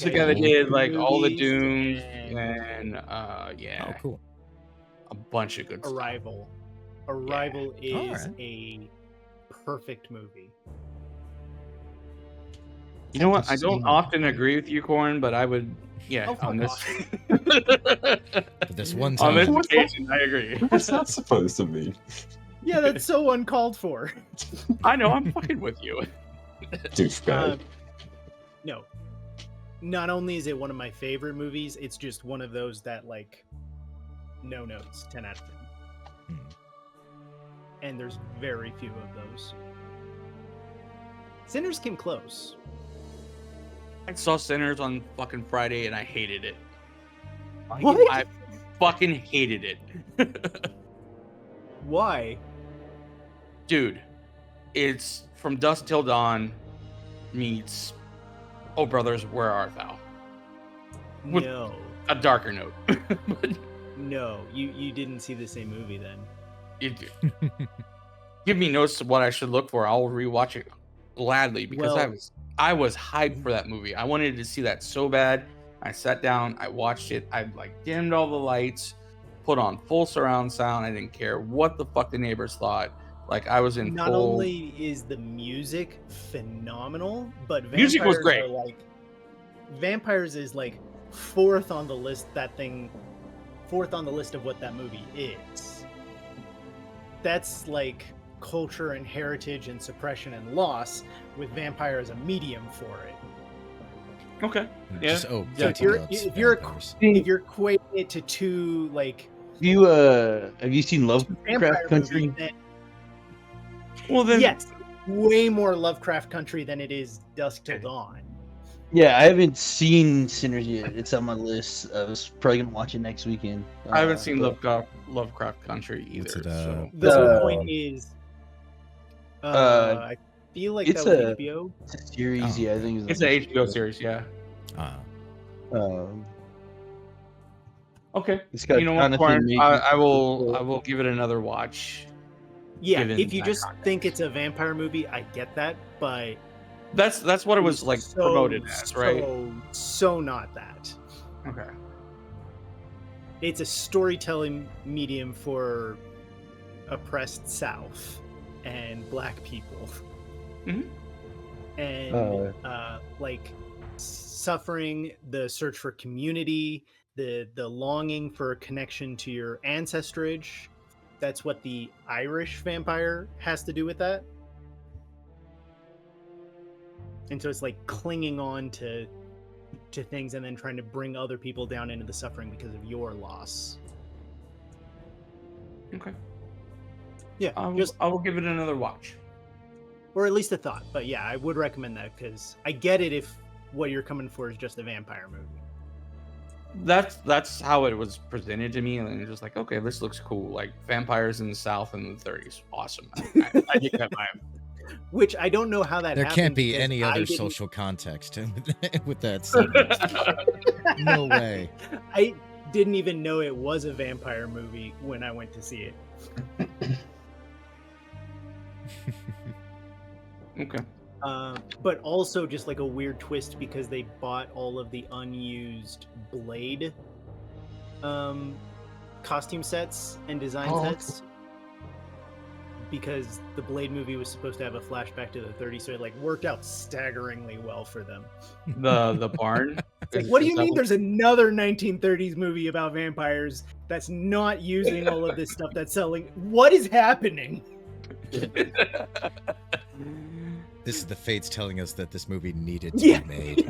He's the guy that did like all the movies Dooms and and Oh, yeah, cool. a bunch of good stuff. Arrival. Arrival is Alright. a perfect movie. You know what? I Haven't don't seen often it. agree with you, Corn, but I would, yeah, Oh, on fuck this, But this one on this time. occasion, I agree. What's that supposed to mean? Yeah, that's so uncalled for. I know, I'm fucking with you. Douchebag. No. Not only is it one of my favorite movies, it's just one of those that, like, no notes, 10 out of 10. Hmm. And there's very few of those. Sinners came close. I saw Sinners on fucking Friday and I hated it. What? I fucking hated it. Why? Dude, it's From Dusk Till Dawn meets Oh Brothers, Where Art Thou? With- No. A darker note. But No. You didn't see the same movie then. give me notes of what I should look for. I'll rewatch it gladly because Well- I was hyped for that movie. I wanted to see that so bad. I sat down, I watched it, I like dimmed all the lights, put on full surround sound. I didn't care what the fuck the neighbors thought. Like I was in Not full. only is the music phenomenal, but Music was great. Are like Vampires is like fourth on the list of what that movie is. That's like culture and heritage and suppression and loss, with vampire as a medium for it. Okay. Yeah. Just, So yeah, if you're vampires. if you're equating it to two like Have you seen vampire Lovecraft Country? movies, then Well then, yes, way more Lovecraft Country than it is Dusk Till Dawn. Yeah, I haven't seen Sinners yet. It's on my list. I was probably gonna watch it next weekend. I haven't seen but- Lovecraft Country either. What's it, so. The whole Uh, point is, I feel like it's that was a- HBO. It's a series, Oh, yeah. I think It's an HBO series, yeah. Um, Okay. it's got You know what, Jonathan Warren? Majors. I will give it another watch. Yeah, given if you that just context. think it's a vampire movie, I get that, but That's what it was like so- promoted as, right? So not that. Okay. It's a storytelling medium for oppressed South and Black people, Mhm. and like suffering, the search for community, the longing for a connection to your ancestrage. That's what the Irish vampire has to do with that. And so it's like clinging on to things and then trying to bring other people down into the suffering because of your loss. Okay. Yeah, I just will give it another watch. or at least a thought. But yeah, I would recommend that because I get it if what you're coming for is just a vampire movie. That's how it was presented to me, and it's just like, okay, this looks cool. Like vampires in the South in the 30s, awesome. I get that vibe. Which I don't know how that There happened can't be because any I other didn't- social context with that sentence. No way. I didn't even know it was a vampire movie when I went to see it. Okay. But also just like a weird twist because they bought all of the unused Blade costume sets and design sets because the Blade movie was supposed to have a flashback to the 30s, so it like worked out staggeringly well for them. The barn. It's like, what do you mean there's another 1930s movie about vampires that's not using all of this stuff that's selling? What is happening? This is the fates telling us that this movie needed to Yeah. be made.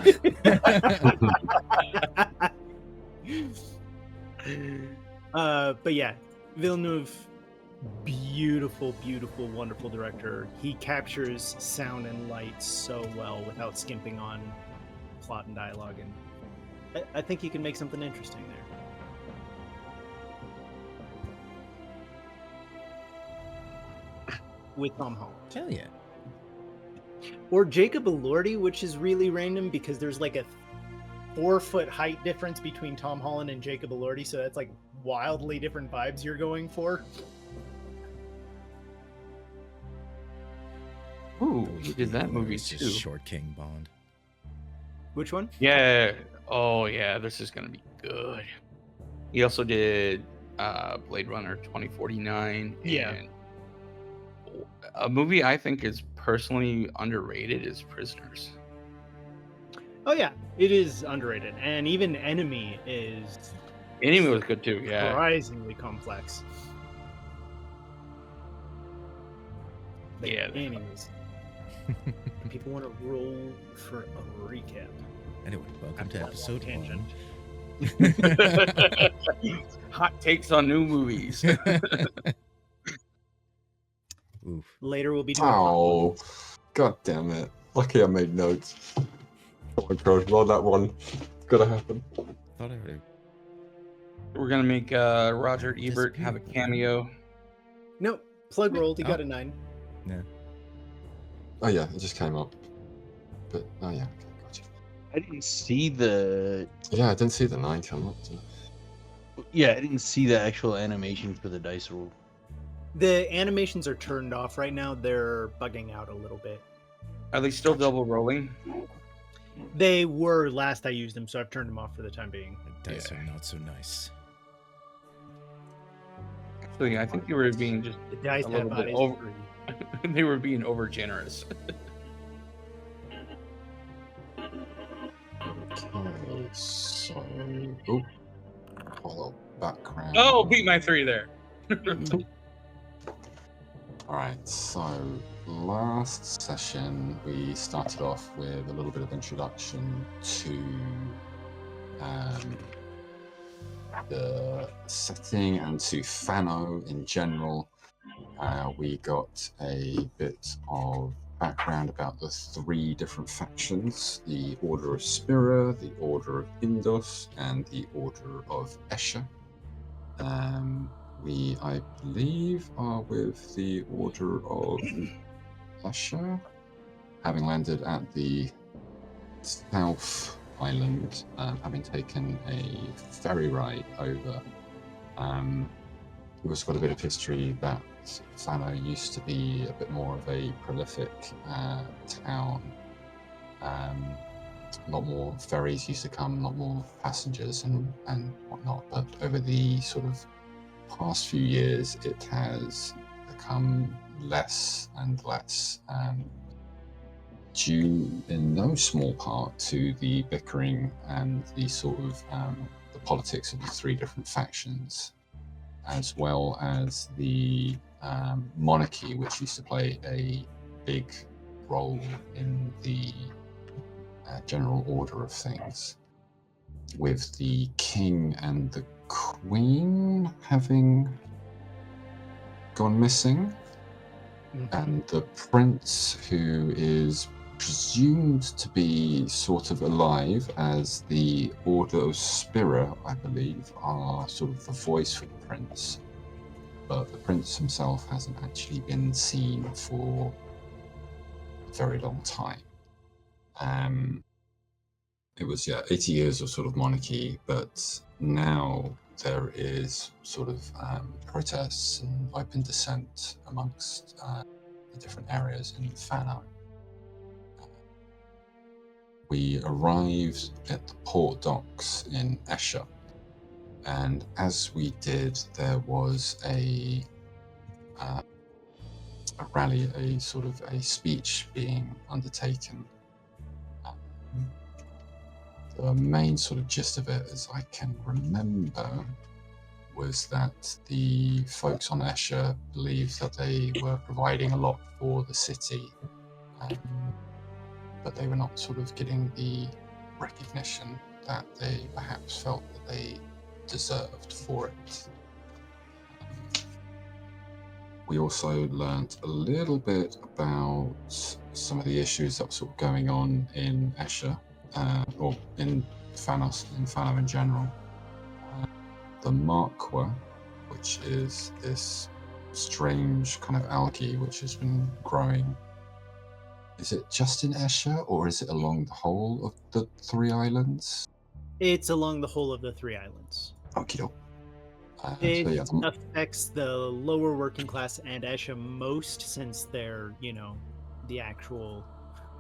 But yeah, Villeneuve, beautiful, beautiful, wonderful director. He captures sound and light so well without skimping on plot and dialogue, and I think he can make something interesting there. With Tom Holland. Hell yeah. Or Jacob Elordi, which is really random because there's like a 4-foot height difference between Tom Holland and Jacob Elordi, so that's like wildly different vibes you're going for. Ooh, he did that movie It's too. just Short King Bond. Which one? Yeah. Oh yeah, this is gonna be good. He also did Blade Runner 2049. Yeah. And a movie I think is personally underrated is Prisoners. Oh yeah, it is underrated, and even Enemy is Enemy was good too. Yeah. surprisingly complex. Like, Yeah. anyways, people want to roll for a recap. Anyway, welcome to After that episode long one. Hot takes on new movies. Oof. Later, we'll be doing. Oh, god damn it. Lucky I made notes. Oh my god, roll that one. It's gotta happen. Thought I already. We're gonna make Roger Ebert have a cameo. No, plug rolled. He got a 9. Yeah. Oh yeah, it just came up. But, oh yeah, okay, gotcha. I didn't see the. Yeah, I didn't see the 9 come up. Yeah, I didn't see the actual animation for the dice roll. The animations are turned off right now. They're bugging out a little bit. Are they still double rolling? They were last I used them, so I've turned them off for the time being. The dice are not so nice. Actually, I think they were being just The dice a have little bit eyes over. free. They were being over generous. Okay, so. Oh, hollow background. Oh, beat my 3 there. Alright, so last session we started off with a little bit of introduction to the setting and to Fano in general. We got a bit of background about the 3 different factions, the Order of Spira, the Order of Indos, and the Order of Escher. We, I believe, are with the Order of Escher, having landed at the South Island, having taken a ferry ride over. We've also got a bit of history that Fano used to be a bit more of a prolific town. A lot more ferries used to come, a lot more passengers and whatnot, but over the sort of past few years it has become less and less, due in no small part to the bickering and the sort of the politics of the 3 different factions, as well as the monarchy, which used to play a big role in the general order of things, with the king and the queen having gone missing, and the prince, who is presumed to be sort of alive, as the Order of Spira, I believe, are sort of the voice for the prince, but the prince himself hasn't actually been seen for a very long time. It was 80 years of sort of monarchy, but now there is sort of protests and open dissent amongst the different areas in Fano. We arrived at the port docks in Escher, and as we did, there was a rally, a sort of a speech being undertaken. The main sort of gist of it, as I can remember, was that the folks on Escher believed that they were providing a lot for the city, but they were not sort of getting the recognition that they perhaps felt that they deserved for it. We also learnt a little bit about some of the issues that were sort of going on in Escher, or in Fano in general. The Marqua, which is this strange kind of algae which has been growing. Is it just in Escher, or is it along the whole of the 3 islands? It's along the whole of the 3 islands. Okie doke. It affects the lower working class and Escher most, since they're, the actual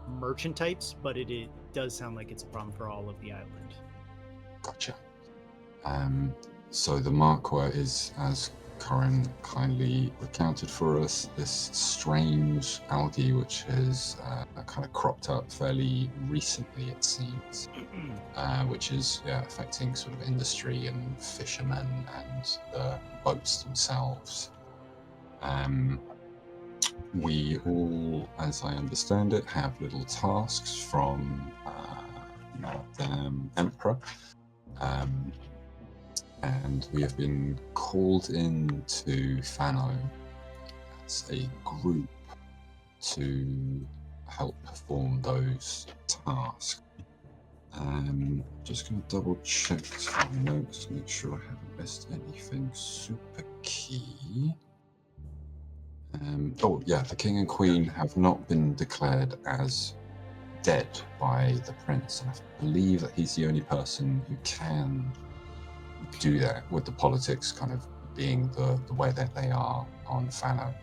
merchant types, but it does sound like it's a problem for all of the island. Gotcha. So the Marquardt is, as Corin kindly recounted for us, this strange algae which has kind of cropped up fairly recently, it seems, which is affecting sort of industry and fishermen and the boats themselves. We all, as I understand it, have little tasks from Madame Emperor. And we have been called in to Fano as a group to help perform those tasks. Just going to double check my notes to make sure I haven't missed anything super key. The king and queen have not been declared as dead by the prince, and I believe that he's the only person who can do that, with the politics kind of being the way that they are on Fano,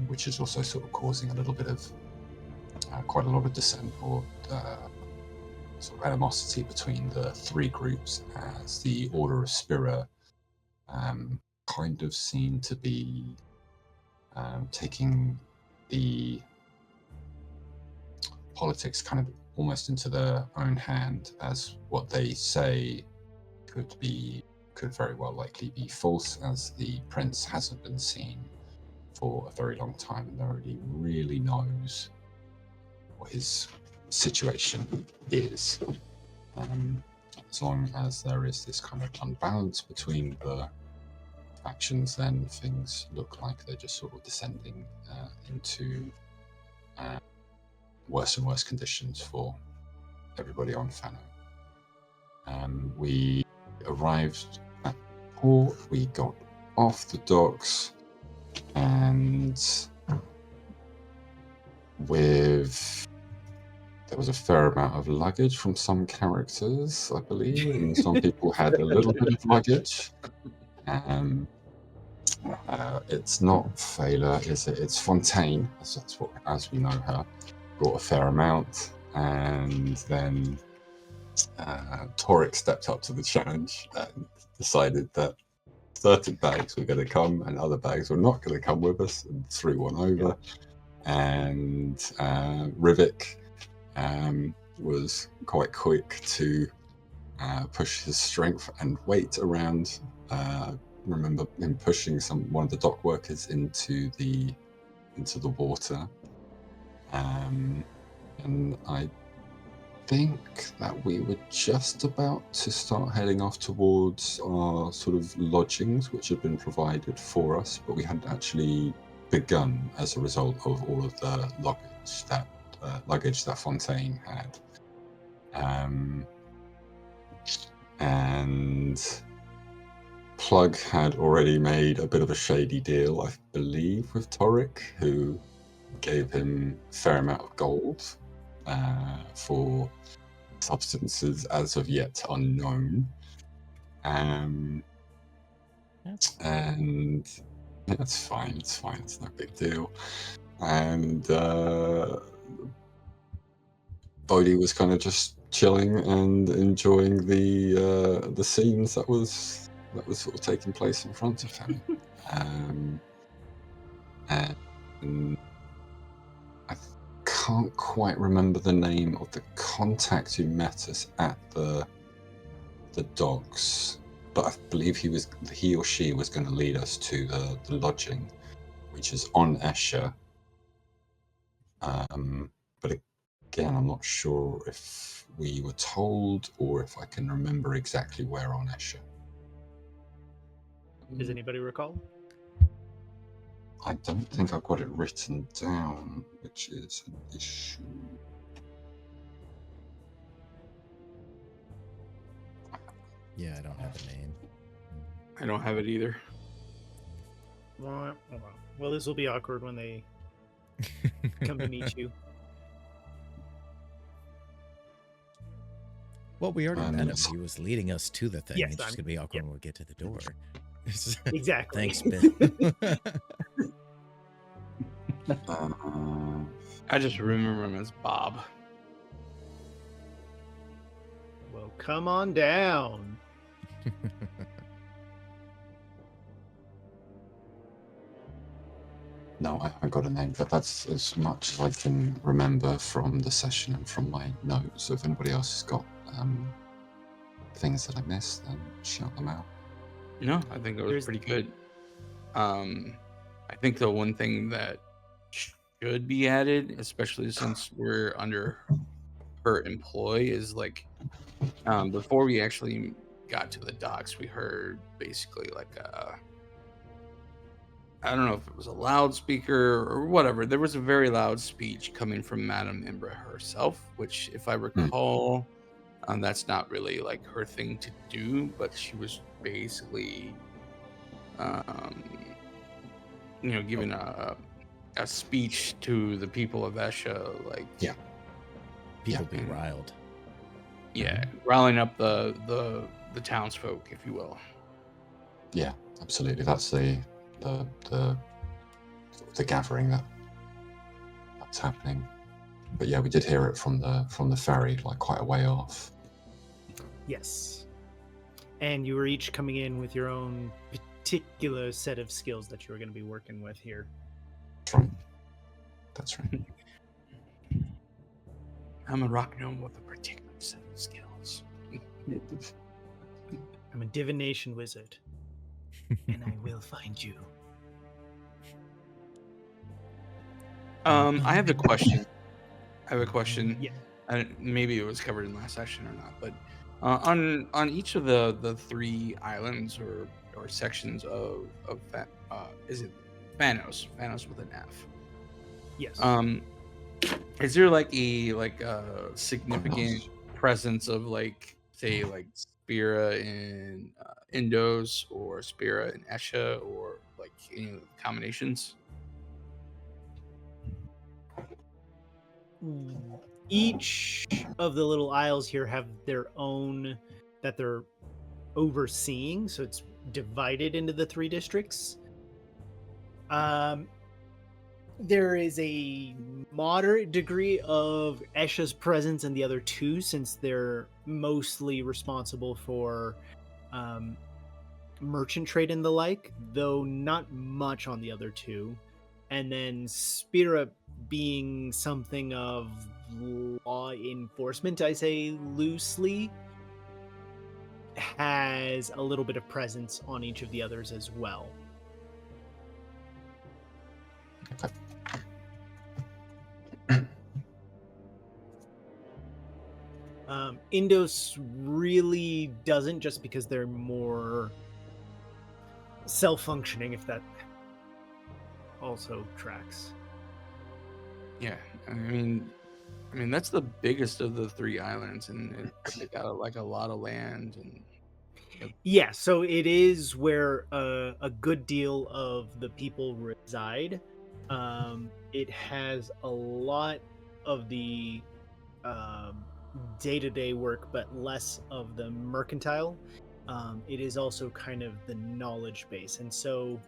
which is also sort of causing a little bit of quite a lot of dissent or sort of animosity between the three groups, as the Order of Spira kind of seem to be taking the politics kind of almost into their own hand, as what they say could very well likely be false, as the prince hasn't been seen for a very long time and nobody really knows what his situation is. As long as there is this kind of unbalance between the factions, then things look like they're just sort of descending into worse and worse conditions for everybody on Fano. We arrived at port, we got off the docks, and there was a fair amount of luggage from some characters, I believe, and some people had a little bit of luggage. It's not Fela, is it? It's Fontaine, as we know her, brought a fair amount, and then Toric stepped up to the challenge and decided that certain bags were going to come and other bags were not going to come with us, and threw one over. And Rivik was quite quick to push his strength and weight around. Remember him pushing one of the dock workers into the water, and I think that we were just about to start heading off towards our sort of lodgings, which had been provided for us, but we hadn't actually begun as a result of all of the luggage that Fontaine had. And Plug had already made a bit of a shady deal, I believe, with Toric, who gave him a fair amount of gold for substances as of yet unknown. And yeah, it's fine, it's no big deal. And Bodhi was kind of just chilling and enjoying the scenes that was sort of taking place in front of him. And I can't quite remember the name of the contact who met us at the docks, but I believe he or she was going to lead us to the lodging, which is on Escher. But again, I'm not sure if we were told or if I can remember exactly where on Escher. Does anybody recall? I don't think I've got it written down, which is an issue. Yeah, I don't have the name. I don't have it either. Well, this will be awkward when they come to meet you. Well, we already met him. He was leading us to the thing. Yes, it's just going to be awkward when we get to the door. Exactly. Thanks, Ben. I just remember him as Bob. Well, come on down. No, I haven't got a name, but that's as much as I can remember from the session and from my notes. So if anybody else has got things that I missed, then shout them out. No, I think it was pretty good. I think the one thing that should be added, especially since we're under her employ, is like before we actually got to the docks, we heard basically like I don't know if it was a loudspeaker or whatever. There was a very loud speech coming from Madame Imbra herself, which, if I recall, that's not really like her thing to do, but she was basically, giving a speech to the people of Esha, like People be riled. Yeah, riling up the townsfolk, if you will. Yeah, absolutely. That's the gathering that's happening. But yeah, we did hear it from the ferry, like quite a way off. Yes. And you were each coming in with your own particular set of skills that you were going to be working with here. That's right. That's right. I'm a rock gnome with a particular set of skills. I'm a divination wizard, and I will find you. I have a question. Yeah. Maybe it was covered in last session or not, but on each of the three islands or sections of is it Fanos with an F? Yes. Is there like a significant presence of like, say, like Spira in Indos or Spira in Esha, or like any of the combinations? Each of the little isles here have their own that they're overseeing, so it's divided into the three districts. There is a moderate degree of Esha's presence in the other two, since they're mostly responsible for merchant trade and the like, though not much on the other two. And then Spira being something of law enforcement, I say loosely, has a little bit of presence on each of the others as well. Okay. Indos really doesn't, just because they're more self-functioning, if that also tracks. Yeah, I mean that's the biggest of the three islands, and they got a lot of land. And yeah, so it is where a good deal of the people reside. It has a lot of the day-to-day work, but less of the mercantile. It is also kind of the knowledge base, and so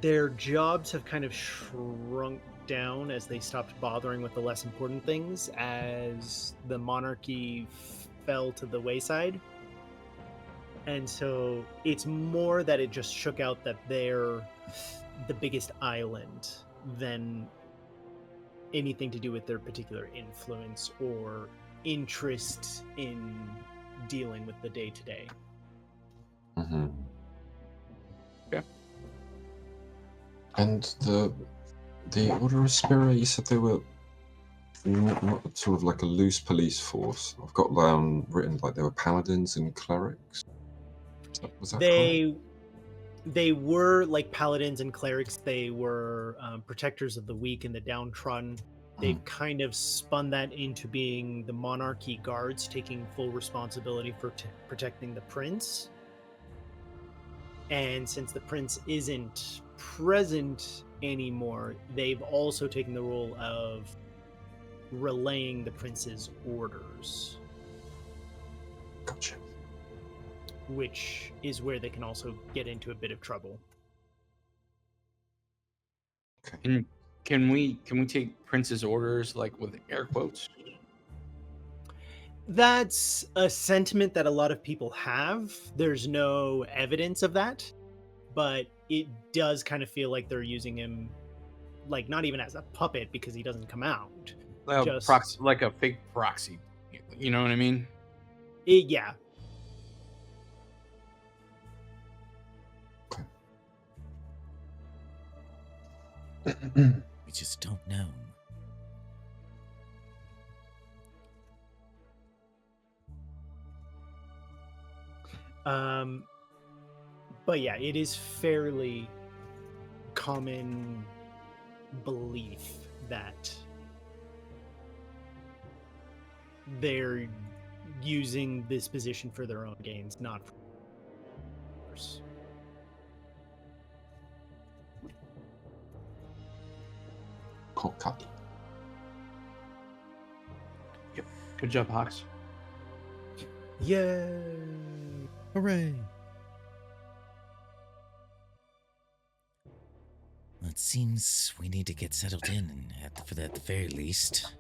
their jobs have kind of shrunk down as they stopped bothering with the less important things as the monarchy fell to the wayside. And so it's more that it just shook out that they're the biggest island than anything to do with their particular influence or interest in dealing with the day-to-day. Mm-hmm. Yeah. And the Order of Spira, you said they were not sort of like a loose police force. I've got down written like they were paladins and clerics. Was that correct? They were like paladins and clerics. They were protectors of the weak and the downtrodden. They've kind of spun that into being the monarchy guards, taking full responsibility for protecting the prince. And since the prince isn't present anymore, they've also taken the role of relaying the prince's orders. Gotcha. Which is where they can also get into a bit of trouble. Okay. Can we take Prince's orders like with air quotes? That's a sentiment that a lot of people have. There's no evidence of that, but it does kind of feel like they're using him, like not even as a puppet because he doesn't come out. Just Like a fake proxy. You know what I mean? Yeah. We just don't know. But yeah, it is fairly common belief that they're using this position for their own gains, not for others. Cool copy. Yep. Good job, Hawks. Yay! Hooray! Well, it seems we need to get settled in, and for that, at the very least.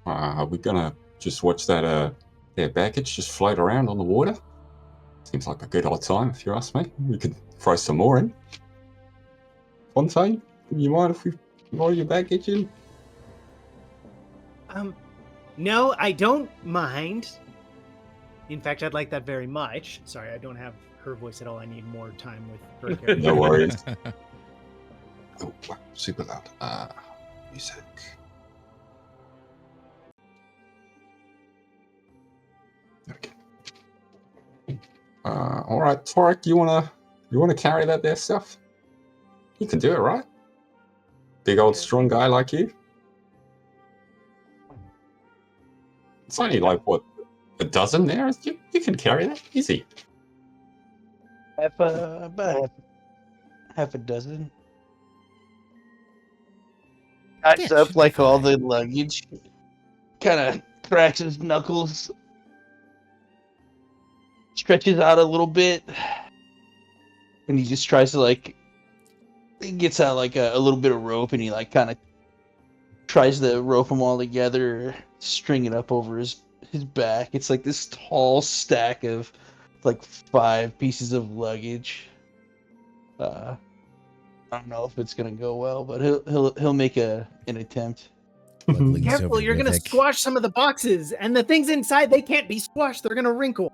Are we gonna just watch that their baggage just float around on the water? Seems like a good old time, if you ask me. We could throw some more in. Fontaine, do you mind if we roll your baggage in? No, I don't mind. In fact, I'd like that very much. Sorry, I don't have her voice at all. I need more time with her character. No worries. Oh, wow, super loud. Music. Okay. All right, Torek, you wanna carry that there stuff? You can do it, right? Big old strong guy like you. It's only like what, a dozen there? You can carry that easy. About half a dozen. Ties Yeah, up should be like all fine. the luggage. Kind of cracks his knuckles. Stretches out a little bit. And he just tries to he gets out like a little bit of rope and he like kind of tries to rope them all together, string it up over his back. It's like this tall stack of like 5 pieces of luggage. I don't know if it's gonna go well, but he'll make an attempt. Luckily, he's Careful, over you're gonna Rivik. squash some of the boxes, and the things inside, they can't be squashed. They're gonna wrinkle.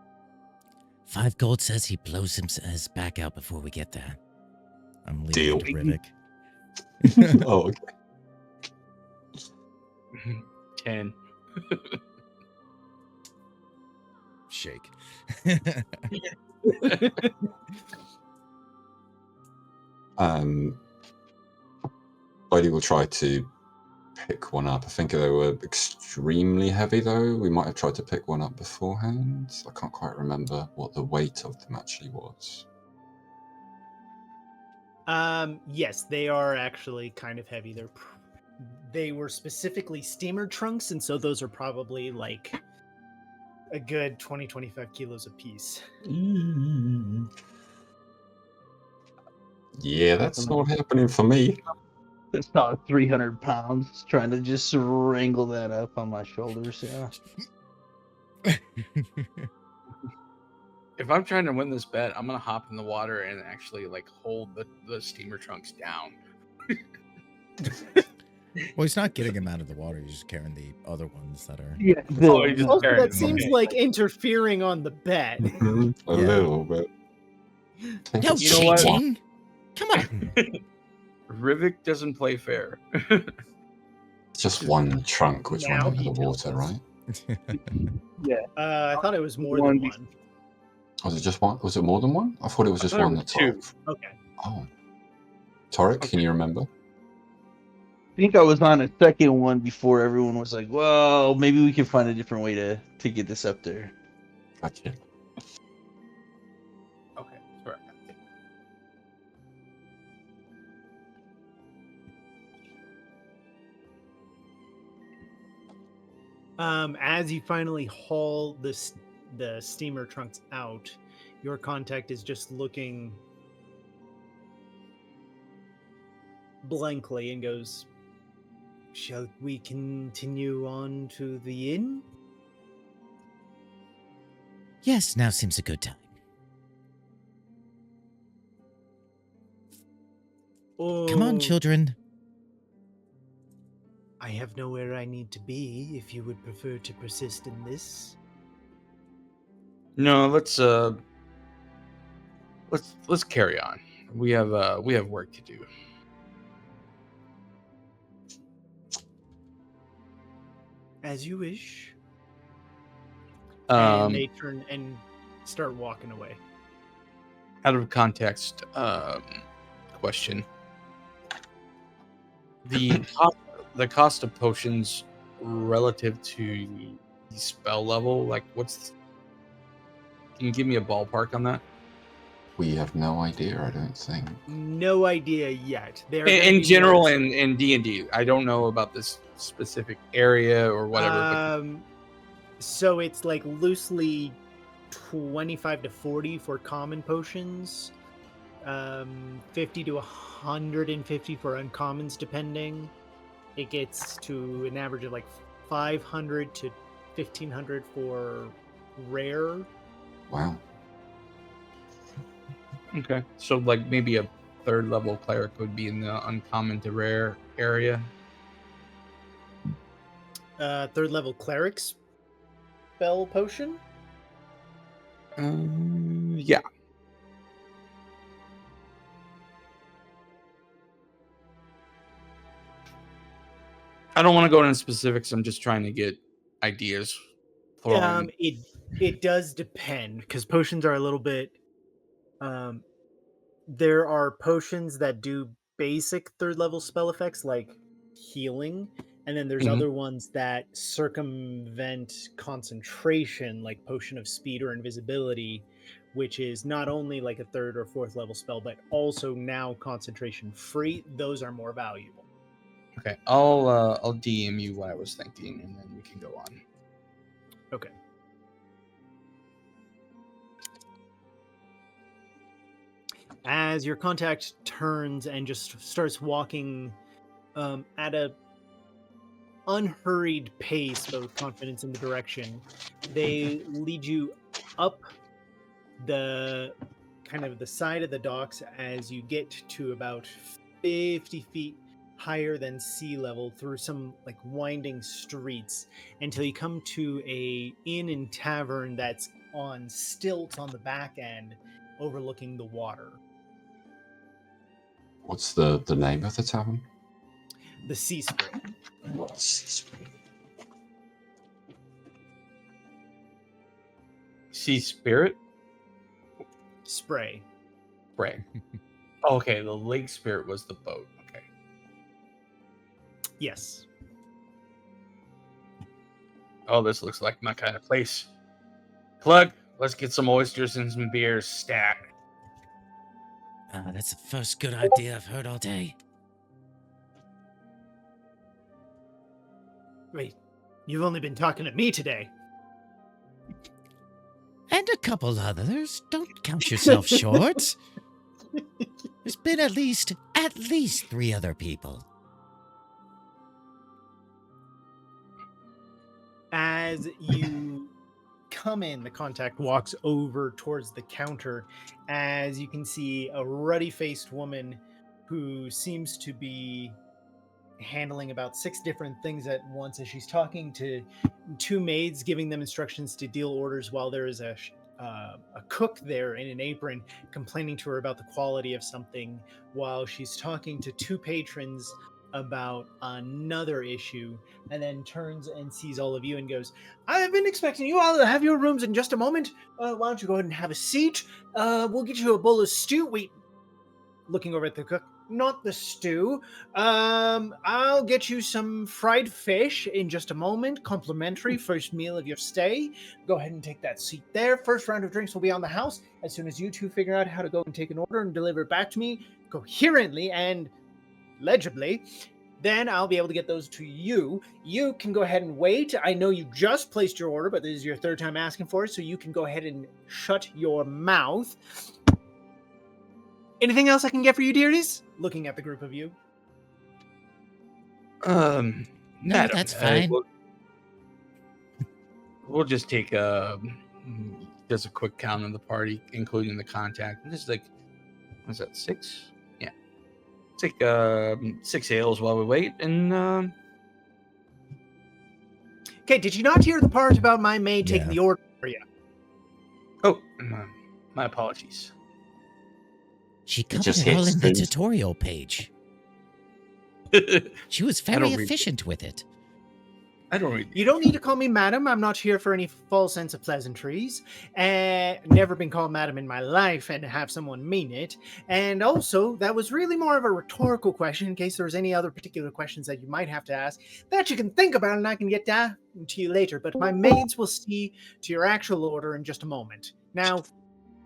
5 gold says he blows his back out before we get there. I'm leaving it to Deal. Rivik. Oh, okay. 10. Shake. Lady will try to pick one up. I think they were extremely heavy, though. We might have tried to pick one up beforehand. I can't quite remember what the weight of them actually was. Yes, they are actually kind of heavy. They were specifically steamer trunks, and so those are probably like a good 20-25 kilos apiece. Yeah, that's not happening for me. It's not 300 pounds trying to just wrangle that up on my shoulders. Yeah. If I'm trying to win this bet, I'm gonna hop in the water and actually like hold the steamer trunks down. Well, he's not getting him out of the water. He's just carrying the other ones that are. Yeah. Oh, you just Also, carry that it. seems Okay. like interfering on the bet. A Yeah. little bit. No You know what? cheating! Come on! Rivik doesn't play fair. It's just one trunk which went Now under he the tells water, us. right? I thought it was more than one. Was it just one? Was it more than one? I thought it was just one. That's two. Okay. Oh. Torek, can you remember? I think I was on a second one before everyone was like, well, maybe we can find a different way to get this up there. Gotcha. Okay, sorry. As you finally haul the steamer trunks out, your contact is just looking blankly and goes, "Shall we continue on to the inn?" Yes, now seems a good time. Come on, Oh, children. I have nowhere I need to be if you would prefer to persist in this. No, let's carry on. We have work to do. As you wish. And Um, they turn and start walking away. out of context, question: the cost of potions relative to the spell level, like can you give me a ballpark on that? We have no idea, I don't think. No idea yet. They are gonna In be general, more- in D&D, I don't know about this specific area or whatever. But So it's like loosely 25 to 40 for common potions, 50 to 150 for uncommons, depending. It gets to an average of like 500 to 1500 for rare. Wow. okay, so like maybe a third level cleric would be in the uncommon to rare area. Third level clerics spell potion. Yeah. I don't want to go into specifics. I'm just trying to get ideas. It does depend because potions are a little bit. There are potions that do basic third level spell effects like healing, and then there's Mhm. other ones that circumvent concentration, like potion of speed or invisibility, which is not only like a third or fourth level spell, but also now concentration free. Those are more valuable. Okay, I'll DM you what I was thinking, and then we can go on. Okay. As your contact turns and just starts walking at a unhurried pace, but with confidence in the direction, they lead you up the kind of the side of the docks as you get to about 50 feet higher than sea level through some like winding streets until you come to a inn and tavern that's on stilts on the back end overlooking the water. What's the name of the tavern? The Sea Spray. Sea spirit Spray. spray. Oh, okay, the lake spirit was the boat. Okay. Yes. Oh, this looks like my kind of place. Plug, let's get some oysters and some beers. Stat. That's the first good idea I've heard all day. Wait, you've only been talking to me today. And a couple others. Don't count yourself short. There's been at least 3 other people. As you come in, the contact walks over towards the counter as you can see a ruddy-faced woman who seems to be handling about 6 different things at once as she's talking to 2 maids, giving them instructions to deal orders while there is a cook there in an apron complaining to her about the quality of something while she's talking to 2 patrons about another issue, and then turns and sees all of you and goes, "I have been expecting you. I'll have your rooms in just a moment. Why don't you go ahead and have a seat? We'll get you a bowl of stew." Wait, looking over at the cook, "Not the stew. I'll get you some fried fish in just a moment. Complimentary first meal of your stay. Go ahead and take that seat there. First round of drinks will be on the house. As soon as you 2 figure out how to go and take an order and deliver it back to me coherently and legibly, then I'll be able to get those to you. You can go ahead and wait. I know you just placed your order, but this is your 3rd time asking for it, so you can go ahead and shut your mouth. Anything else I can get for you, dearies?" Looking at the group of you. No, Madam, that's fine. We'll just take just a quick count of the party, including the contact. This is like, what's that, 6? Yeah. Take 6 ales while we wait, and Okay, did you not hear the part about my maid taking Yeah. the order for you? oh, my apologies. She covered just it all hits in the things. tutorial page. She was I very don't read efficient with it. I don't read. You don't need to call me madam. I'm not here for any false sense of pleasantries. Never been called madam in my life, and to have someone mean it. And also, that was really more of a rhetorical question in case there was any other particular questions that you might have to ask that you can think about, and I can get down to you later. But my maids will see to your actual order in just a moment. Now,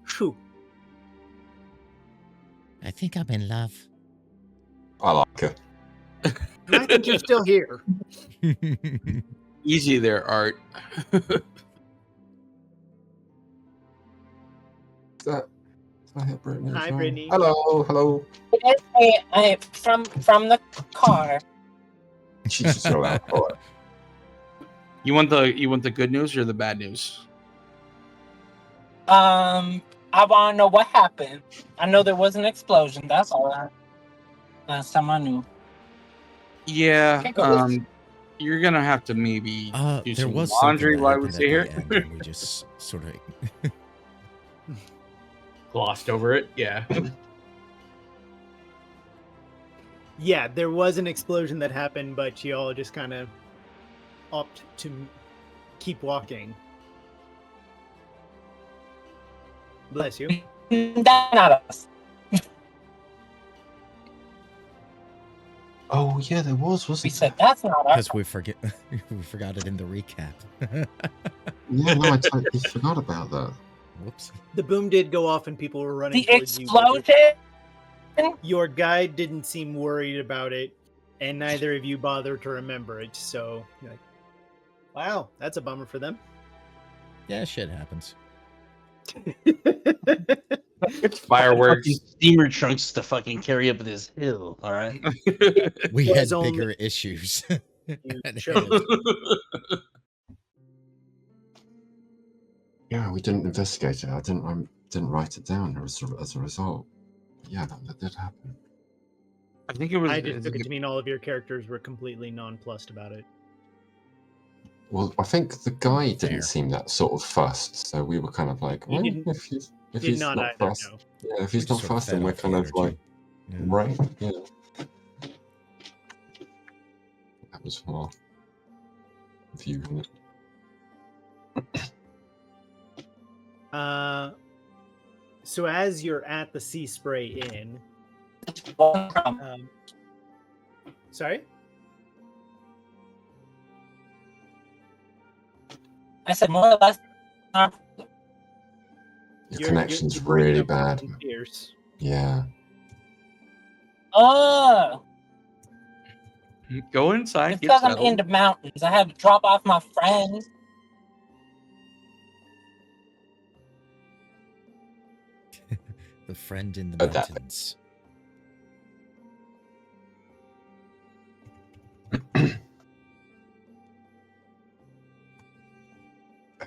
phew. I think I'm in love. I like her. And I think you're still here. Easy there, Art. Can I hit Brittany? as Hi, well? Brittany. Hello. I from the car. She's just so loud. All right. You want the good news or the bad news? I want to know what happened. I know there was an explosion. That's all. Last time I knew. Yeah. Okay, go. You're gonna have to maybe do There some was laundry something that while we happened stay at here. the end, and we just sort of Glossed over it. Yeah. Yeah, there was an explosion that happened, but you all just kind of opt to keep walking. Bless you. That's not us. Oh yeah, there was, We wasn't said there? that's not us. because we forgot it in the recap. Yeah, no, I totally forgot about that. Whoops. The boom did go off and people were running The towards you. but explosion. Your guide didn't seem worried about it, and neither of you bothered to remember it. So, you're like, wow, that's a bummer for them. Yeah, shit happens. It's fireworks. Fucking steamer trunks to fucking carry up this hill. All right. We It had was only- bigger issues. You at chose. hand. Yeah, we didn't investigate it. I didn't write it down as a result. Yeah, that did happen. I think it was. I just took it to mean all of your characters were completely nonplussed about it. Well, I think the guy Fair. didn't seem that sort of fussed, so we were kind of like, He well, didn't- if Did he's not not either, fussed, no. yeah, if We he's just not sort of fussed, fed then we're off the kind of energy. like, Yeah. right, yeah. That was our view on it. So as you're at the Sea Spray Inn, sorry? I said more or less. Your connection's really bad. Fierce. Yeah. Go inside. It's Get because I'm settled. in the mountains. I had to drop off my friends. The friend in the Oh, that- mountains.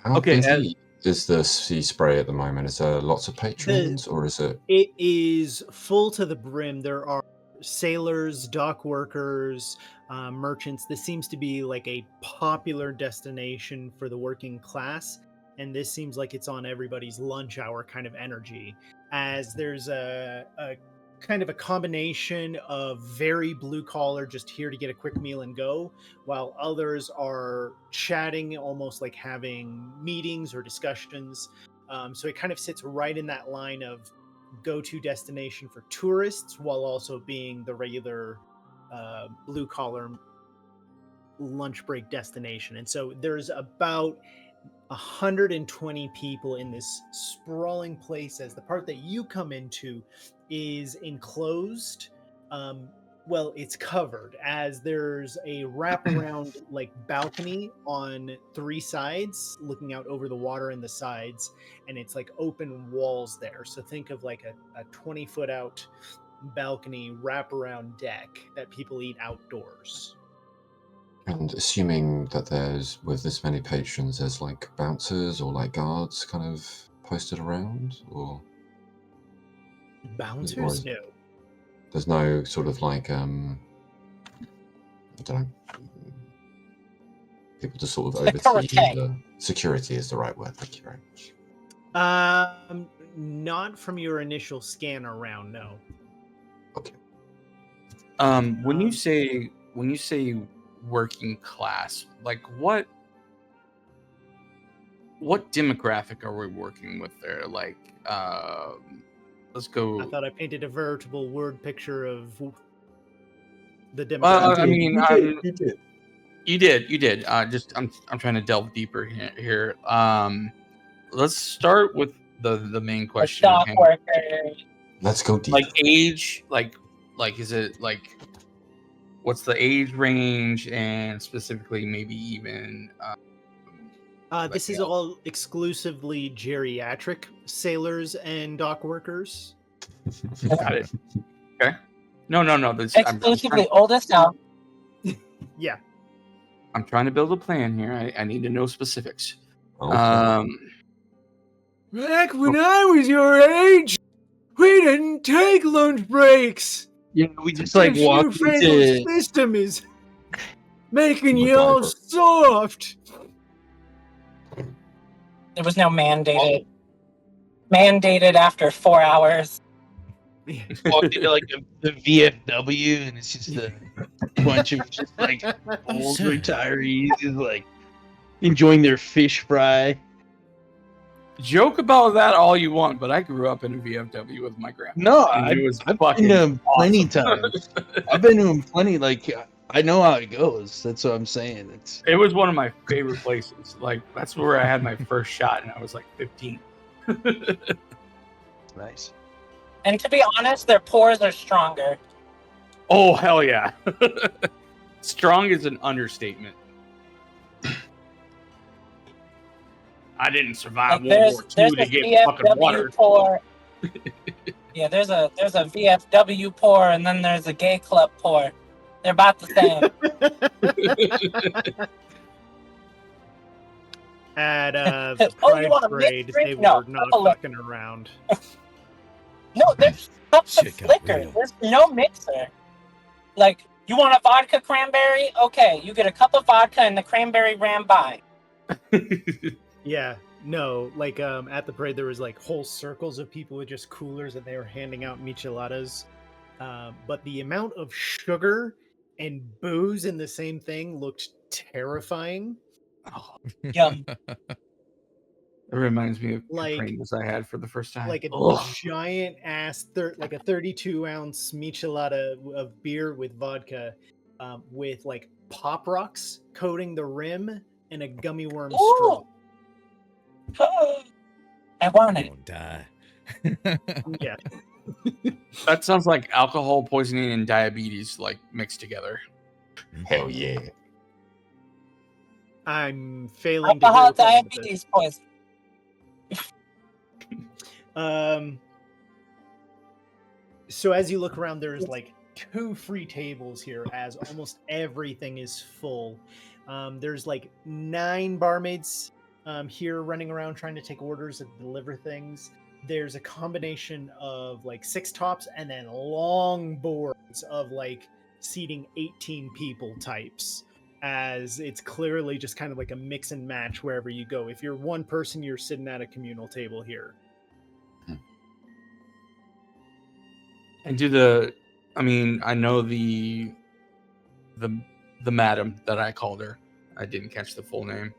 How Okay, busy is the Sea Spray at the moment? Is there lots of patrons, or is it? It is full to the brim. There are sailors, dock workers, merchants. This seems to be like a popular destination for the working class, and this seems like it's on everybody's lunch hour kind of energy, as there's a kind of a combination of very blue collar, just here to get a quick meal and go, while others are chatting, almost like having meetings or discussions. So it kind of sits right in that line of go-to destination for tourists, while also being the regular blue collar lunch break destination. And so there's about 120 people in this sprawling place, as the part that you come into is enclosed. Well, it's covered, as there's a wraparound like balcony on 3 sides looking out over the water and the sides, and it's like open walls there. So think of like a 20-foot out balcony wraparound deck that people eat outdoors. And assuming that there's, with this many patrons, there's like bouncers or like guards kind of posted around, or Bouncers? No. there's no sort of like I don't know, people to sort of oversee the security is the right word. Thank you very much. Not from your initial scan around, no. Okay. When you say working class, like what demographic are we working with there? Like, let's go. I thought I painted a veritable word picture of the demographic. I mean, you did. you did. Just I'm trying to delve deeper here. Let's start with the main question. Dock worker. Let's go deep. Like age, like is it like what's the age range, and specifically maybe even This is all exclusively geriatric sailors and dock workers. got it. Okay. No. This, Exclusively oldest out. Yeah. I'm trying to build a plan here. I need to know specifics. Okay. Back when I was your age, we didn't take lunch breaks. Yeah, we just like This walked newfangled into. system is making you MacGyver. all soft. There was no mandated. Mandated after 4 hours. Walked into like the VFW, and it's just a bunch of just like old Sir. retirees, just like enjoying their fish fry. Joke about that all you want, but I grew up in a VFW with my grandpa. No, And it was I've fucking been to him plenty awesome. times. I've been to him plenty. Like I know how it goes. That's what I'm saying. It's It was one of my favorite places. Like that's where I had my first shot, and I was like 15. nice. And to be honest, their pores are stronger. Oh hell yeah! Strong is an understatement. I didn't survive Like, World War there's II to a get fucking water. VFW pore. Yeah, there's a VFW pore, and then there's a gay club pore. They're about the same. At Oh, Pride you want a Parade, mixed they drink? No, were not have a look. fucking around. No, there's cups of Shit got liquor. real. There's no mixer. Like, you want a vodka cranberry? Okay, you get a cup of vodka and the cranberry ran by. Yeah, no, like at the parade there was like whole circles of people with just coolers and they were handing out micheladas. But the amount of sugar and booze in the same thing looked terrifying. Oh, Yum. it reminds me of Like- trainings I had for the first time. Like a Ugh. giant ass, like a 32-ounce michelada of beer with vodka, with like pop rocks coating the rim and a gummy worm straw. I want it. Don't die. Yeah. That sounds like alcohol poisoning and diabetes like mixed together. Hell yeah. I'm failing Alcohol, to verify with this. diabetes poison. So as you look around, there's like 2 free tables here, as almost everything is full. There's like 9 barmaids here running around trying to take orders and deliver things. There's a combination of like 6 tops and then long boards of like seating 18 people types, as it's clearly just kind of like a mix and match wherever you go. If you're one person, you're sitting at a communal table here. And I mean, I know the madam that I called her. I didn't catch the full name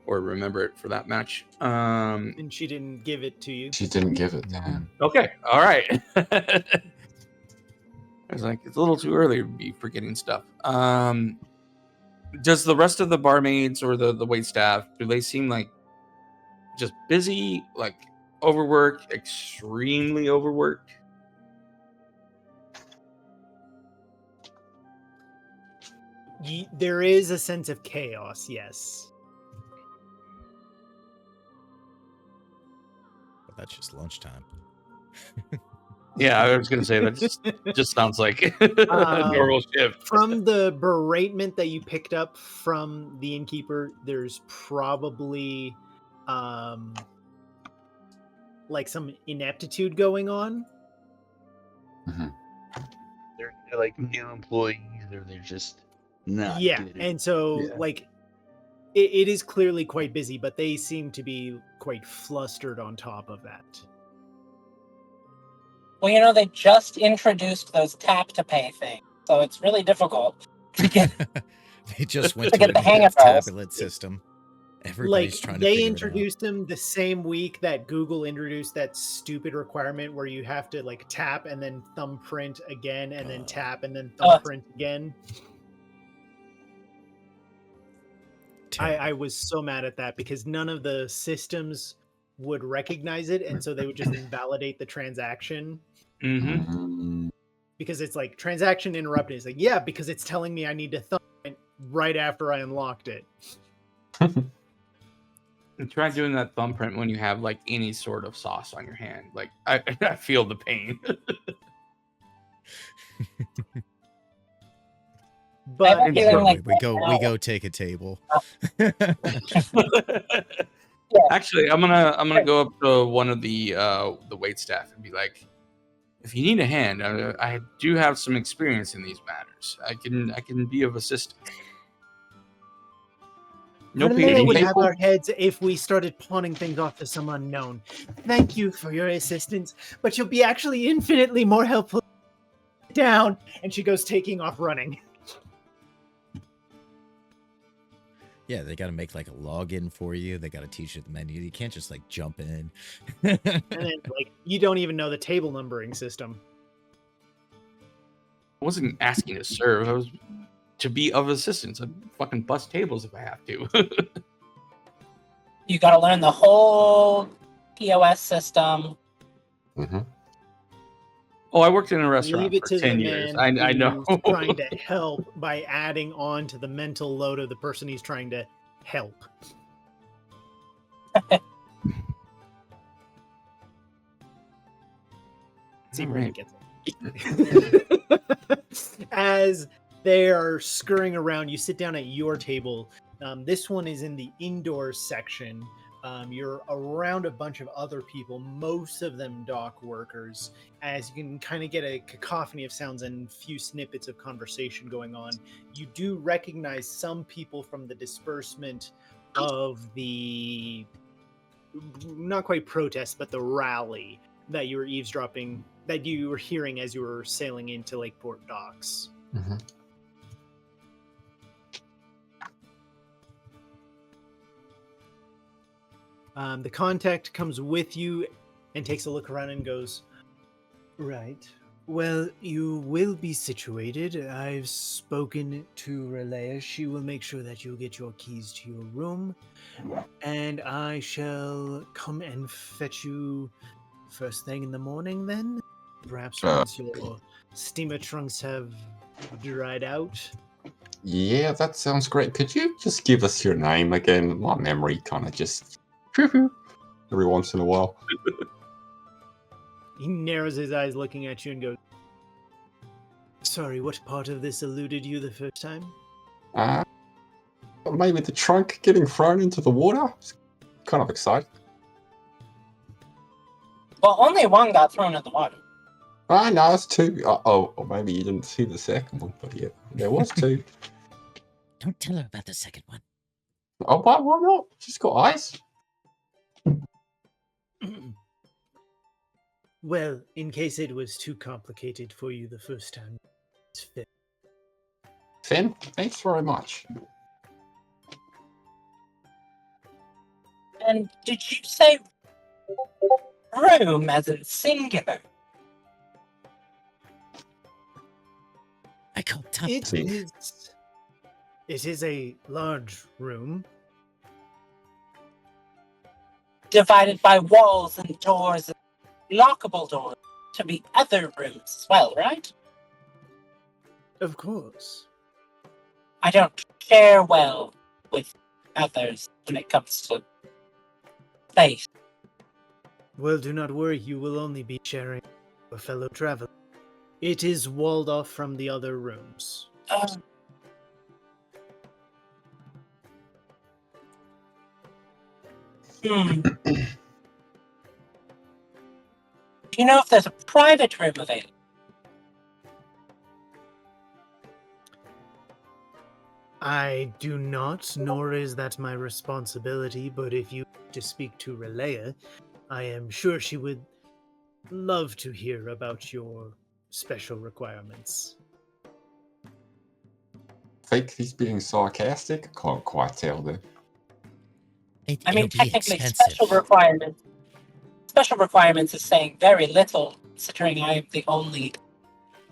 or remember it for that match. And she didn't give it to you. She didn't give it. Yeah. Okay, all right. I was like, it's a little too early to be forgetting stuff. Does the rest of the barmaids or the wait staff, do they seem like just busy, like overworked, extremely overworked? There is a sense of chaos, yes. But that's just lunchtime. Yeah, I was gonna say that just sounds like a normal shift. From the beratement that you picked up from the innkeeper, there's probably like some ineptitude going on. They're like new employees, or they're just not Yeah, good at and so Yeah. like it is clearly quite busy, but they seem to be quite flustered on top of that. Well, they just introduced those tap to pay things, so it's really difficult to get. They just went To to get a the hang new of those. tablet system. Everybody's trying to They figure introduced them the same week that Google introduced that stupid requirement where you have to like tap and then thumbprint again and then tap and then thumbprint again. it out. I was so mad at that because none of the systems would recognize it, and so they would just invalidate the transaction Mm-hmm. because it's like transaction interrupted. It's like, yeah, because it's telling me I need to thumbprint right after I unlocked it. And try doing that thumbprint when you have like any sort of sauce on your hand. Like I feel the pain. But I'm feeling like we go take a table. Actually, I'm gonna go up to one of the wait staff and be like, if you need a hand, I do have some experience in these matters. I can be of assistance. No Relay pity. would have our heads if we started pawning things off to some unknown. Thank you for your assistance, but you'll be actually infinitely more helpful. Down, and she goes taking off running. Yeah, they got to make like a login for you. They got to teach you the menu. You can't just like jump in. And then like you don't even know the table numbering system. I wasn't asking to serve. I was to be of assistance. I'd fucking bust tables if I have to. You got to learn the whole POS system. Mm-hmm. Oh, I worked in a restaurant Leave it for to 10 the years. man I know. who's trying to help by adding on to the mental load of the person he's trying to help. See where he gets it. As they are scurrying around, you sit down at your table. This one is in the indoor section. You're around a bunch of other people, most of them dock workers, as you can kind of get a cacophony of sounds and few snippets of conversation going on. You do recognize some people from the disbursement of the, not quite protest, but the rally that you were eavesdropping, that you were hearing as you were sailing into Lakeport docks. Mm-hmm. The contact comes with you and takes a look around and goes, right. Well, you will be situated. I've spoken to Relaya. She will make sure that you'll get your keys to your room. And I shall come and fetch you first thing in the morning then. Perhaps once your steamer trunks have dried out. Yeah, that sounds great. Could you just give us your name again? My memory kind of just every once in a while. He narrows his eyes looking at you and goes, sorry, what part of this eluded you the first time? Maybe the trunk getting thrown into the water? It's kind of exciting. Well, only one got thrown in the water. No, it's two. Or maybe you didn't see the second one, but yeah, there was two. Don't tell her about the second one. Oh, why not? She's got eyes. Well, in case it was too complicated for you the first time, it's fair. Finn, thanks very much. And did you say room as a singular? I call top. It is a large room. Divided by walls and doors and lockable doors to be other rooms as well, right? Of course. I don't share well with others when it comes to space. Well, do not worry, you will only be sharing a fellow traveler. It is walled off from the other rooms. Do you know if there's a private room available? I do not, nor is that my responsibility, but if you to speak to Relea, I am sure she would love to hear about your special requirements. Think he's being sarcastic? I can't quite tell though. I mean, It'll be technically, expensive. Special requirements is saying very little, considering I am the only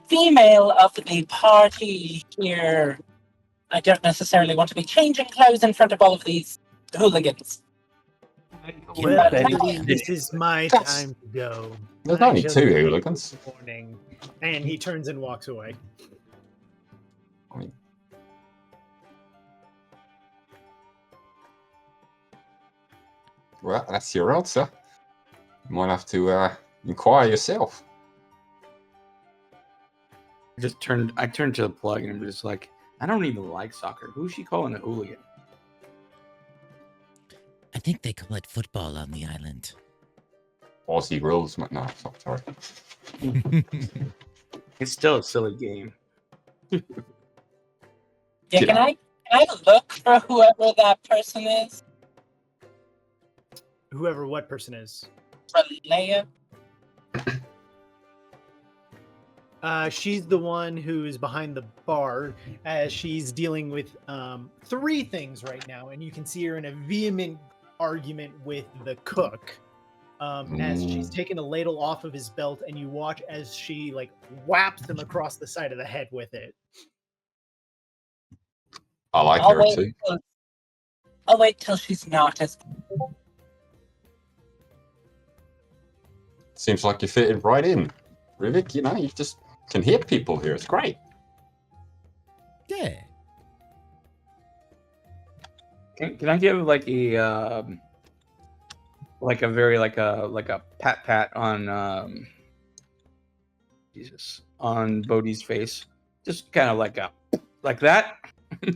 female of the party here. I don't necessarily want to be changing clothes in front of all of these hooligans. Well, I Betty. believe this is my That's- time to go. There's I only shall 2 see you hooligans. in the morning. And he turns and walks away. I mean, well, that's your answer. You might have to inquire yourself. I turned to the plug and I'm just like, I don't even like soccer. Who's she calling a hooligan? I think they call it football on the island. Aussie rules. No, sorry. It's still a silly game. Yeah, Yeah. can I look for whoever that person is? Whoever what person is. For Leia? She's the one who is behind the bar as she's dealing with 3 things right now, and you can see her in a vehement argument with the cook as she's taken a ladle off of his belt, and you watch as she like whaps him across the side of the head with it. I like I'll her wait too. I'll wait till she's not as. Seems like you fitted right in. Rivik, you know, you just can hit people here. It's great. Yeah. Can I give like a very like a pat on Jesus on Bodhi's face, just kind of like that.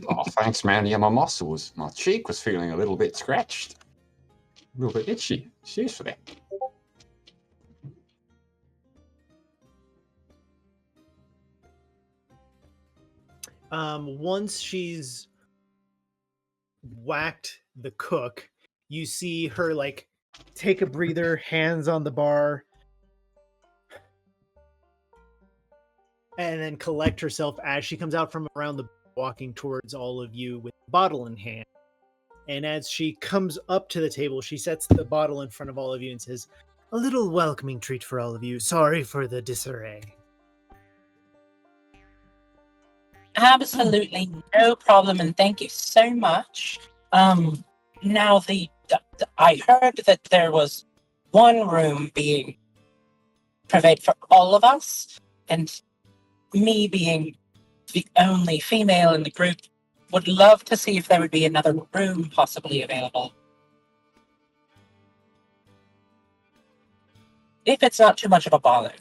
Oh, thanks, man. Yeah, my cheek was feeling a little bit scratched. A little bit itchy. Cheers for that. Once she's whacked the cook, you see her like take a breather, hands on the bar, and then collect herself as she comes out from around the walking towards all of you with a bottle in hand. And as she comes up to the table, she sets the bottle in front of all of you and says, "A little welcoming treat for all of you. Sorry for the disarray." Absolutely no problem, and thank you so much. Now I heard that there was one room being provided for all of us, and me being the only female in the group would love to see if there would be another room possibly available. If it's not too much of a bother.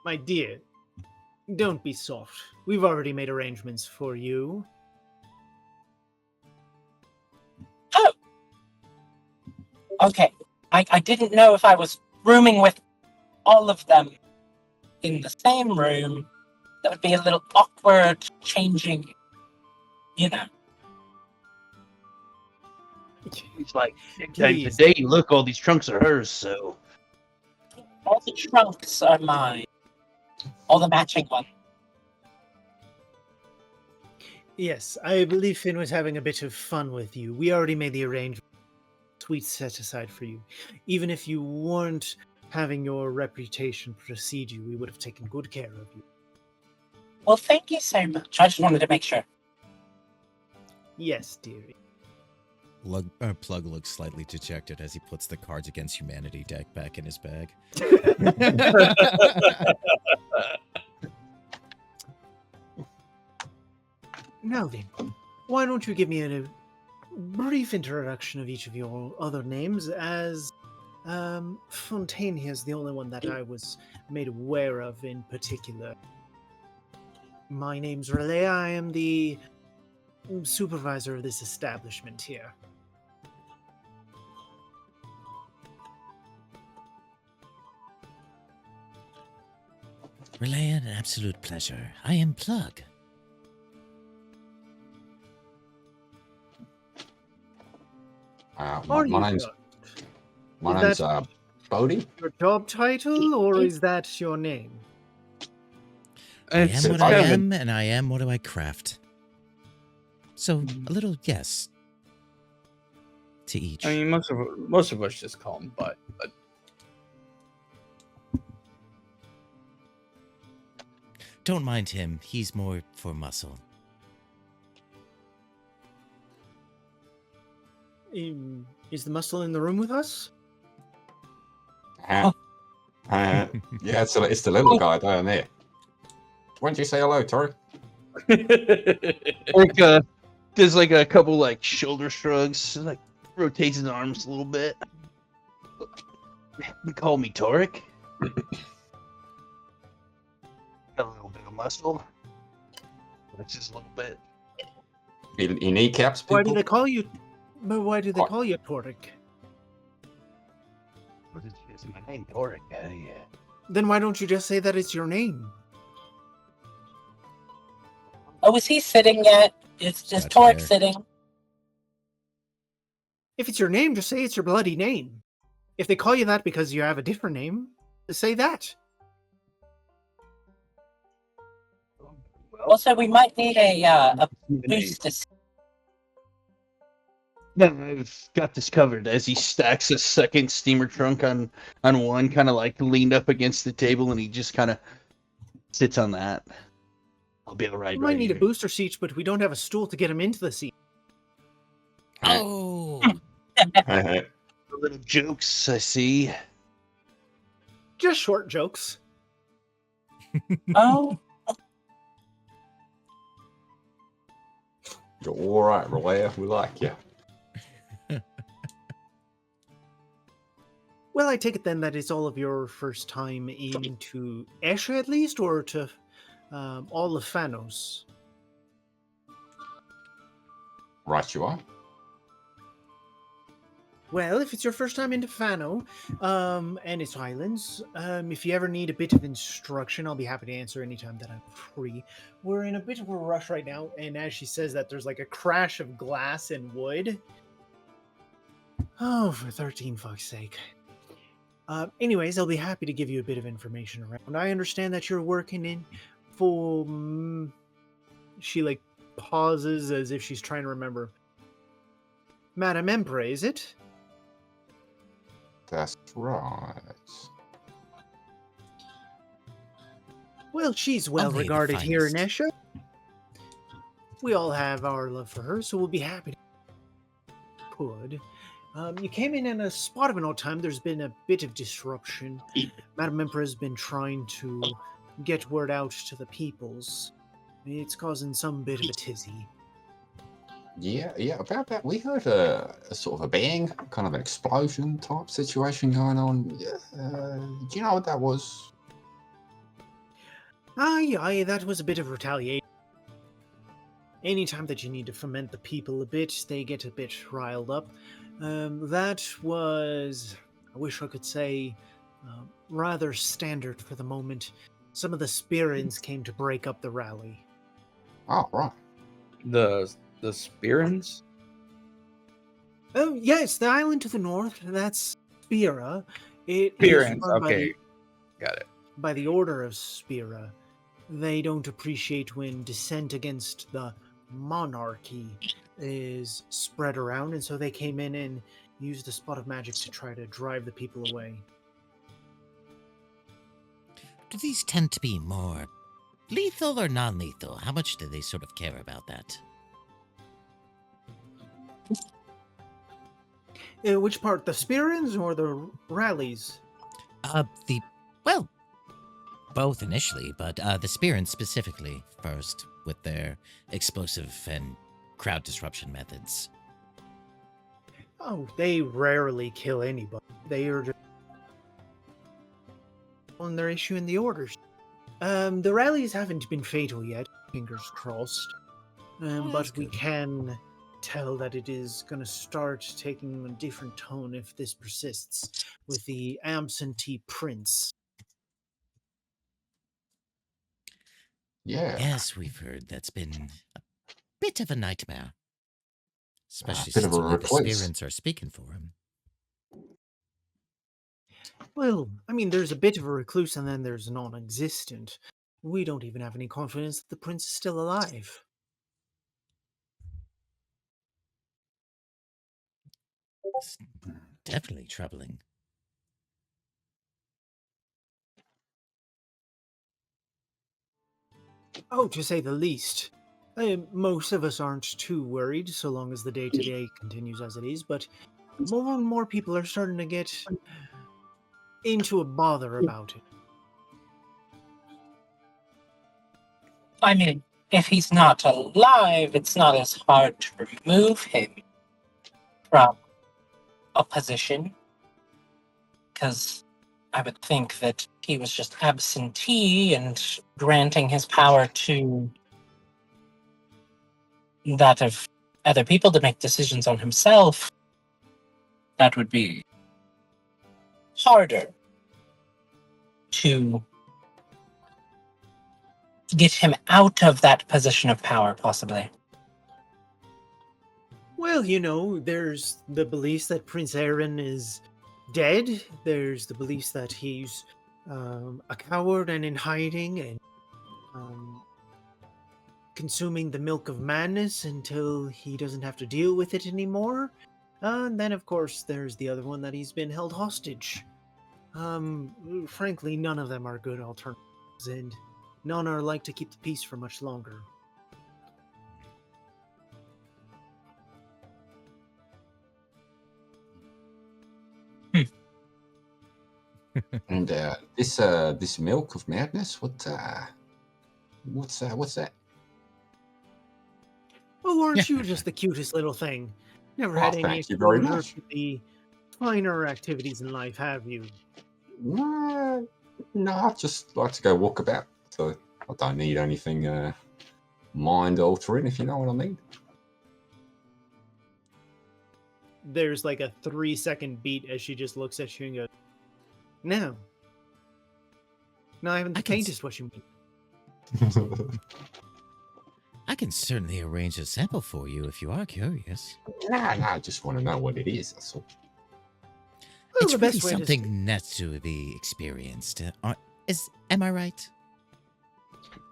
My dear, don't be soft. We've already made arrangements for you. Oh! Okay. I didn't know if I was rooming with all of them in the same room. That would be a little awkward, changing, you know. He's like, time Please. today, look, all these trunks are hers, so. All the trunks are mine. All the matching ones. Yes, I believe Finn was having a bit of fun with you. We already made the arrangement. Tweets set aside for you. Even if you weren't having your reputation precede you, we would have taken good care of you. Well, thank you so much. I just wanted to make sure. Yes, dearie. Plug looks slightly dejected as he puts the Cards Against Humanity deck back in his bag. Now then, why don't you give me a brief introduction of each of your other names, as Fontainia is the only one that I was made aware of in particular. My name's Relay. I am the supervisor of this establishment here. Relay, an absolute pleasure. I am Plug. Are My you name's Doug? my Is name's that- Bodie. Your job title, or is that your name? I It's am what kind I of a- am, and I am what I craft. So, a little yes to each. I mean, most of us just call him Butt, but Don't mind him. He's more for muscle. Is the muscle in the room with us? Yeah, it's the little guy down there. Why don't you say hello, Tori? Like, does like a couple like shoulder shrugs, like rotates his arms a little bit. You call me Toric. Got a little bit of muscle. That's just a little bit. He kneecaps people. Why do they call you? But why do they What? call you Toric? What is my name? Toric. Yeah. Then why don't you just say that it's your name? Oh, is he sitting yet? Is That's Torek fair. sitting? If it's your name, just say it's your bloody name. If they call you that because you have a different name, say that. Also, we might need a booster. No, I've got this covered. As he stacks a second steamer trunk on one, kind of like leaned up against the table, and he just kind of sits on that. I'll be all right. You might need a booster seat, but we don't have a stool to get him into the seat. Oh! Little jokes, I see. Just short jokes. Oh, You're all right, Relaya. We like you. Well, I take it then that it's all of your first time into Esha at least, or to all of Fanos? Right, you are. Well, if it's your first time into Fano and its islands, if you ever need a bit of instruction, I'll be happy to answer anytime that I'm free. We're in a bit of a rush right now, and as she says that, there's like a crash of glass and wood. Oh, for 13 fuck's sake. Anyways, I'll be happy to give you a bit of information around. I understand that you're working in for... she, like, pauses as if she's trying to remember. Madame Emperor, is it? That's right. Well, she's well Only the regarded here in finest. Esha. We all have our love for her, so we'll be happy to could. You came in a spot of an odd time. There's been a bit of disruption. Madame Emperor has been trying to get word out to the peoples. It's causing some bit of a tizzy. Yeah, about that. We heard a sort of a bang, kind of an explosion type situation going on. Do you know what that was? Aye, that was a bit of retaliation. Anytime that you need to foment the people a bit, they get a bit riled up. That was, I wish I could say, rather standard for the moment. Some of the Spirins came to break up the rally. Oh, right. the Spirins. Oh, yes, the island to the north, that's Spira. It is Spirins. run by Okay, the- got it. by the Order of Spira. They don't appreciate when dissent against the monarchy is spread around, and so they came in and used a spot of magic to try to drive the people away. Do these tend to be more lethal or non-lethal? How much do they sort of care about that? Which part, the Spirins or the rallies? Well, both initially, but the Spirits specifically first with their explosive and crowd disruption methods. Oh, they rarely kill anybody. They are just when they're issuing the orders. The rallies haven't been fatal yet, fingers crossed. that's But we good. can tell that it is going to start taking a different tone if this persists with the absentee prince. Yeah, Yes, we've heard that's been a bit of a nightmare. Especially bit of since a only the recluse. spirits are speaking for him. Well, I mean, there's a bit of a recluse and then there's non-existent. We don't even have any confidence that the prince is still alive. It's definitely troubling. Oh, to say the least. Most of us aren't too worried so long as the day-to-day continues as it is, but more and more people are starting to get into a bother about it. I mean, if he's not alive, it's not as hard to remove him from a position. Because I would think that he was just absentee and granting his power to that of other people to make decisions on himself, that would be harder to get him out of that position of power, possibly. Well, you know, there's the beliefs that Prince Aaron is dead. There's the beliefs that he's a coward and in hiding and consuming the milk of madness until he doesn't have to deal with it anymore. And then, of course, there's the other one that he's been held hostage. Frankly, none of them are good alternatives, and none are like to keep the peace for much longer. And this milk of madness, what's that? Oh, aren't Yeah. you just the cutest little thing? Never Oh, had any thank you very exposure much. to the finer activities in life, have you? No, I just like to go walk about. So I don't need anything mind altering, if you know what I mean. There's like a 3-second beat as she just looks at you and goes, No. No, I haven't the I can s- faintest what you mean. I can certainly arrange a sample for you if you are curious. Nah, I just want to know what it is. That's all. Well, It's the really best way to something not to be experienced. Am I right?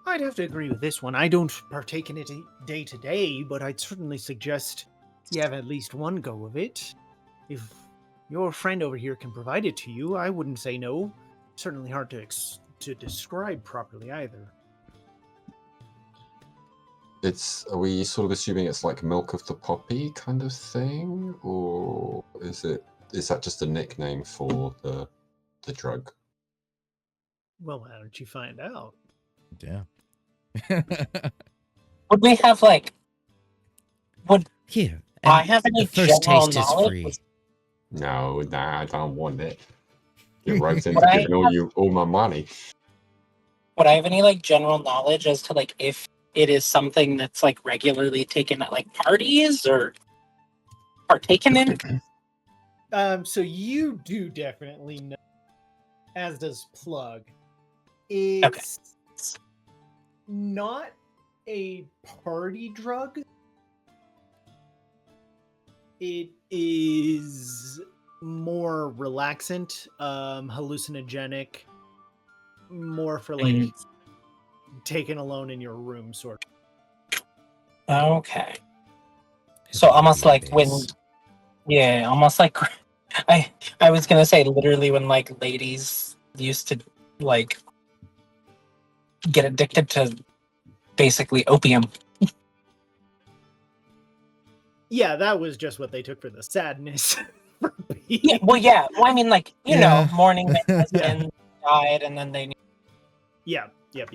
I'd have to agree with this one. I don't partake in it day to day, but I'd certainly suggest you have at least one go of it. If your friend over here can provide it to you, I wouldn't say no. Certainly hard to describe properly either. Are we sort of assuming it's like milk of the poppy kind of thing, or is that just a nickname for the drug? Well, why don't you find out? Yeah. Would we have, like, would Here. I and have the any first general taste is knowledge? free. No, I don't want it. Get roped into Would I giving all my money. Would I have any, like, general knowledge as to, like, if it is something that's, like, regularly taken at, like, parties or partaken in? So you do definitely know, as does Plug. It's not a party drug. It is more relaxant, hallucinogenic, more for like taken alone in your room, sort of. Okay. So almost like when, yeah, almost like I was gonna say literally when like ladies used to like get addicted to basically opium. Yeah, that was just what they took for the sadness. Yeah, well, I mean, like, you know, Yeah. mourning their husband died, and then they. Yeah, yep.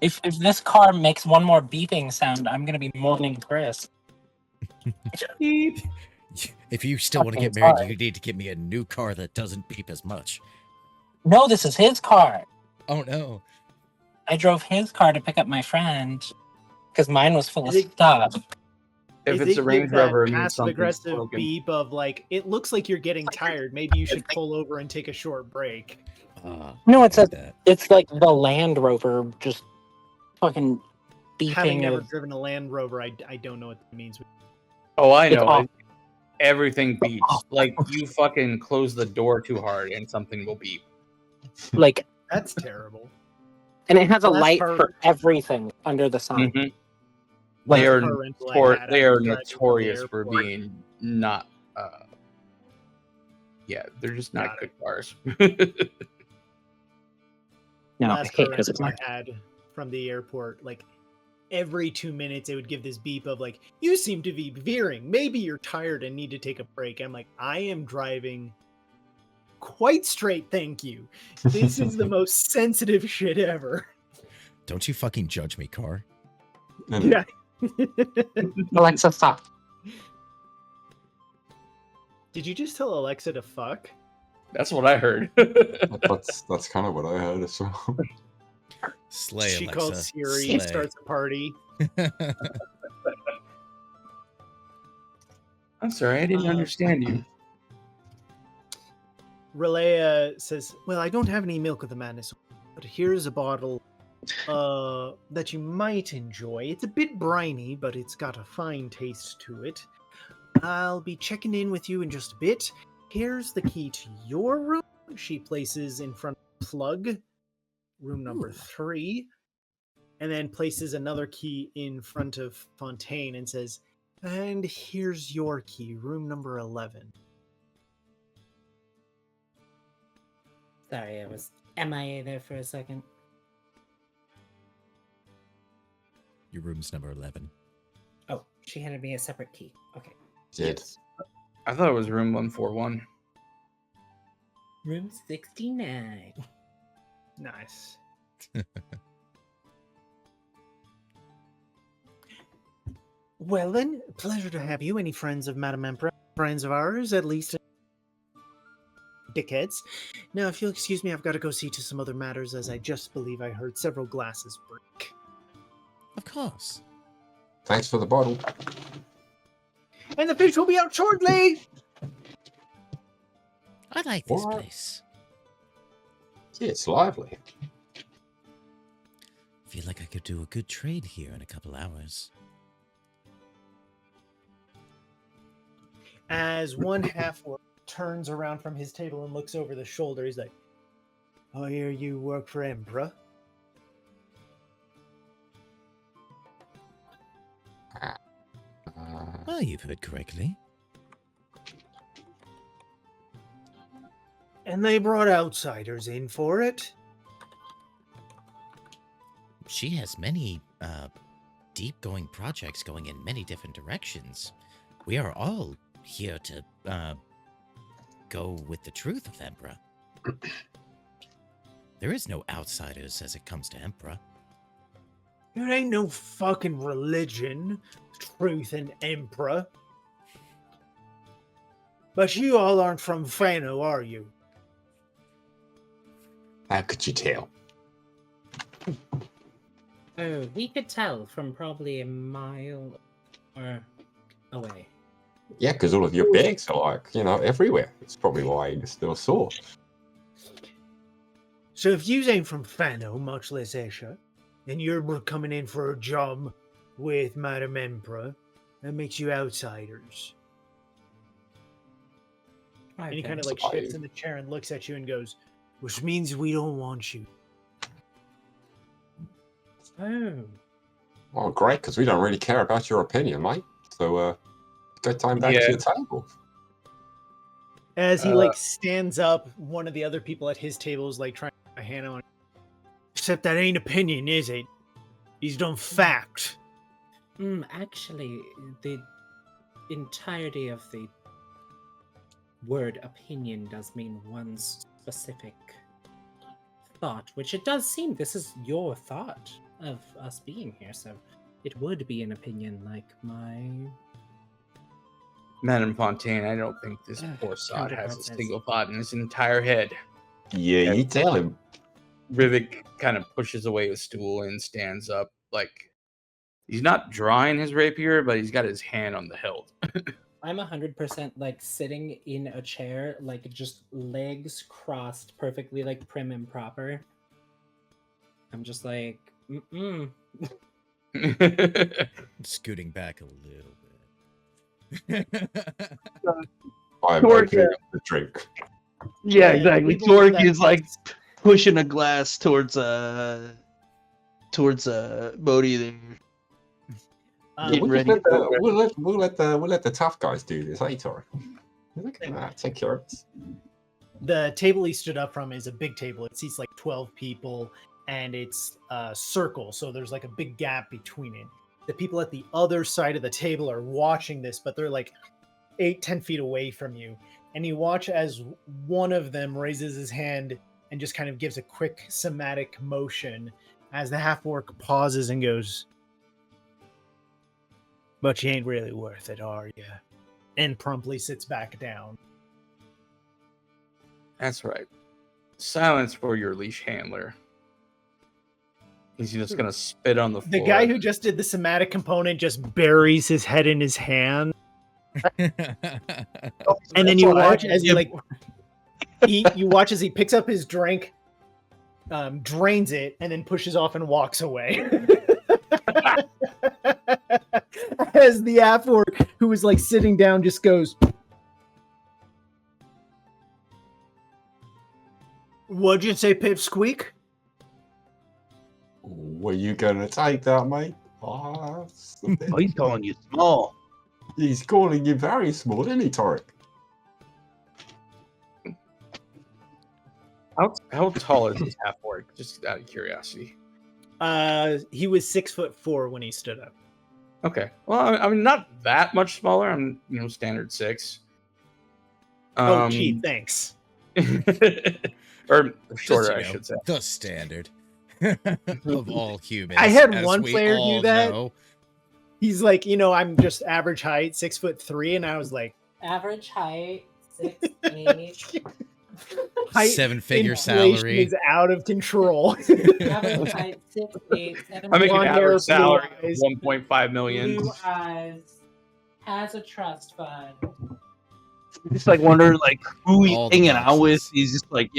If this car makes one more beeping sound, I'm gonna be mourning Chris. Beep. If you still want to Okay, get married, sorry. you need to get me a new car that doesn't beep as much. No, this is his car. Oh no. I drove his car to pick up my friend because mine was full of Is it- stuff. If Is it's a it Range give that Rover, it means passive something's aggressive broken. beep of like, it looks like you're getting tired. Maybe you should pull over and take a short break. No, it's like that. it's like the Land Rover just fucking Having beeping never of. driven a Land Rover, I don't know what that means. Oh, I It's know. awful. Everything beeps. Like you fucking close the door too hard and something will beep. Like, That's terrible. and it has a Last light part- for everything under the sun. Mhm. Like, They are car rental I had, I they are was driving from the notorious for airport. being not. Yeah, they're just not Got good cars. no, I Last hate car because it's rental not. I had from the airport, like every 2 minutes it would give this beep of like, you seem to be veering. Maybe you're tired and need to take a break. I'm like, I am driving quite straight, thank you. This is the most sensitive shit ever. Don't you fucking judge me, car. And Yeah. Alexa, stop. Did you just tell Alexa to fuck? That's what I heard. that's kind of what I heard as well. Slay, She Alexa. calls Siri, Slay. starts a party. I'm sorry, I didn't understand you. Relea says, well, I don't have any milk of the madness, but here's a bottle that you might enjoy. It's a bit briny, but it's got a fine taste to it. I'll be checking in with you in just a bit. Here's the key to your room. She places in front of Plug, room number 3, and then places another key in front of Fontaine and says, and here's your key, room number 11. Sorry, I was MIA there for a second. Your room's number 11. Oh, she handed me a separate key. Okay. Did. I thought it was room 141. Room 69. Nice. Well then, pleasure to have you. Any friends of Madame Emperor? Friends of ours, at least. Dickheads. Now, if you'll excuse me, I've got to go see to some other matters, as I just believe I heard several glasses break. Of course. Thanks for the bottle. And the fish will be out shortly! I like this What? place. Yeah, it's lively. Feel like I could do a good trade here in a couple hours. As one half-orc turns around from his table and looks over the shoulder, he's like, I hear you work for Emperor. Well, you've heard correctly. And they brought outsiders in for it? She has many deep-going projects going in many different directions. We are all here to go with the truth of Emperor. There is no outsiders as it comes to Emperor. There ain't no fucking religion, truth and Emperor. But you all aren't from Fano, are you? How could you tell? Oh, we could tell from probably a mile or away. Yeah, because all of your bags are like, everywhere. It's probably why you still saw. So if you ain't from Fano, much less Esha, and you're coming in for a job with Madame Emperor, that makes you outsiders. And he kind of like shifts in the chair and looks at you and goes, which means we don't want you. Oh, Oh, great, because we don't really care about your opinion, mate. So, go time back to Yeah. your table. As he like stands up, one of the other people at his table is like trying to put a hand on. Except that ain't opinion, is it? He's done fact. actually, the entirety of the word opinion does mean one specific thought, which it does seem this is your thought of us being here, so it would be an opinion like Madame Fontaine, I don't think this poor sod has a 100%. single thought in his entire head. Yeah, Yeah. you tell him. Rivik kind of pushes away his stool and stands up. Like, he's not drawing his rapier, but he's got his hand on the hilt. I'm 100% like sitting in a chair, like just legs crossed, perfectly like prim and proper. I'm just like, Scooting back a little bit. I'm Torque, opening up the drink. Yeah, Yeah, exactly. people know Torque that is like place. pushing a glass towards Bodhi there. Getting We'll, ready let for the, we'll let the tough guys do this, hey Tori? Look at that, take care of us. The table he stood up from is a big table. It seats like 12 people, and it's a circle, so there's like a big gap between it. The people at the other side of the table are watching this, but they're like 8-10 feet away from you. And you watch as one of them raises his hand and just kind of gives a quick somatic motion as the half-orc pauses and goes, "But you ain't really worth it, are you?" And promptly sits back down. That's right. Silence for your leash handler. He's just gonna spit on the floor. The guy who just did the somatic component just buries his head in his hand. And then you watch as he you watch as he picks up his drink, drains it, and then pushes off and walks away. As the half-orc who was like sitting down just goes, "What'd you say, Pipsqueak?" Were you gonna take that, mate? Oh, He's calling you small. he's calling you very small, isn't he, Torek? How tall is this half orc? Just out of curiosity. He was 6'4" when he stood up. Okay. Well, I mean, not that much smaller. I'm, standard 6. Oh, gee, thanks. Or shorter, Just, I should say. the standard of all humans. I had as one we player all do that. know. He's like, I'm just average height, 6'3", and I was like, average height, 6'8". height 7-figure inflation salary. is out of control. Average height, 6'8", I make an Blonde hair, average salary blue of eyes. 1.5 million. blue eyes, has a trust fund. Just like wondering like who he's All the hanging out with. boxes. He's just like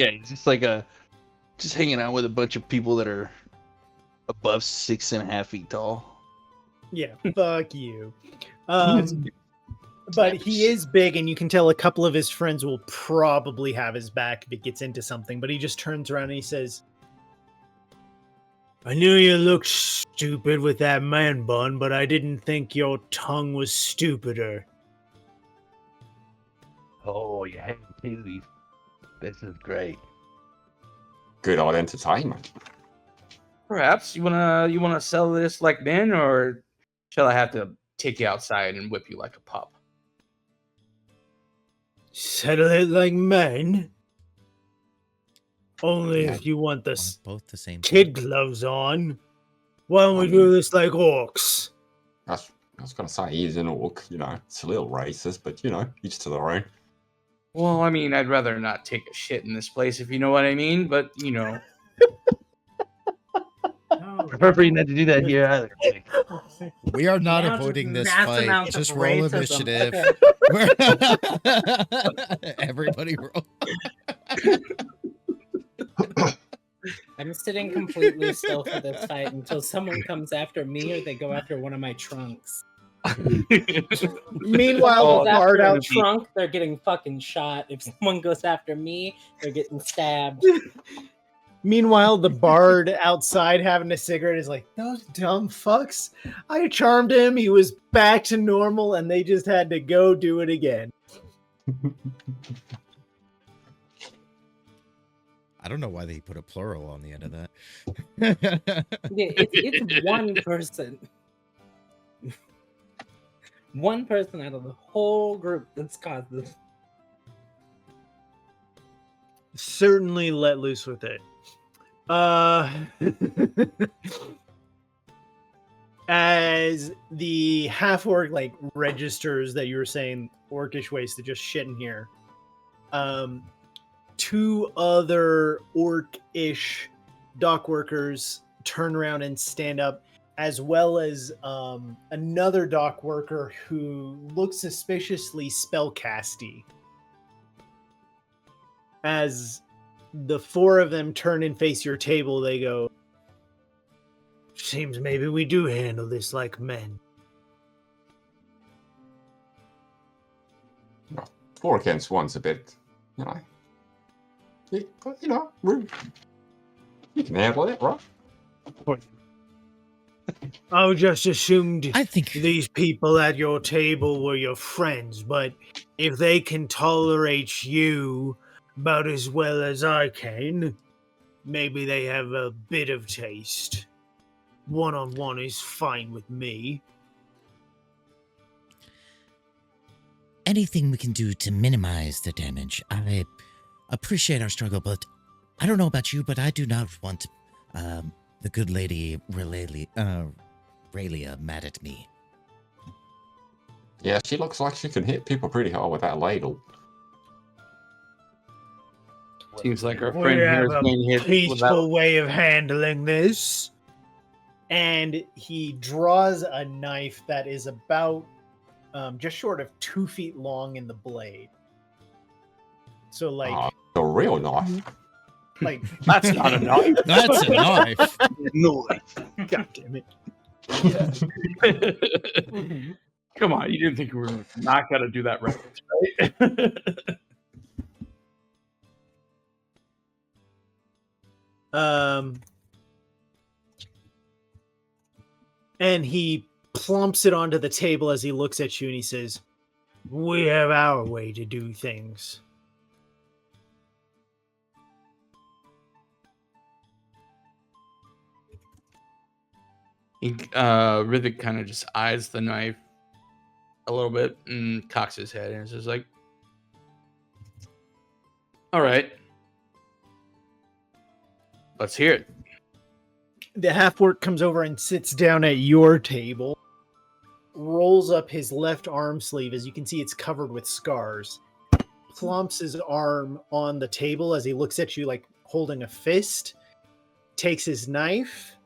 just hanging out with a bunch of people that are above 6.5 feet tall. Yeah, fuck you. But he is big, and you can tell a couple of his friends will probably have his back if it gets into something. But he just turns around and he says, "I knew you looked stupid with that man bun, but I didn't think your tongue was stupider." Oh yeah, this is great. Good old entertainment. Perhaps you wanna sell this like men, or shall I have to take you outside and whip you like a pup? Settle it like men. Only Yeah. if you want the Want both the same kid thing. gloves on. Why don't we do this like orcs? I was gonna say he is an orc, it's a little racist, but each to their own. Well, I mean, I'd rather not take a shit in this place, if you know what I mean. But No. Prefer for you not to do that here either. We are not Now avoiding just this mass fight. amounts of Just roll racism. initiative. Everybody roll. I'm sitting completely still for this fight until someone comes after me or they go after one of my trunks. Meanwhile, Oh, the Goes bard after a out trunk, they're getting fucking shot. If someone goes after me, they're getting stabbed. Meanwhile, the bard outside having a cigarette is like, "Those dumb fucks. I charmed him. He was back to normal, and they just had to go do it again." I don't know why they put a plural on the end of that. Yeah, it's one person. One person out of the whole group that's caused this. Certainly let loose with it. As the half orc like registers that you were saying orcish waste to just shit in here, two other orc-ish dock workers turn around and stand up, as well as another dock worker who looks suspiciously spellcasty. As the four of them turn and face your table, they go, "Seems maybe we do handle this like men." 4 against 1's a bit, we can handle it, right? I just assumed I think these people at your table were your friends, but if they can tolerate you about as well as I can, maybe they have a bit of taste. One-on-one is fine with me. anything we can do to minimize the damage. I appreciate our struggle, but I don't know about you, but I do not want the good lady Raelia mad at me. Yeah, she looks like she can hit people pretty hard with that ladle. Seems like our We friend here have is a getting hit with peaceful that. way of handling this. And he draws a knife that is about just short of 2 feet long in the blade. So like, A real knife. like That's not a knife. That's a knife. knife. God damn it. Come on, you didn't think we were not gonna do that reference, right? And he plumps it onto the table as he looks at you and he says, "We have our way to do things." Rivik kind of just eyes the knife a little bit and cocks his head and is just like, "All right, let's hear it." The half-orc comes over and sits down at your table, rolls up his left arm sleeve. As you can see, it's covered with scars. Plumps his arm on the table as he looks at you like holding a fist, takes his knife,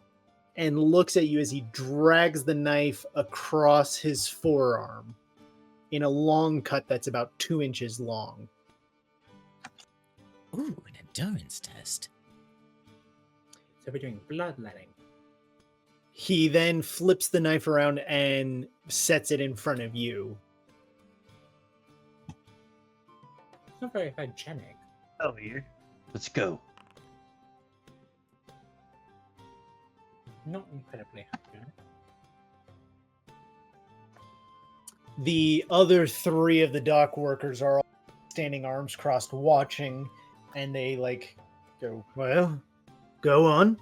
and looks at you as he drags the knife across his forearm in a long cut that's about 2 inches long. Ooh, an endurance test. So we're doing bloodletting. He then flips the knife around and sets it in front of you. It's not very hygienic. Oh, yeah. Let's go. Not incredibly hygienic. The other 3 of the dock workers are all standing arms crossed watching, and they like go, "Well, go on."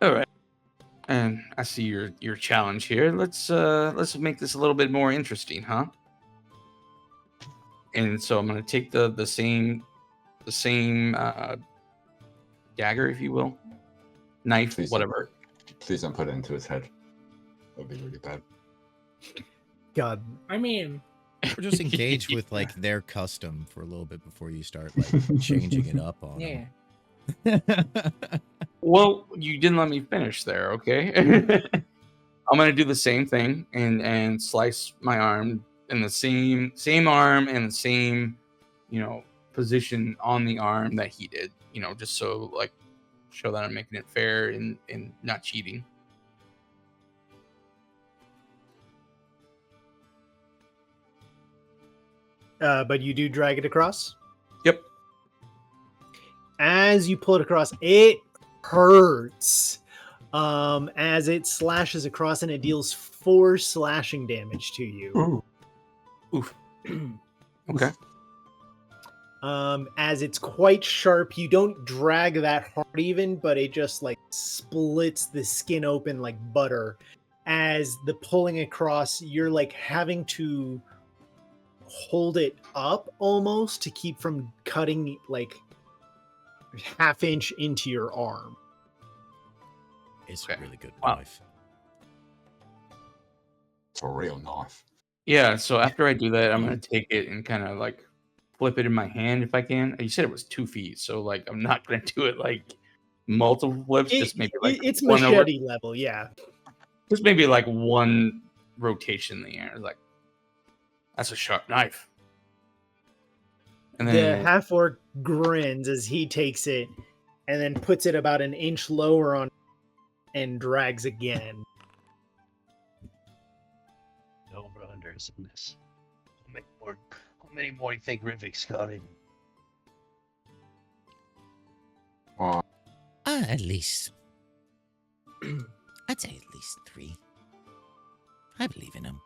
All right, and I see your challenge here. Let's make this a little bit more interesting, huh? And so I'm gonna take the same dagger, if you will, knife, Please whatever. Please don't put it into his head. That'd be really bad. God. I mean, Or just engage with like their custom for a little bit before you start like changing it up on yeah. them. Well, you didn't let me finish there, okay? I'm gonna do the same thing and slice my arm in the same arm and the same, position on the arm that he did, just so like show that I'm making it fair and not cheating. But you do drag it across. Yep. As you pull it across, it hurts. As it slashes across and it deals 4 slashing damage to you. Oof. Okay. As it's quite sharp, you don't drag that hard even, but it just like splits the skin open like butter. As the pulling across, you're like having to hold it up almost to keep from cutting like ½ inch into your arm. It's Okay. a really good Wow. knife. It's a real knife. Yeah, so after I do that, I'm gonna take it and kind of like flip it in my hand if I can. You said it was 2 feet, so like I'm not gonna do it like multiple flips, just maybe like It's one over, machete level, yeah. just maybe like one rotation in the air. Like that's a sharp knife. And The then half orc grins as he takes it and then puts it about an inch lower on and drags again. Over unders in this. How many more do you think Rivik's got in? At least. I'd say at least 3. I believe in him.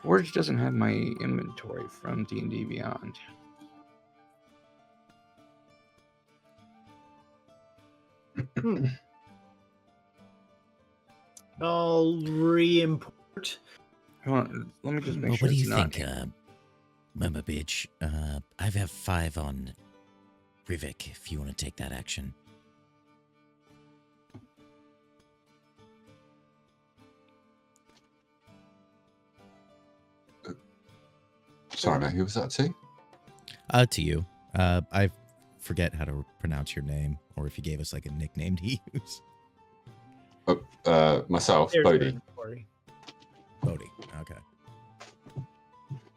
Forge doesn't have my inventory from D&D Beyond. I'll re-import. Hold on, let me just make Well, sure what do it's you not. think, Mama Bitch? I have 5 on Rivik if you want to take that action. Sorry, mate, who was that to? To you. I forget how to pronounce your name, or if you gave us like a nickname to use. Myself, There's your Bodhi. inventory. Bodhi. Okay.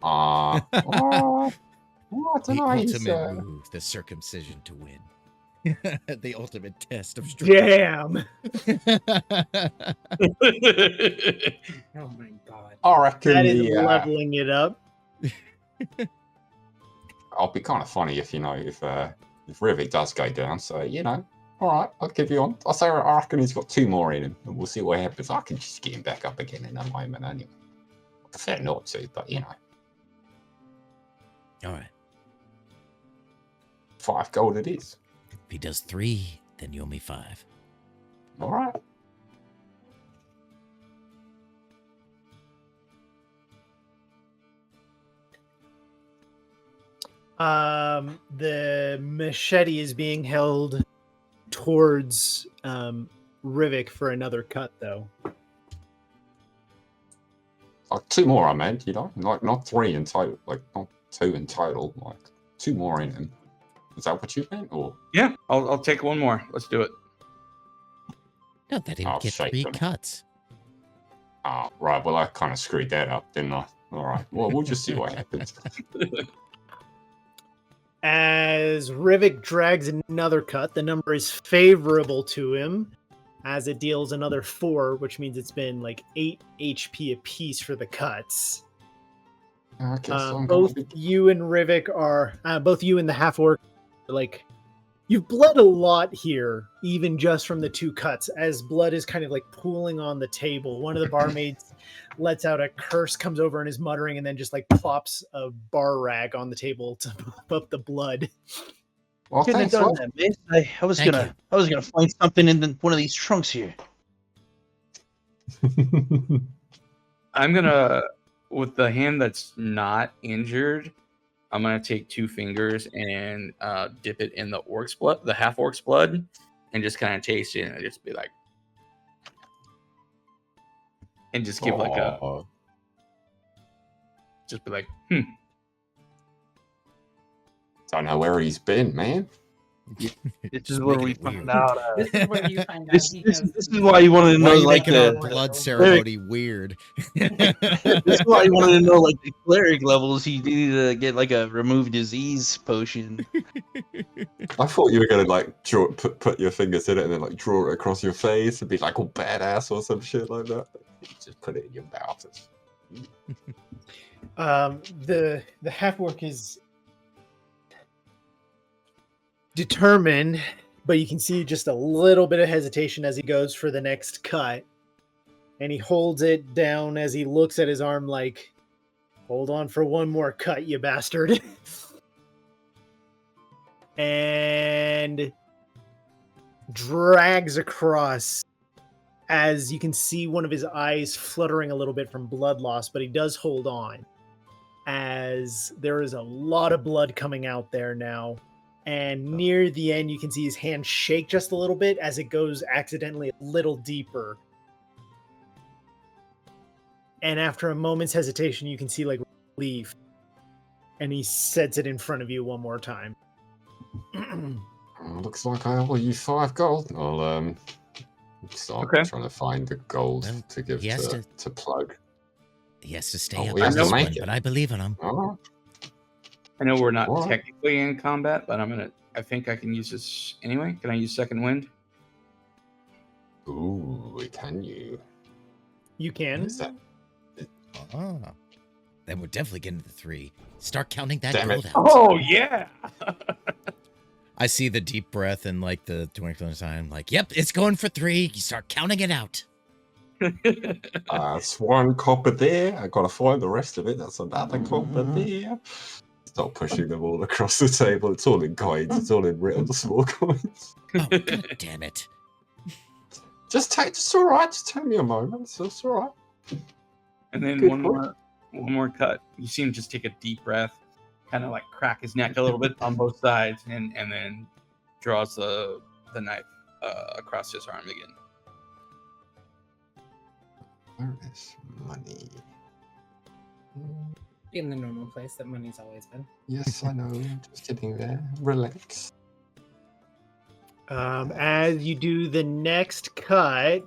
I don't The know. ultimate move, the circumcision to win. The ultimate test of strength. Damn. Oh my god. I reckon That is leveling it up. I'll be kind of funny if if Rivik does go down. So all right, I'll give you on. I reckon he's got 2 more in him, and we'll see what happens. I can just get him back up again in a moment anyway. I prefer not to, but All right. 5 gold it is. If he does 3, then you owe me 5. All right. The machete is being held towards Rivik for another cut, though. 2 more I meant, like not 3 in total, like not 2 in total, like 2 more in him. Is that what you meant, or? Yeah, I'll take one more. Let's do it. No, that didn't get 3 shaken. cuts. Oh, right. Well, I kind of screwed that up, didn't I? All right. Well, we'll just see what happens. As Rivik drags another cut, the number is favorable to him as it deals another 4, which means it's been like 8 HP apiece for the cuts. Okay, so Both you and Rivik are, both you and the half orc, like, you've bled a lot here, even just from the 2 cuts, as blood is kind of like pooling on the table. One of the barmaids lets out a curse, comes over and is muttering, and then just like plops a bar rag on the table to pump up the blood. Well, Couldn't have thanks, done love. that, miss. I was Thank gonna find something in one of these trunks here. I'm gonna, with the hand that's not injured, I'm gonna take 2 fingers and dip it in the orc's blood, the half orc's blood, and just kind of taste it, and just be like, and just give like a, just be like, Don't know where he's been, man. This is where we Making it found weird. out. This is where you find out This he is has why you wanted to Why know, are you like making our the blood ceremony weird? this is why you wanted to know, like the cleric levels. You need to get like a remove disease potion. I thought you were gonna like put your fingers in it and then like draw it across your face and be like all badass or some shit like that. Just put it in your mouth. The half orc is determined, but you can see just a little bit of hesitation as he goes for the next cut, and he holds it down as he looks at his arm like, hold on for one more cut, you bastard. And drags across, as you can see one of his eyes fluttering a little bit from blood loss, but he does hold on, as there is a lot of blood coming out there now. And near the end, you can see his hand shake just a little bit as it goes accidentally a little deeper. And after a moment's hesitation, you can see like relief. And he sets it in front of you one more time. Looks like I owe you 5 gold. I'll start trying to find the gold Well, to give he has to Plug. He has to stay Oh, up he on has to this make one, it. but I believe in him. Oh, I know we're not What? technically in combat, but I think I can use this anyway. Can I use second wind? ooh, can you? You can. Is that? Oh. Then we're definitely getting to 3. Start counting that Damn it. gold out. Oh yeah. I see the deep breath and like the twinkling sign. I'm like, yep, it's going for 3. You start counting it out. That's 1 copper there. I gotta find the rest of it. That's another copper there. Start pushing them all across the table. It's all in coins. It's all in real small coins. Oh, god damn it. It's all right. Just take me a moment. It's all right. And then Good one more cut. You see him just take a deep breath, kind of like crack his neck a little bit on both sides, and then draws the knife across his arm again. Where is money? In the normal place that money's always been. Yes, I know. Just getting there. Relax. As you do the next cut,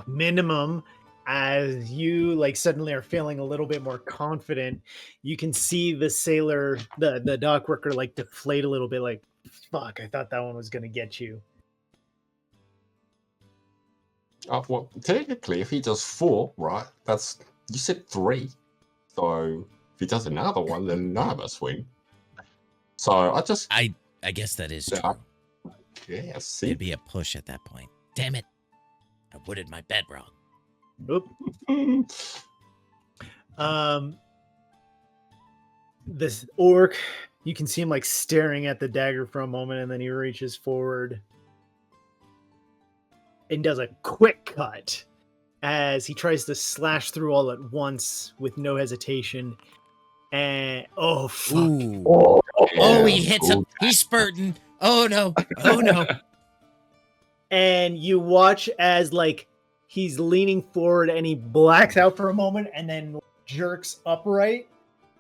minimum, as you like suddenly are feeling a little bit more confident, you can see the sailor, the dock worker, like deflate a little bit, like, fuck, I thought that one was gonna get you. Well, technically, if he does 4, right, you said 3. So if he does another one, then none of us win. So I guess that is true. Yeah, see. It'd be a push at that point. Damn it. I wooded my bed wrong. Oop. This orc, you can see him like staring at the dagger for a moment, and then he reaches forward and does a quick cut as he tries to slash through all at once with no hesitation. And oh fuck! Ooh. He hits him. He's spurting. Oh no! Oh no! And you watch as like he's leaning forward and he blacks out for a moment and then jerks upright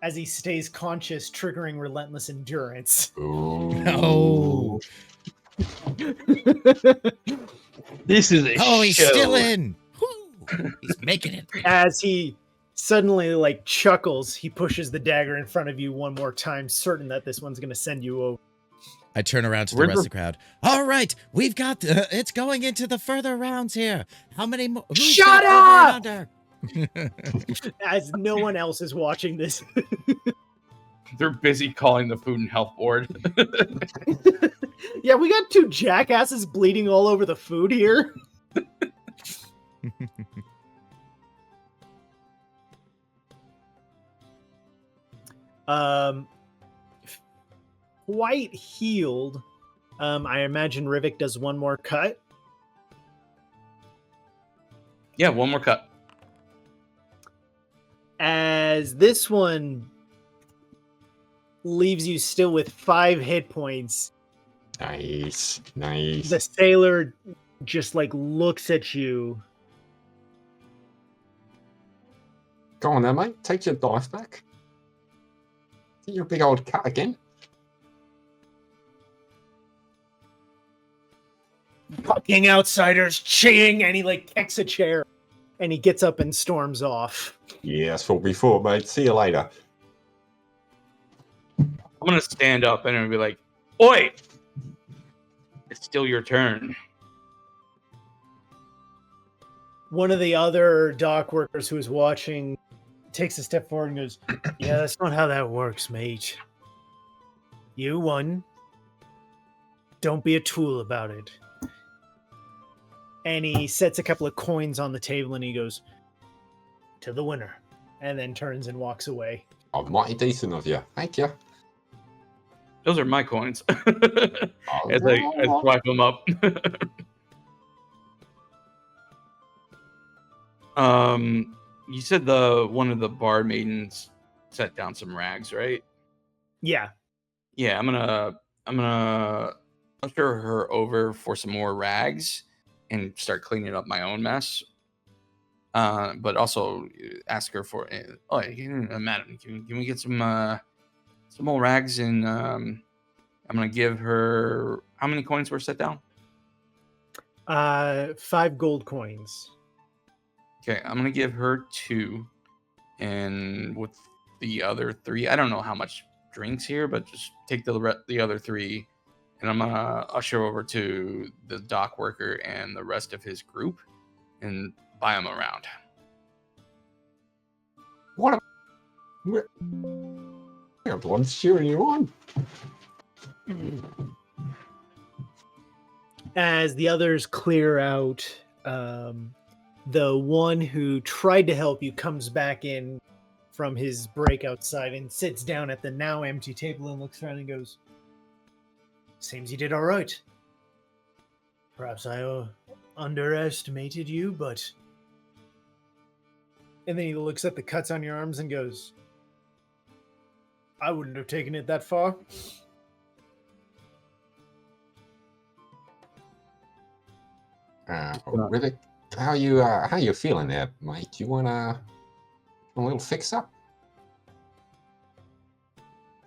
as he stays conscious, triggering relentless endurance. No. This is a show. He's still in. Woo. He's making it. As he suddenly like chuckles, he pushes the dagger in front of you one more time, certain that this one's going to send you over. I turn around to the rest of the crowd. All right, we've got it's going into the further rounds here. How many more? Shut up! As no one else is watching this. They're busy calling the food and health board. Yeah, we got 2 jackasses bleeding all over the food here. Quite healed. I imagine Rivik does one more cut. Yeah, one more cut. As this one leaves you still with 5 hit points. Nice. The sailor just like looks at you. Go on then, mate. Take your dice back. Get your big old cut again. Fucking outsiders, ching! And he like kicks a chair. And he gets up and storms off. Yeah, that's what we thought, mate. See you later. I'm gonna stand up and be like, "Oi! It's still your turn." One of the other dock workers who is watching takes a step forward and goes, "Yeah, that's not how that works, mate. You won. Don't be a tool about it." And he sets a couple of coins on the table and he goes, "To the winner," and then turns and walks away. Oh, mighty decent of you. Thank you. Those are my coins. as I swipe them up. You said one of the bar maidens set down some rags, right? Yeah. Yeah, I'm gonna usher her over for some more rags and start cleaning up my own mess. But also ask her for oh, madam, can we get some more rags and I'm gonna give her how many coins were set down? 5 gold coins. Okay, I'm gonna give her 2, and with the other 3, I don't know how much drinks here, but just take the other 3, and I'm gonna usher over to the dock worker and the rest of his group, and buy them around. What? Everyone's cheering you on. As the others clear out, the one who tried to help you comes back in from his break outside and sits down at the now empty table and looks around and goes, "Seems you did all right. Perhaps I underestimated you, but..." And then he looks at the cuts on your arms and goes, "I wouldn't have taken it that far." Really? How you feeling there, mate? You want a little fix up?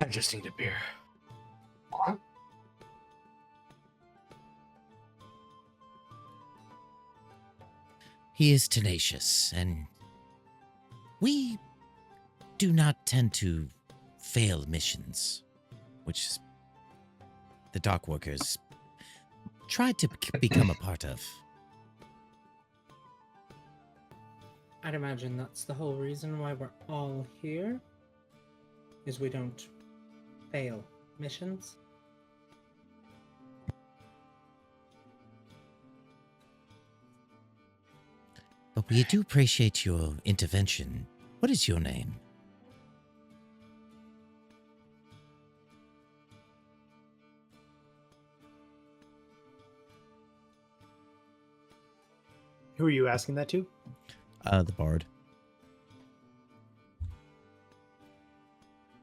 I just need a beer. What? He is tenacious, and we do not tend to fail missions, which the dock workers tried to become a part of. I'd imagine that's the whole reason why we're all here, is we don't fail missions. But we do appreciate your intervention. What is your name? Who are you asking that to? The Bard.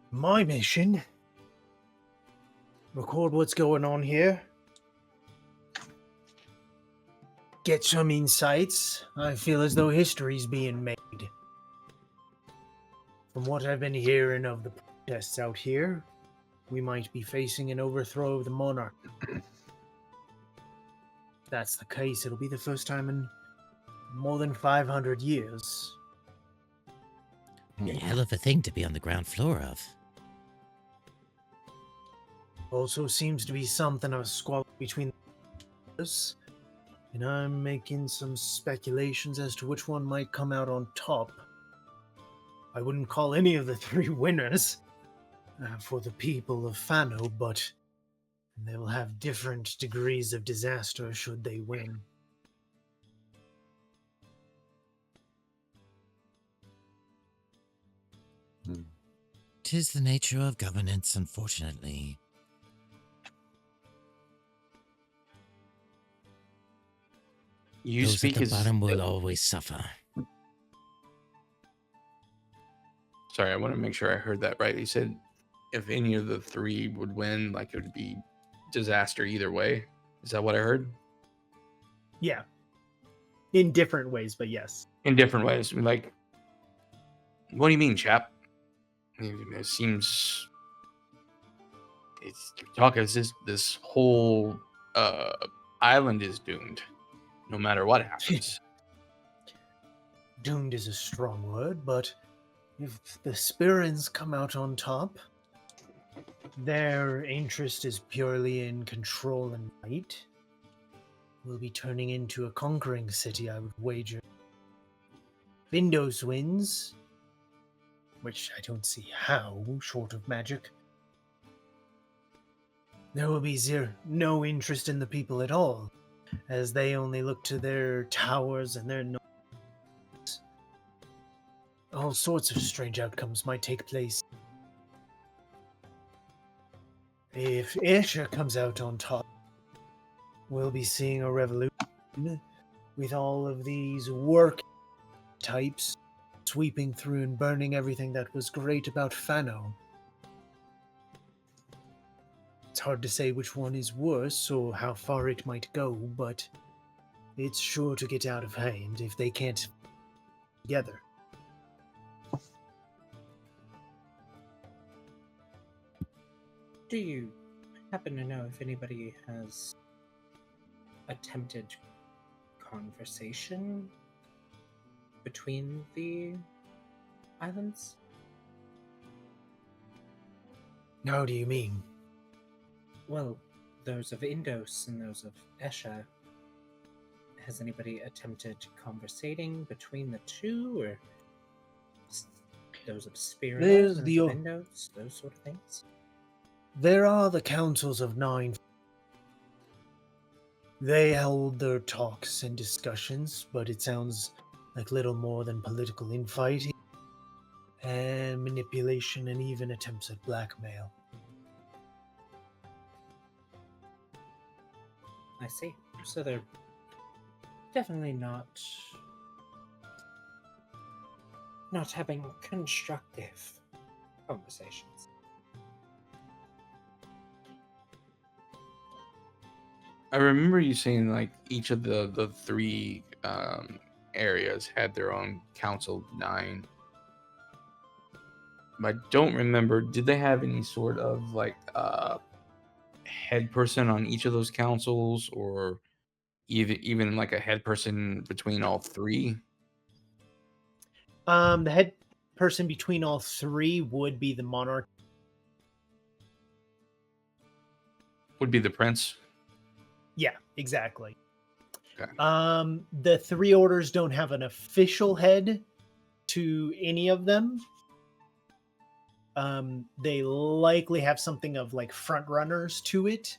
My mission? Record what's going on here. Get some insights. I feel as though history's being made. From what I've been hearing of the protests out here, we might be facing an overthrow of the monarch. If that's the case, it'll be the first time in more than 500 years. A hell of a thing to be on the ground floor of. Also seems to be something of a squabble between us, and I'm making some speculations as to which one might come out on top. I wouldn't call any of the 3 winners for the people of Fano, but they will have different degrees of disaster should they win. Tis the nature of governance, unfortunately. You Those speak at the as bottom will always suffer. Sorry, I want to make sure I heard that right. You said if any of the 3 would win, like it would be disaster either way. Is that what I heard? Yeah. In different ways, but yes. In different ways. I mean, like, what do you mean, chap? It seems it's talk as this whole island is doomed, no matter what happens. Doomed is a strong word, but if the Spirins come out on top, their interest is purely in control and might. We'll be turning into a conquering city, I would wager. Vindos wins, which I don't see how, short of magic. There will be no interest in the people at all, as they only look to their towers and their noise. All sorts of strange outcomes might take place. If Aetherra comes out on top, we'll be seeing a revolution with all of these work types sweeping through and burning everything that was great about Fano. It's hard to say which one is worse or how far it might go, but it's sure to get out of hand if they can't together. Do you happen to know if anybody has attempted conversation between the islands? How do you mean? Well, those of Indos and those of Esha. Has anybody attempted conversating between the two, or those of Spirit There's and the those of Indos, those sort of things? There are the councils of 9. They hold their talks and discussions, but it sounds like little more than political infighting and manipulation and even attempts at blackmail. I see. So they're definitely not having constructive conversations. I remember you saying like each of the three areas had their own Council 9. I don't remember. Did they have any sort of like head person on each of those councils, or even like a head person between all three? The head person between all 3 would be the monarch. Would be the prince. Yeah, exactly. Okay. The 3 orders don't have an official head to any of them. They likely have something of like front runners to it,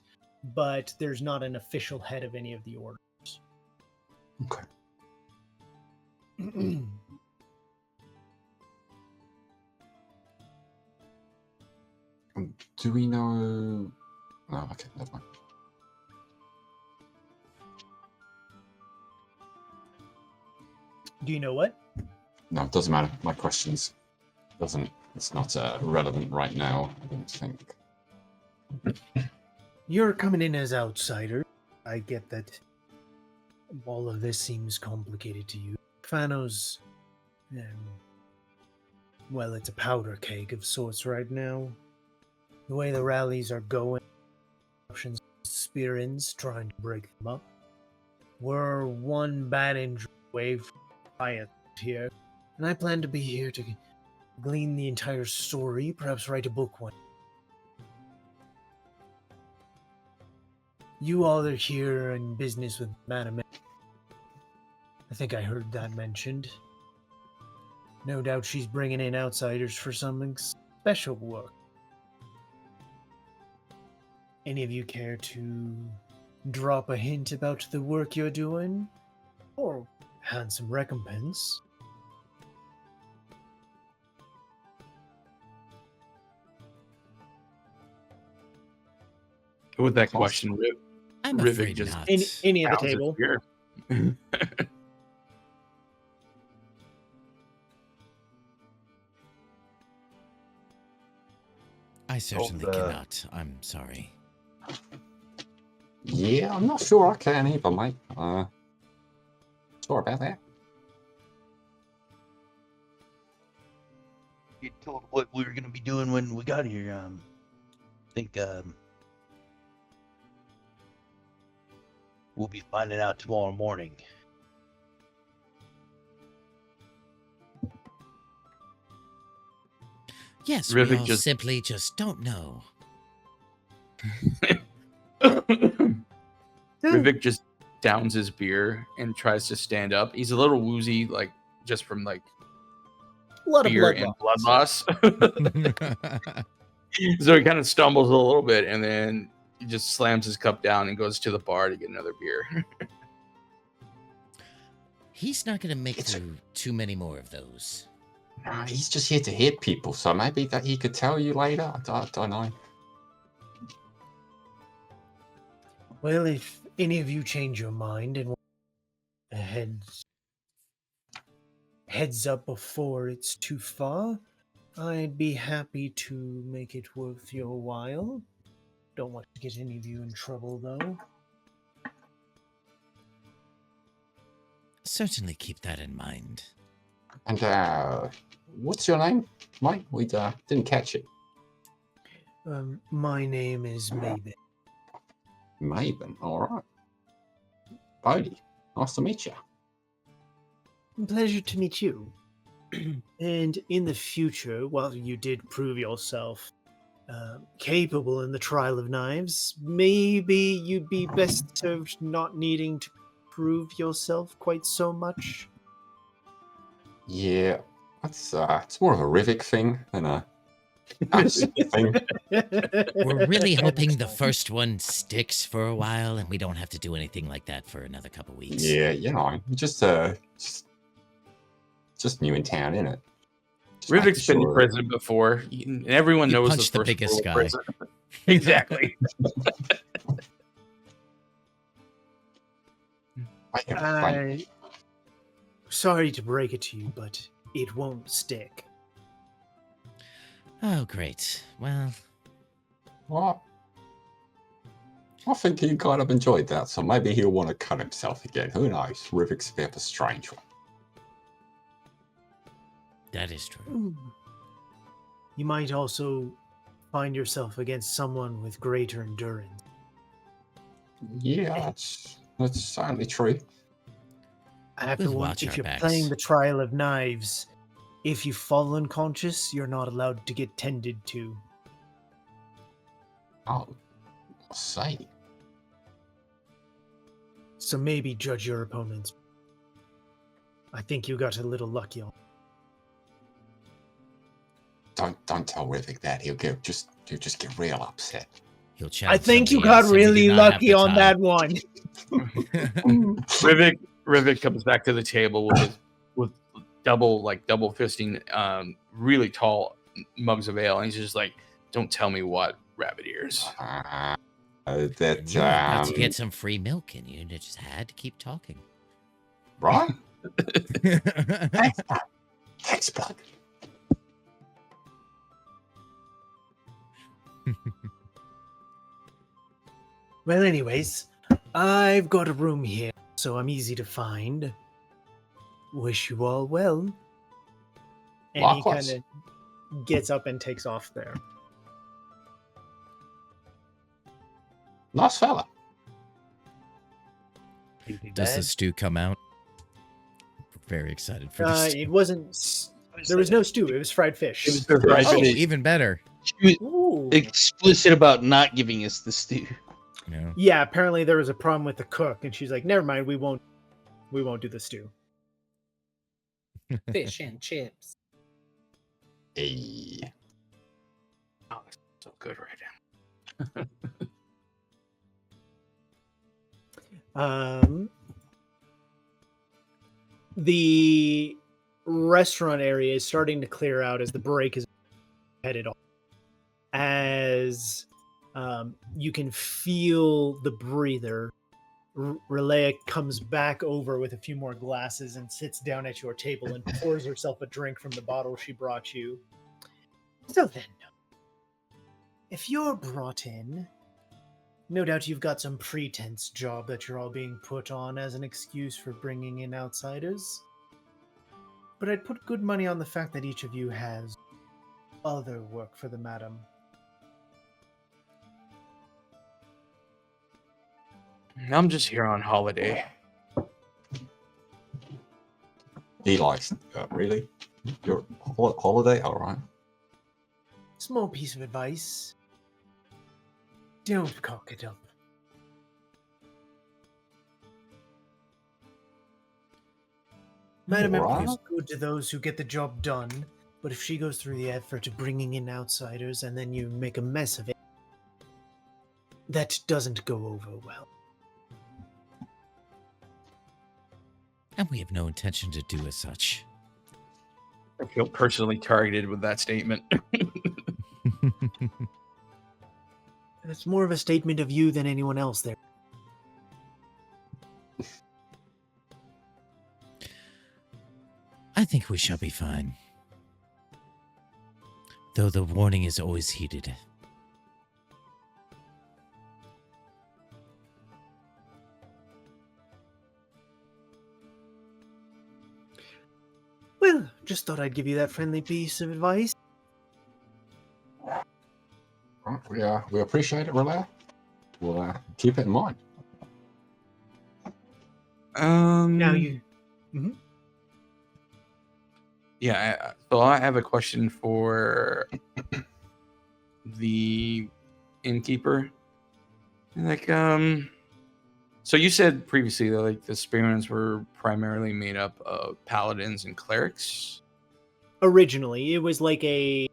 but there's not an official head of any of the orders. Okay. Do we know? No, okay, never mind. Do you know what? No, it doesn't matter. My questions doesn't. It's not relevant right now. I don't think. You're coming in as outsider. I get that all of this seems complicated to you. Fano's, well, it's a powder keg of sorts right now. The way the rallies are going, options, Spearins trying to break them up. We're one bad injury away from riot here, and I plan to be here to glean the entire story, perhaps write a book one. You all are here in business with Madame. I think I heard that mentioned. No doubt she's bringing in outsiders for some special work. Any of you care to drop a hint about the work you're doing? Or handsome recompense? With that question, I'm Rivik afraid just not. Any at the pounds his table? beer. I certainly the- cannot. I'm sorry. Yeah, I'm not sure I can either, mate. Sorry about that. You told what we were going to be doing when we got here. I think we'll be finding out tomorrow morning. Yes, Rivik we all just- simply just don't know. Rivik just downs his beer and tries to stand up. He's a little woozy, like just from like A lot beer of and blood blood loss. So he kind of stumbles a little bit, and then he just slams his cup down and goes to the bar to get another beer. He's not going to make It's- through too many more of those. Nah, he's just here to hit people, so maybe that he could tell you later. I don't know. Well, if any of you change your mind and want a heads up before it's too far, I'd be happy to make it worth your while. Don't want to get any of you in trouble, though. Certainly keep that in mind. And what's your name, mate? We didn't catch it. My name is Maven. Maven, all right. Bodhi, nice to meet you. Pleasure to meet you. And in the future, while you did prove yourself capable in the trial of knives, maybe you'd be best served not needing to prove yourself quite so much. Yeah, that's it's more of a Rivik thing than a us thing. We're really hoping the first one sticks for a while and we don't have to do anything like that for another couple weeks. Yeah, you know, just new in town, isn't it? Just making Rivik's been sure- president before, and everyone He knows punched the first biggest rule of guy. president. Exactly. Wait. Sorry to break it to you, but it won't stick. Oh, great. Well, What? I think he kind of enjoyed that, so maybe he'll want to cut himself again. Who knows? Rivik's a bit of a strange one. that is true. You might also find yourself against someone with greater endurance. Yeah, that's certainly true. After We'll one, watch if our you're backs. playing the Trial of Knives, if you fall unconscious, you're not allowed to get tended to. Oh, I'll say. So maybe judge your opponents. I think you got a little lucky on. Don't tell Rivik that. He'll just get real upset. He'll I challenge think you somebody got else and we really do not have lucky the on time. that one. Rivik comes back to the table with double fisting really tall mugs of ale, and he's just like, "Don't tell me what, rabbit ears." That You were about to get some free milk and you just had to keep talking. right? Thanks, bud. Well, anyways, I've got a room here, so I'm easy to find. Wish you all well. And Likewise. he kind of gets up and takes off there. Nice fella. Does the stew come out? Very excited for this. It wasn't. There was no stew. It was fried fish. It was the fried Oh, fish. even better. She was Ooh. explicit about not giving us the stew. No. Yeah, apparently there was a problem with the cook, and she's like, "Never mind, we won't do the stew." Fish and chips. Hey. Oh, that's so good right now. The restaurant area is starting to clear out as the break is headed off. As you can feel the breather, Relea comes back over with a few more glasses and sits down at your table and pours herself a drink from the bottle she brought you. So then, if you're brought in, no doubt you've got some pretense job that you're all being put on as an excuse for bringing in outsiders. But I'd put good money on the fact that each of you has other work for the madam. I'm just here on holiday. He likes really? Your holiday? All right. Small piece of advice. Don't cock it up. Madam Alright. Emperor is good to those who get the job done, but if she goes through the effort of bringing in outsiders and then you make a mess of it, that doesn't go over well. And we have no intention to do as such. I feel personally targeted with that statement. It's more of a statement of you than anyone else there. I think we shall be fine. Though the warning is always heeded. Just thought I'd give you that friendly piece of advice. Well, we appreciate it, Relay. We'll keep it in mind. Now you. Yeah, so I have a question for the innkeeper. Like, so you said previously that like the Spearmans were primarily made up of paladins and clerics. Originally, it was like a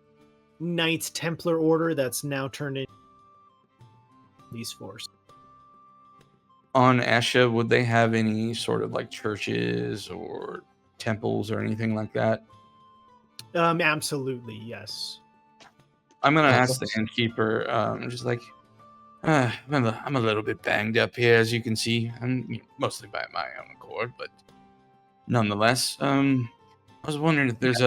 Knights Templar order that's now turned into police force. On Esha, would they have any sort of like churches or temples or anything like that? Absolutely, yes. I'm gonna ask the innkeeper. Just like, I'm a little bit banged up here, as you can see. I'm mostly by my own accord, but nonetheless, I was wondering if there's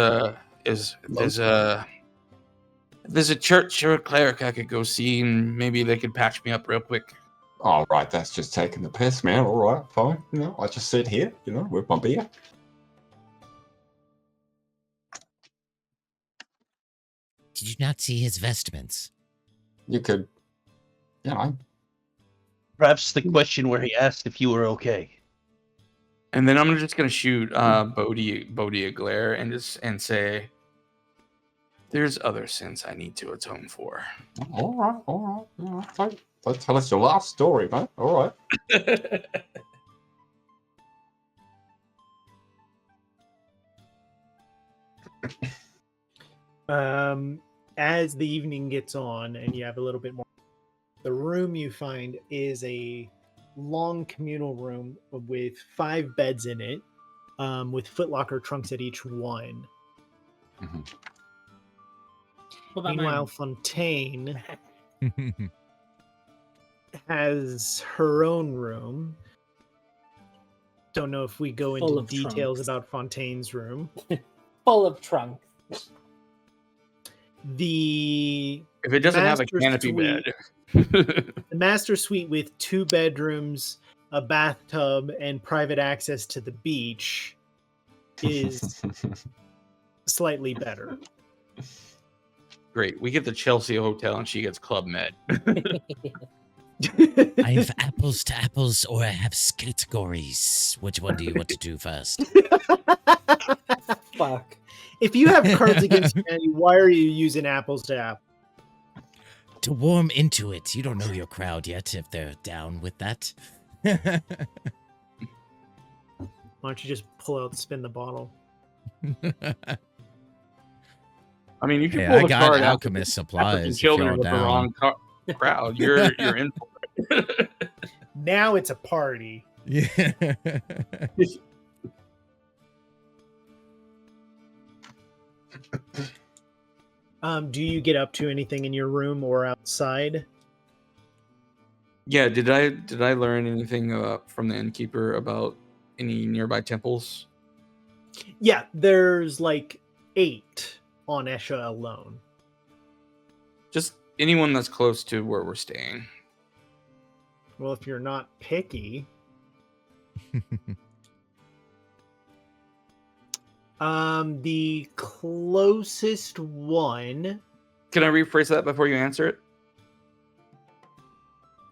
there's a church or a cleric I could go see, and maybe they could patch me up real quick. All right, that's just taking the piss, man. All right, fine. You know, I just sit here, you know, with my beer. Did you not see his vestments? You could, you know. Perhaps the question where he asked if you were okay. And then I'm just gonna shoot Bodhi a glare and say, "There's other sins I need to atone for." All right. Don't tell us your last story, man. All right. As the evening gets on and you have a little bit more, the room you find is a long communal room with 5 beds in it, with footlocker trunks at each one. Mm-hmm. What about Meanwhile, Fontaine has her own room. Don't know if we go Full into of details trunks. about Fontaine's room. Full of trunks. If it doesn't have a master canopy suite- bed. The master suite with 2 bedrooms, a bathtub, and private access to the beach is slightly better. Great. We get the Chelsea Hotel and she gets Club Med. I have apples to apples or I have categories. Which one do you want to do first? Fuck. If you have cards against humanity, why are you using apples to apples? To warm into it. You don't know your crowd yet if they're down with that. Why don't you just pull out, spin the bottle? I mean, you can Hey, pull I the got card alchemist after some supplies if children you're with the down. wrong crowd. You're in for it. Now it's a party. Yeah. Do you get up to anything in your room or outside? Yeah, did I learn anything from the innkeeper about any nearby temples? Yeah, there's like 8 on Esha alone. Just anyone that's close to where we're staying. Well, if you're not picky. The closest one. Can I rephrase that before you answer it?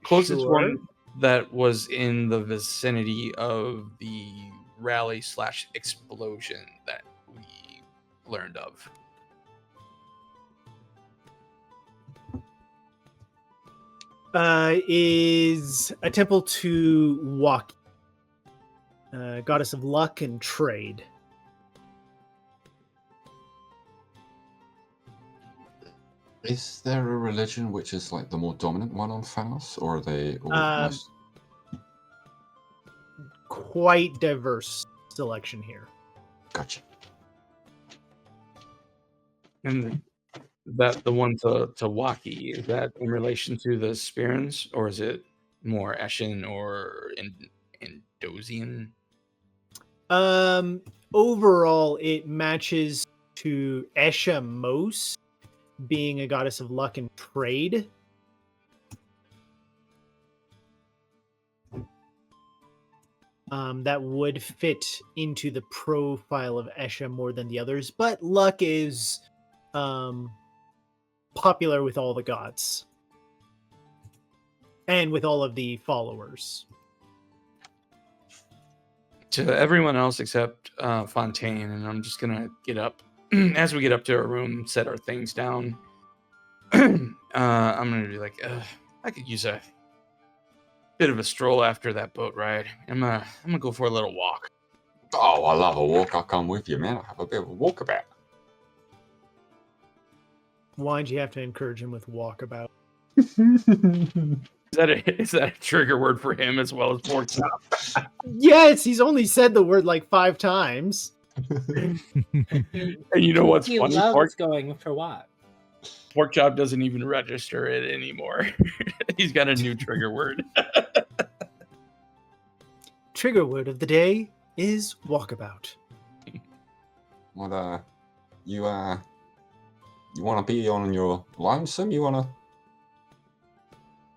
Closest Sure. one that was in the vicinity of the rally/explosion that we learned of. Is a temple to Waki, goddess of luck and trade. Is there a religion which is like the more dominant one on Fano, or are they all most... Quite diverse selection here. Gotcha. And that the one to Waki, is that in relation to the Spirans, or is it more Eshin or Indosian? Overall, it matches to Esha most, being a goddess of luck and trade. that would fit into the profile of Esha more than the others, but luck is popular with all the gods and with all of the followers. To everyone else except Fontaine, and I'm just gonna get up as we get up to our room, set our things down. I'm gonna be like, I could use a bit of a stroll after that boat ride. I'm gonna go for a little walk. Oh, I love a walk. I'll come with you, man. I'll have a bit of a walkabout. Why'd you have to encourage him with walkabout? Is that a trigger word for him as well as pork chop? Yes, he's only said the word like 5 times. And you know what's He funny? loves going for what? Pork chop doesn't even register it anymore. He's got a new trigger word. Trigger word of the day is walkabout. What, you want to be on your lonesome? You want to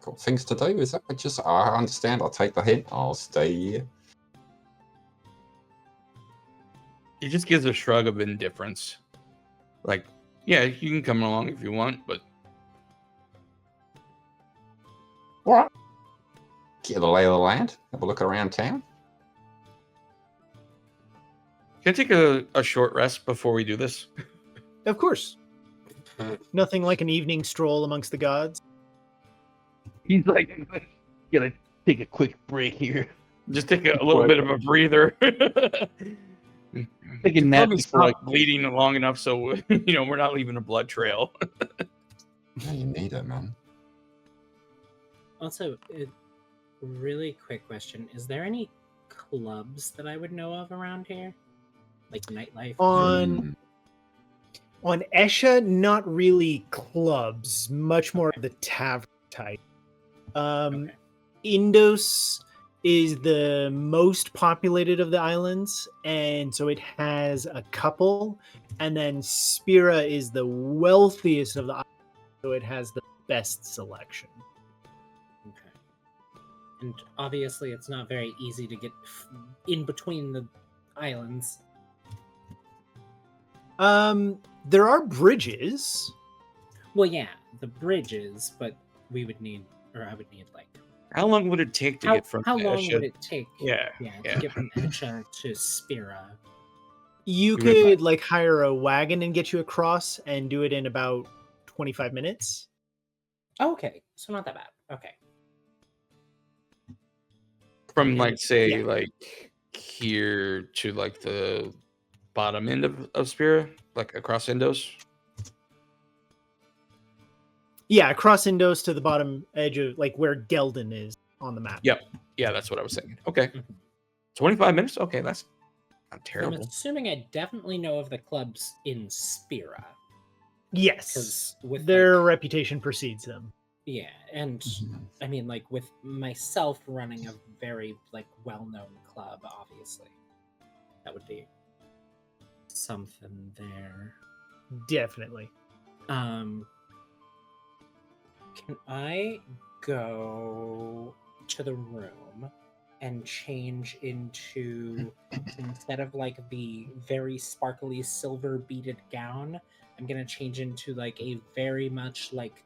got things to do? Is that just? I understand. I'll take the hint. I'll stay here. He just gives a shrug of indifference. Like, yeah, you can come along if you want, but All right. Get the lay of the land. Have a look around town. can I take a short rest before we do this? Of course. Nothing like an evening stroll amongst the gods. He's like, gonna take a quick break here. Just take a little bit of a breather. Take a nap Probably before I stop bleeding long enough so we're not leaving a blood trail. Yeah, you need it, man. Also, really quick question: is there any clubs that I would know of around here, like nightlife? On Esha, not really clubs, much more of the tavern type. Okay. Indos is the most populated of the islands, and so it has a couple. And then Spira is the wealthiest of the islands, so it has the best selection. Okay. And obviously, it's not very easy to get in between the islands. There are bridges. Well, yeah, the bridges, but we would need, or I would need, like. How long would it take to How, get from how long Esha? would it take? Yeah, To get from Esha to Spira. You would could like hire a wagon and get you across and do it in about 25 minutes. Oh, okay, so not that bad. Okay. From like say Yeah. like here to like the bottom end of Spira, like across Indos. Yeah, across Indos to the bottom edge of like where Geldon is on the map. Yep. Yeah, that's what I was thinking. Okay. Mhm. 25 minutes? Okay, that's not I'm terrible. assuming I definitely know of the clubs in Spira. Yes. Because with Their like, reputation precedes them. yeah, and I mean like with myself running a very like well-known club, obviously. That would be something there. Definitely. Can I go to the room and change into, instead of like the very sparkly silver beaded gown, I'm gonna change into like a very much like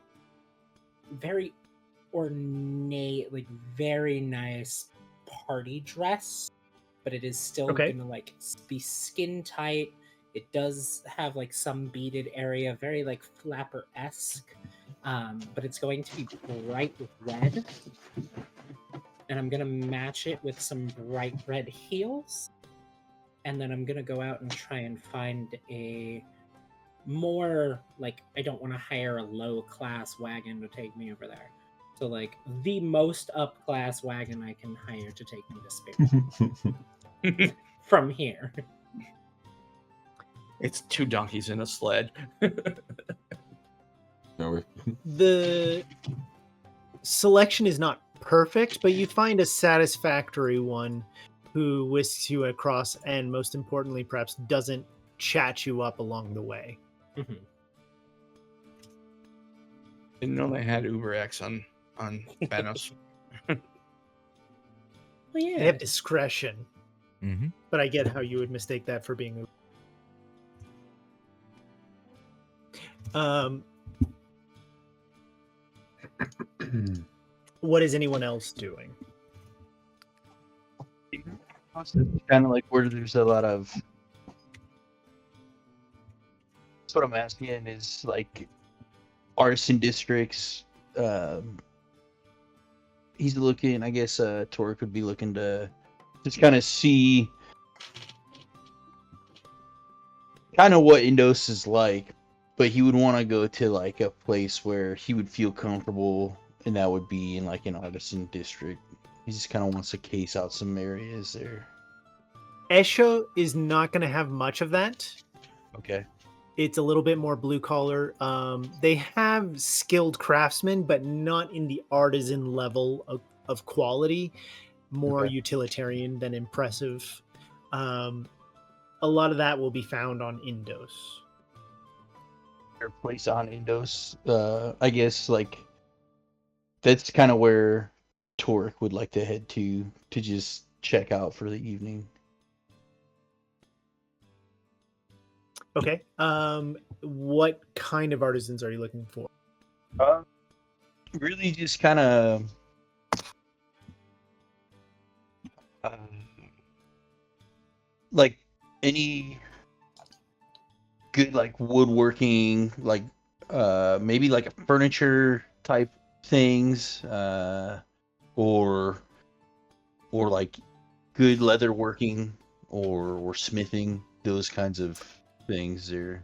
very ornate, like very nice party dress, but it is still Okay. gonna like be skin tight. It does have like some beaded area, very like flapper-esque. But it's going to be bright red, and I'm gonna match it with some bright red heels, and then I'm gonna go out and try and find a more like, I don't want to hire a low class wagon to take me over there, so like the most up class wagon I can hire to take me to Spirit from here. It's 2 donkeys in a sled. No, The selection is not perfect, but you find a satisfactory one who whisks you across and, most importantly, perhaps doesn't chat you up along the way. Mhm. Didn't know they had Uber X on Thanos. Well, They yeah. have discretion, Mm-hmm. but I get how you would mistake that for being. What is anyone else doing? Kind of like where there's a lot of. That's what I'm asking is like artisan districts. He's looking. I guess Torque would be looking to just kind of see kind of what Indos is like, but he would want to go to like a place where he would feel comfortable, and that would be in like an artisan district. He just kind of wants to case out some areas there. Esho is not going to have much of that. Okay. It's a little bit more blue collar. They have skilled craftsmen, but not in the artisan level of quality. More Okay. utilitarian than impressive. A lot of that will be found on Indos. Their place on Indos. I guess like that's kind of where Torque would like to head to just check out for the evening. Okay. What kind of artisans are you looking for? Really, just kind of. Like any good like woodworking, like maybe like a furniture type things, or like good leather working or smithing, those kinds of things there.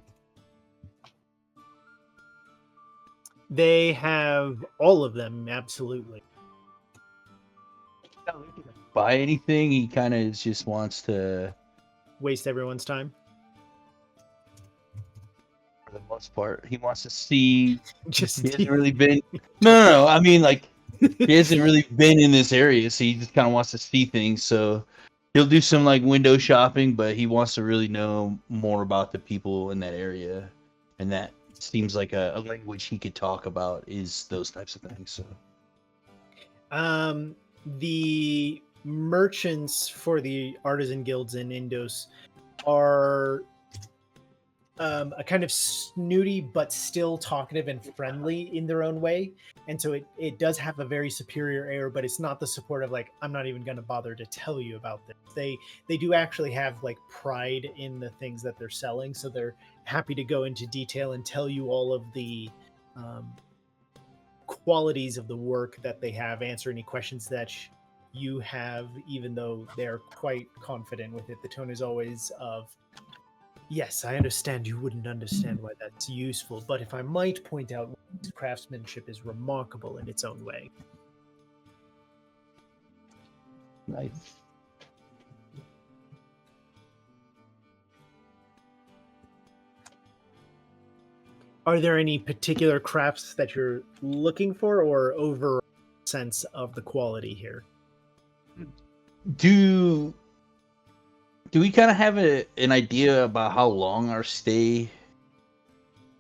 They have all of them, absolutely. Buy anything, he kind of just wants to, Waste everyone's time. for the most part, he wants to see. Just He hasn't really been. No. I mean, like he hasn't really been in this area, so he just kind of wants to see things. So he'll do some like window shopping, but he wants to really know more about the people in that area, and that seems like a language he could talk about is those types of things. So the merchants for the artisan guilds in Indos are a kind of snooty but still talkative and friendly in their own way, and so it does have a very superior air, but it's not the support of like, I'm not even going to bother to tell you about this. They do actually have like pride in the things that they're selling, so they're happy to go into detail and tell you all of the qualities of the work that they have, answer any questions that you have, even though they're quite confident with it. The tone is always of, yes, I understand you wouldn't understand why that's useful, but if I might point out, craftsmanship is remarkable in its own way. nice. Are there any particular crafts that you're looking for, or overall sense of the quality here? Do we kind of have an idea about how long our stay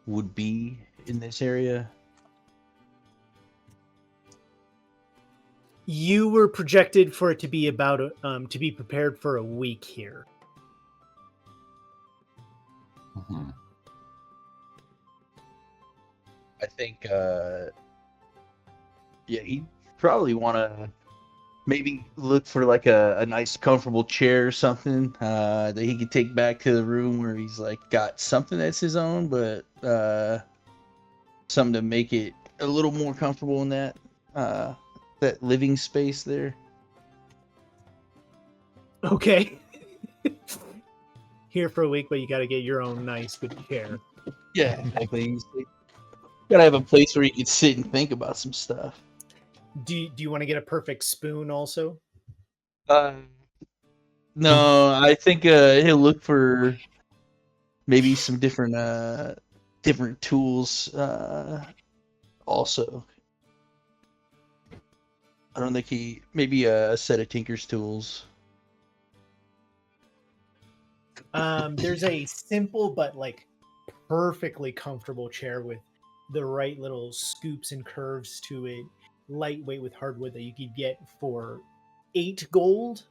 would be in this area? You were projected for it to be about to be prepared for a week here. Mhm. I think, yeah, he'd probably want to maybe look for like a nice, comfortable chair or something that he could take back to the room where he's like got something that's his own, but something to make it a little more comfortable in that living space there. Okay. Here for a week, but you got to get your own nice, good chair. Yeah, exactly. He's like, gotta have a place where you can sit and think about some stuff. Do you want to get a perfect spoon also? No, I think he'll look for maybe some different tools also. I don't think maybe a set of Tinker's tools. There's a simple but like perfectly comfortable chair with the right little scoops and curves to it, lightweight with hardwood that you could get for 8 gold.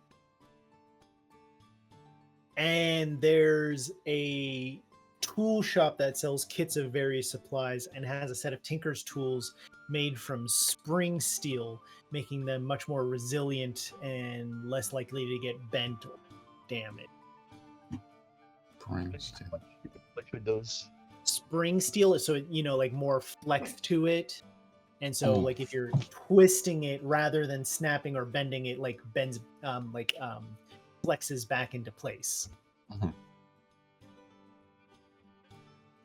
And there's a tool shop that sells kits of various supplies and has a set of tinker's tools made from spring steel, making them much more resilient and less likely to get bent or damaged. Which would those? Spring steel, so like more flex to it, and so like if you're twisting it rather than snapping or bending it, like bends, flexes back into place.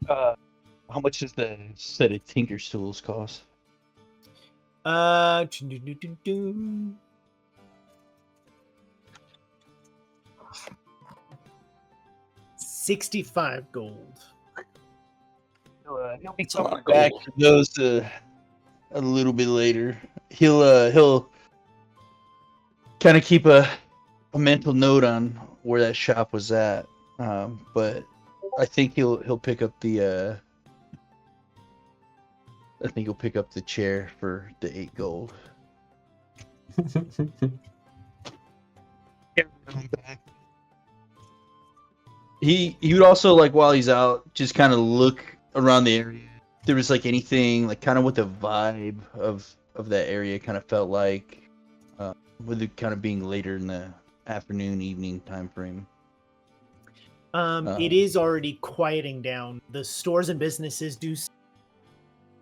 How much does the set of tinker's tools cost? 65 gold. He'll be coming back for those a little bit later. He'll kind of keep a mental note on where that shop was at, but I think he'll pick up the chair for the 8 gold. He would also, like, while he's out, just kind of look around the area. If there was like anything, like kind of what the vibe of that area kind of felt like, with it kind of being later in the afternoon, evening time frame. It is already quieting down. The stores and businesses do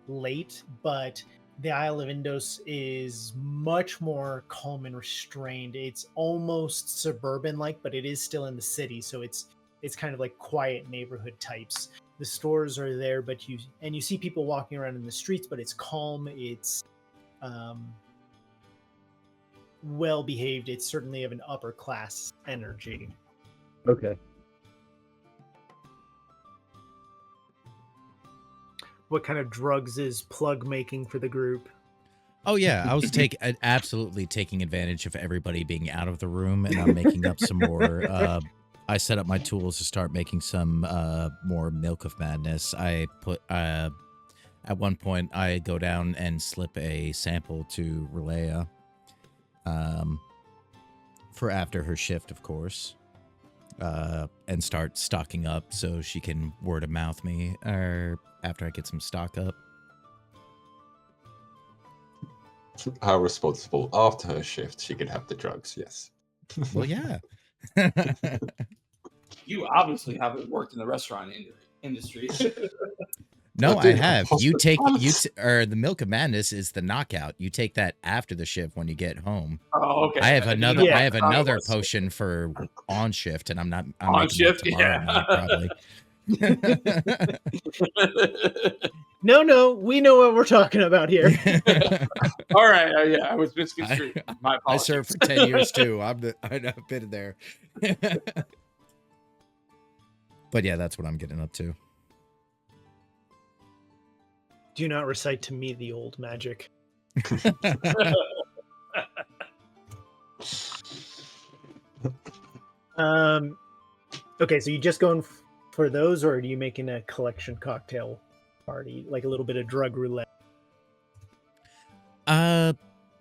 late, but the Isle of Indos is much more calm and restrained. It's almost suburban-like, but it is still in the city, so it's kind of like quiet neighborhood types. The stores are there, but you see people walking around in the streets, but it's calm. It's well behaved. It's certainly of an upper class energy. Okay. What kind of drugs is Plug making for the group? Oh yeah, I was absolutely taking advantage of everybody being out of the room, and I'm making up some more. I set up my tools to start making some more Milk of Madness. I put at one point I go down and slip a sample to Relea, for after her shift, of course, and start stocking up so she can word of mouth me, or after I get some stock up. How responsible. After her shift, she could have the drugs, yes. Well, yeah. You obviously haven't worked in the restaurant industry. No, I I did have. hospitality. Or the Milk of Madness is the knockout. You take that after the shift when you get home. Oh, okay. I have another. Yeah. I have another potion for on shift, and I'm On making shift, that tomorrow night, probably. No, we know what we're talking about here. All right. Yeah, I was misconstrued. My I apologies. served for 10 years too. I've been there. But yeah, that's what I'm getting up to. Do not recite to me the old magic. Okay, so you just going for those, or are you making a collection cocktail party, like a little bit of drug roulette?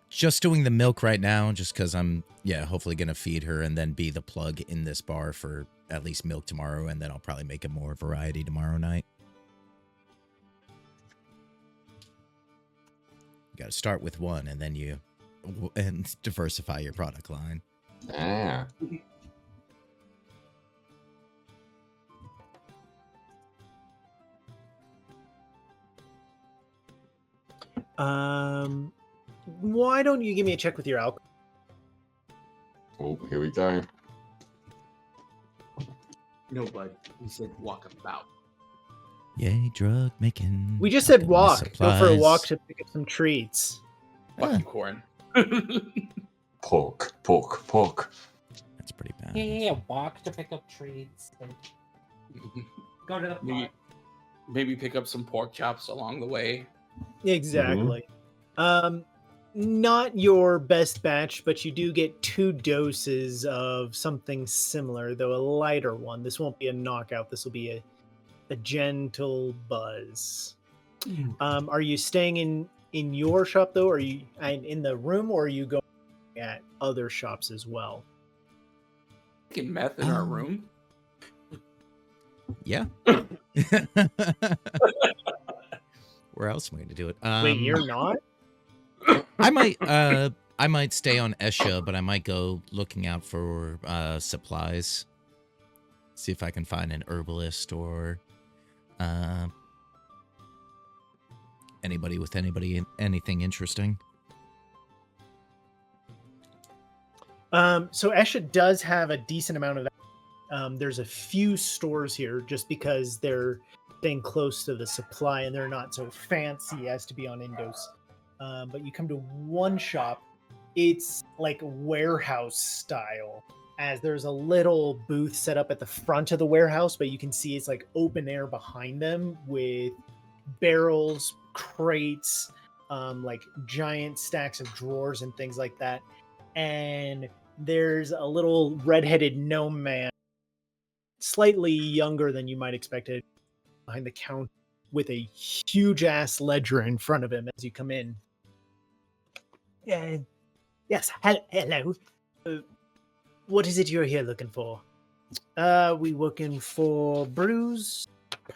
Just doing the milk right now, just because I'm hopefully gonna feed her and then be the plug in this bar for at least milk tomorrow, and then I'll probably make a more variety tomorrow night. You got to start with one, and then you diversify your product line. Ah. Why don't you give me a check with your alcohol? Oh, here we go. No, bud. We said walk about. Yay, drug making. We just said walk. Go for a walk supplies. to pick up some treats. Fucking corn. Pork. That's pretty bad. Yeah. Walk to pick up treats. And go to the park. Maybe pick up some pork chops along the way. Exactly. Not your best batch, but you do get 2 doses of something similar, though a lighter one. This won't be a knockout. This will be a gentle buzz. Are you staying in your shop though? Are you in the room, or are you going at other shops as well. Making meth in our Um, room. Yeah. Where else am I going to do it? Wait, you're not? I might stay on Esha, but I might go looking out for supplies. See if I can find an herbalist or anybody with anything interesting. So Esha does have a decent amount of. There's a few stores here just because they're staying close to the supply and they're not so fancy as to be on Indos. But you come to one shop, it's like warehouse style, as there's a little booth set up at the front of the warehouse, but you can see it's like open air behind them with barrels, crates, like giant stacks of drawers and things like that. And there's a little redheaded gnome man, slightly younger than you might expect it, behind the counter with a huge ass ledger in front of him as you come in. Yes, hello. What is it you're here looking for? We looking for brews,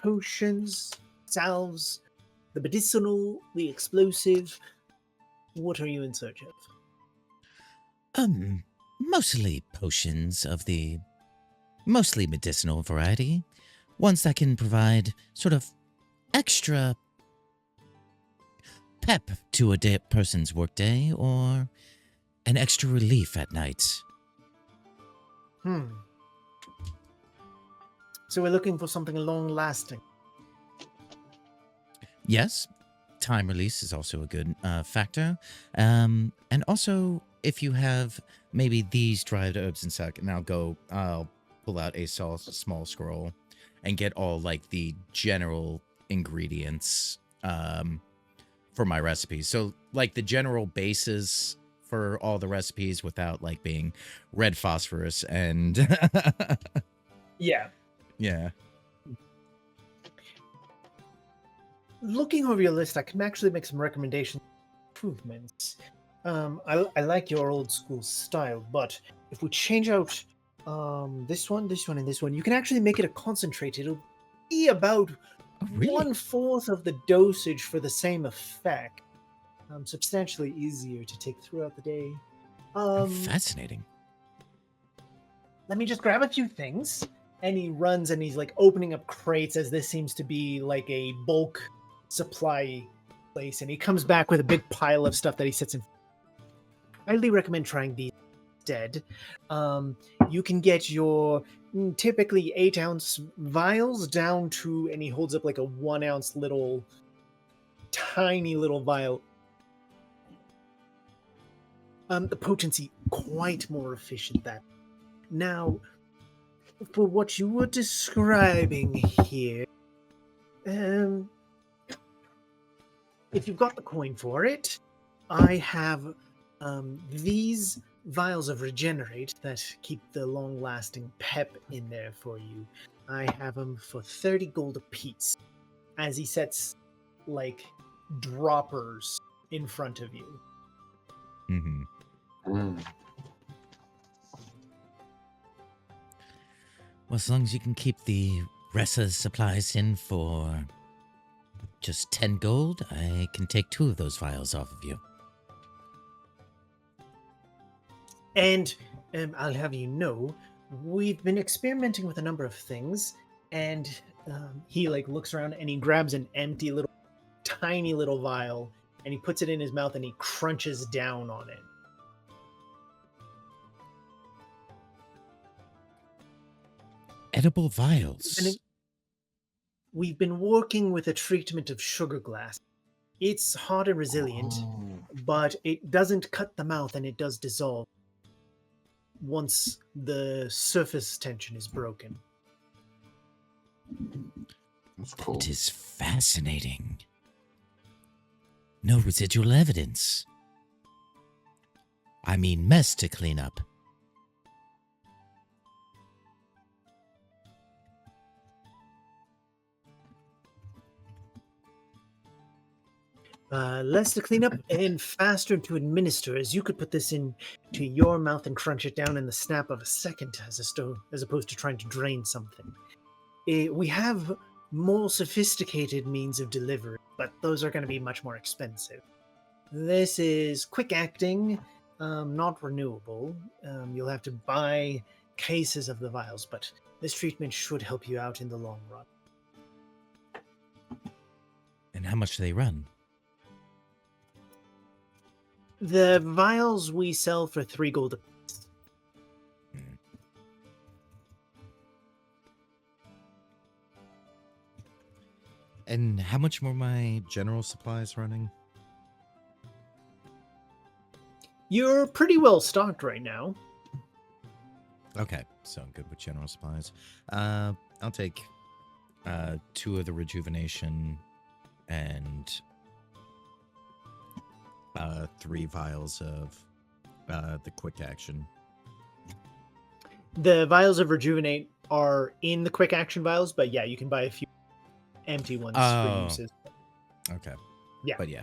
potions, salves, the medicinal, the explosive. What are you in search of? Mostly potions of the mostly medicinal variety. Ones that can provide sort of extra pep to a person's workday or an extra relief at night. So we're looking for something long-lasting. Yes, time release is also a good factor. And also, if you have maybe these dried herbs and such, and I'll pull out a small scroll and get all like the general ingredients for my recipes. So like the general bases for all the recipes without like being red phosphorus and Yeah. yeah. Looking over your list, I can actually make some recommendations, improvements. I like your old school style, but if we change out this one, and this one, you can actually make it a concentrate. It'll be about Really? 1/4 of the dosage for the same effect. Substantially easier to take throughout the day. Fascinating. Let me just grab a few things. And he runs and he's like opening up crates, as this seems to be like a bulk supply place. And he comes back with a big pile of stuff that he sits in. I highly recommend trying these instead. You can get your typically 8-ounce vials down to, and he holds up like a 1-ounce little, tiny little vial. The potency quite more efficient than. Now, for what you were describing here, if you've got the coin for it, I have these vials of regenerate that keep the long-lasting pep in there for you. I have them for 30 gold apiece, as he sets like droppers in front of you. Mm-hmm. Well, as long as you can keep the rest of the supplies in for just 10 gold, I can take 2 of those vials off of you. And I'll have you know, we've been experimenting with a number of things, and he like looks around and he grabs an empty little, tiny little vial, and he puts it in his mouth and he crunches down on it. Edible vials. We've been working with a treatment of sugar glass. It's hard and resilient, but it doesn't cut the mouth and it does dissolve once the surface tension is broken. That's cool. It is fascinating. No residual evidence. I mean, mess to clean up. Less to clean up and faster to administer, as you could put this into your mouth and crunch it down in the snap of a second, as opposed to trying to drain something. We have more sophisticated means of delivery, but those are going to be much more expensive. This is quick acting, not renewable. You'll have to buy cases of the vials, but this treatment should help you out in the long run. And how much do they run? The vials we sell for 3 gold apiece. And how much more my general supplies running? You're pretty well stocked right now. Okay, so I'm good with general supplies. I'll take 2 of the rejuvenation and 3 vials of the quick action. The vials of rejuvenate are in the quick action vials, but yeah, you can buy a few empty ones for uses. Okay. Yeah. But yeah.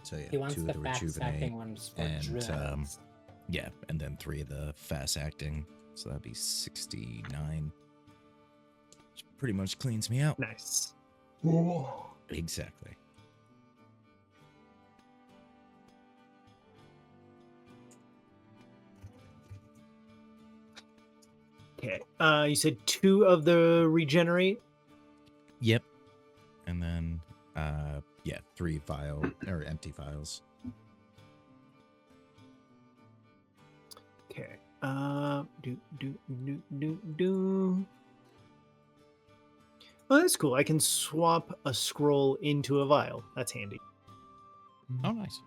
So yeah, He wants 2 of the the fast rejuvenate acting ones for and drugs. yeah, and then 3 of the fast acting. So that'd be 69. Which pretty much cleans me out. Nice. Exactly. Okay. You said 2 of the regenerate. Yep. And then yeah, 3 vial or empty vials. Okay. Do. Oh, that's cool. I can swap a scroll into a vial. That's handy. Oh, nice.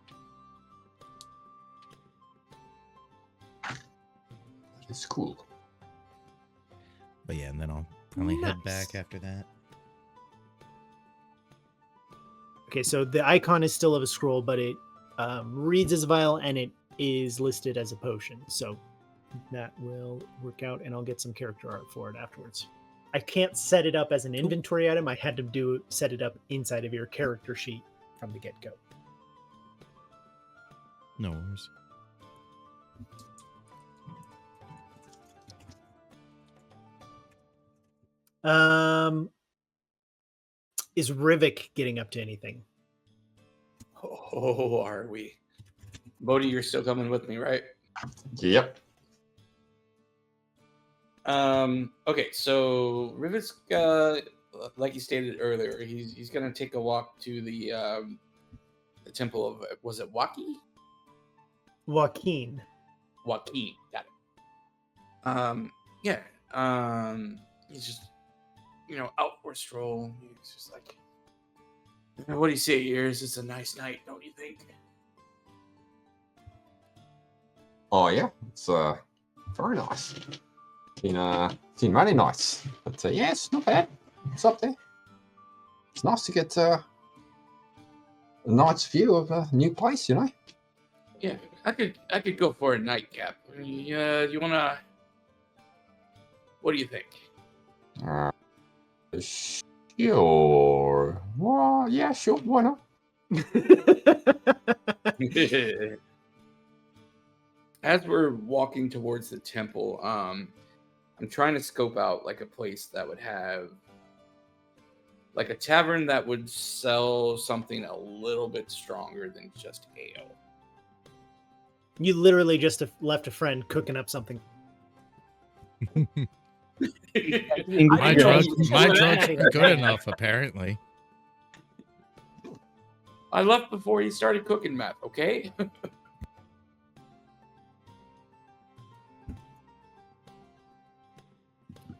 It's cool. But yeah, and then I'll probably head Nice. back after that. Okay, so the icon is still of a scroll, but it reads as a vial and it is listed as a potion. So that will work out, and I'll get some character art for it afterwards. I can't set it up as an inventory item. I had to set it up inside of your character sheet from the get-go. No worries. Is Rivik getting up to anything? Oh, are we? Bodhi, you're still coming with me, right? Yep. Okay, so Rivet's like you stated earlier, he's gonna take a walk to the temple of, was it Waki? Joaquin. Joaquin, got it. Yeah. He's just, out for a stroll. He's just like, what do you say, Ears? It's a nice night, don't you think? Oh yeah, it's very nice. Been really nice. But yeah, it's not bad. It's up there. It's nice to get a nice view of a new place, Yeah, I could go for a nightcap. You wanna? What do you think? Sure. Well, yeah, sure. Why not? As we're walking towards the temple, I'm trying to scope out like a place that would have like a tavern that would sell something a little bit stronger than just ale. You literally just left a friend cooking up something. My drugs are good enough, apparently. I left before he started cooking meth, okay?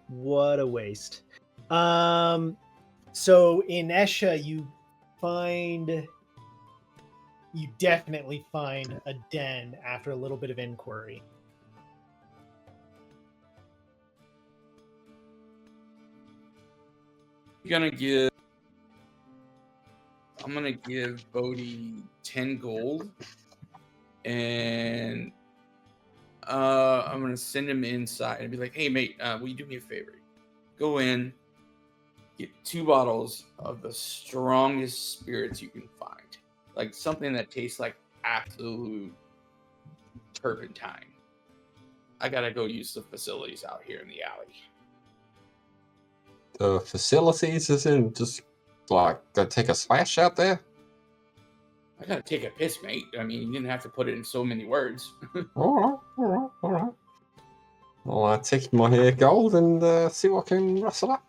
What a waste. So in Esha, you definitely find a den after a little bit of inquiry. I'm gonna give Bodhi 10 gold, and I'm gonna send him inside and be like, "Hey, mate, will you do me a favor? Go in, Get 2 bottles of the strongest spirits you can find. Like something that tastes like absolute turpentine. I gotta go use the facilities out here in the alley. The facilities is in just like go take a splash out there. I gotta take a piss, mate. I mean, you didn't have to put it in so many words. All right. I'll take my hair gold and see what I can rustle up.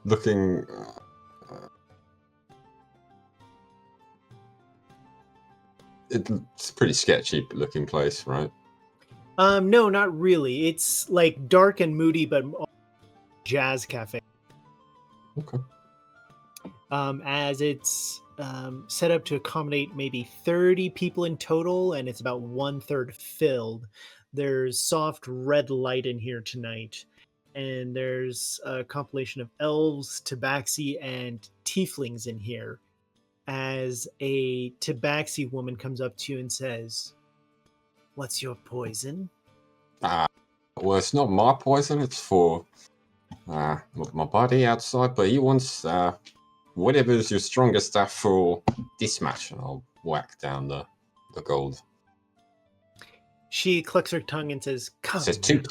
Looking. It's a pretty sketchy looking place, right? No, not really. It's like dark and moody, but jazz cafe. Okay. As it's set up to accommodate maybe 30 people in total, and it's about 1/3 filled. There's soft red light in here tonight, and there's a compilation of elves, tabaxi, and tieflings in here. As a tabaxi woman comes up to you and says, "What's your poison?" Well, it's not my poison. It's for my buddy outside, but he wants whatever's your strongest stuff for this match, and I'll whack down the gold. She clucks her tongue and says, "Come It says now.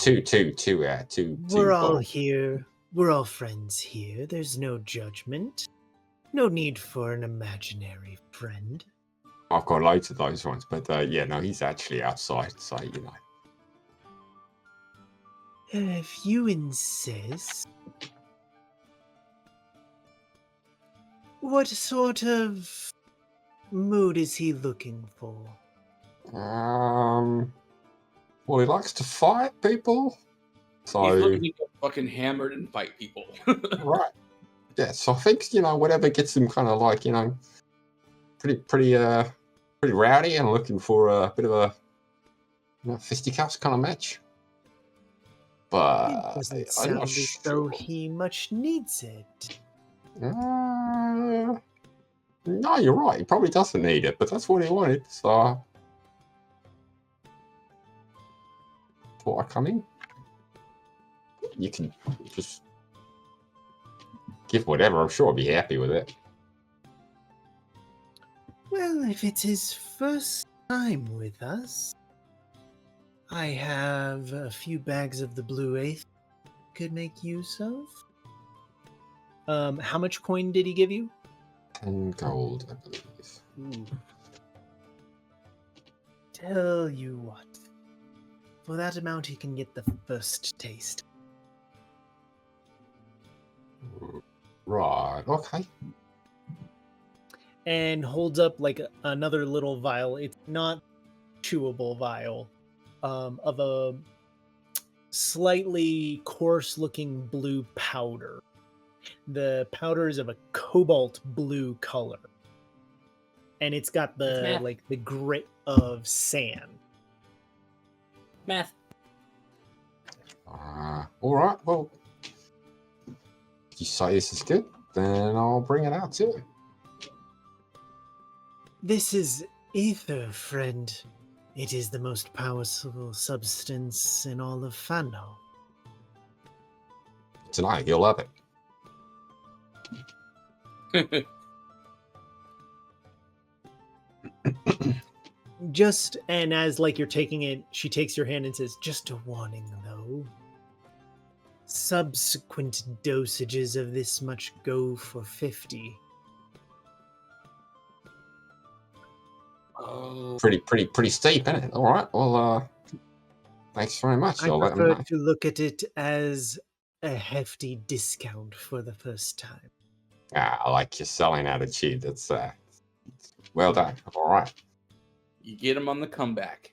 two. We're all gold. here. We're all friends here. There's no judgment. No need for an imaginary friend." I've got loads of those ones, but yeah, no, he's actually outside, so you know. If you insist. What sort of mood is he looking for? Well, he likes to fight people, so He's looking to get fucking hammered and fight people. right. Yeah, so I think whatever gets him kind of like pretty rowdy and looking for a bit of a fisticuffs kind of match. But It doesn't I'm sound not as though sure. he much needs it. No, you're right. He probably doesn't need it, but that's what he wanted. So thought I'd come in. You can just give whatever. I'm sure I'll be happy with it. Well, if it's his first time with us, I have a few bags of the blue eighth could make use of. How much coin did he give you? 10 gold, I believe. Ooh. Tell you what. For that amount, he can get the first taste. Right, okay. And holds up like another little vial. It's not chewable vial. Of a slightly coarse-looking blue powder. The powder is of a cobalt blue color, and it's got the grit of sand. Math. All right, well, if you say this is good, then I'll bring it out to you. This is ether, friend. It is the most powerful substance in all of Fano. Tonight, you'll love it. And as like you're taking it, she takes your hand and says, "Just a warning, though. Subsequent dosages of this much go for 50. Oh, Pretty steep, isn't it? All right, well, thanks very much. I I'll let them prefer know. to look at it as a hefty discount for the first time." I like your selling attitude. That's well done. All right, you get him on the comeback.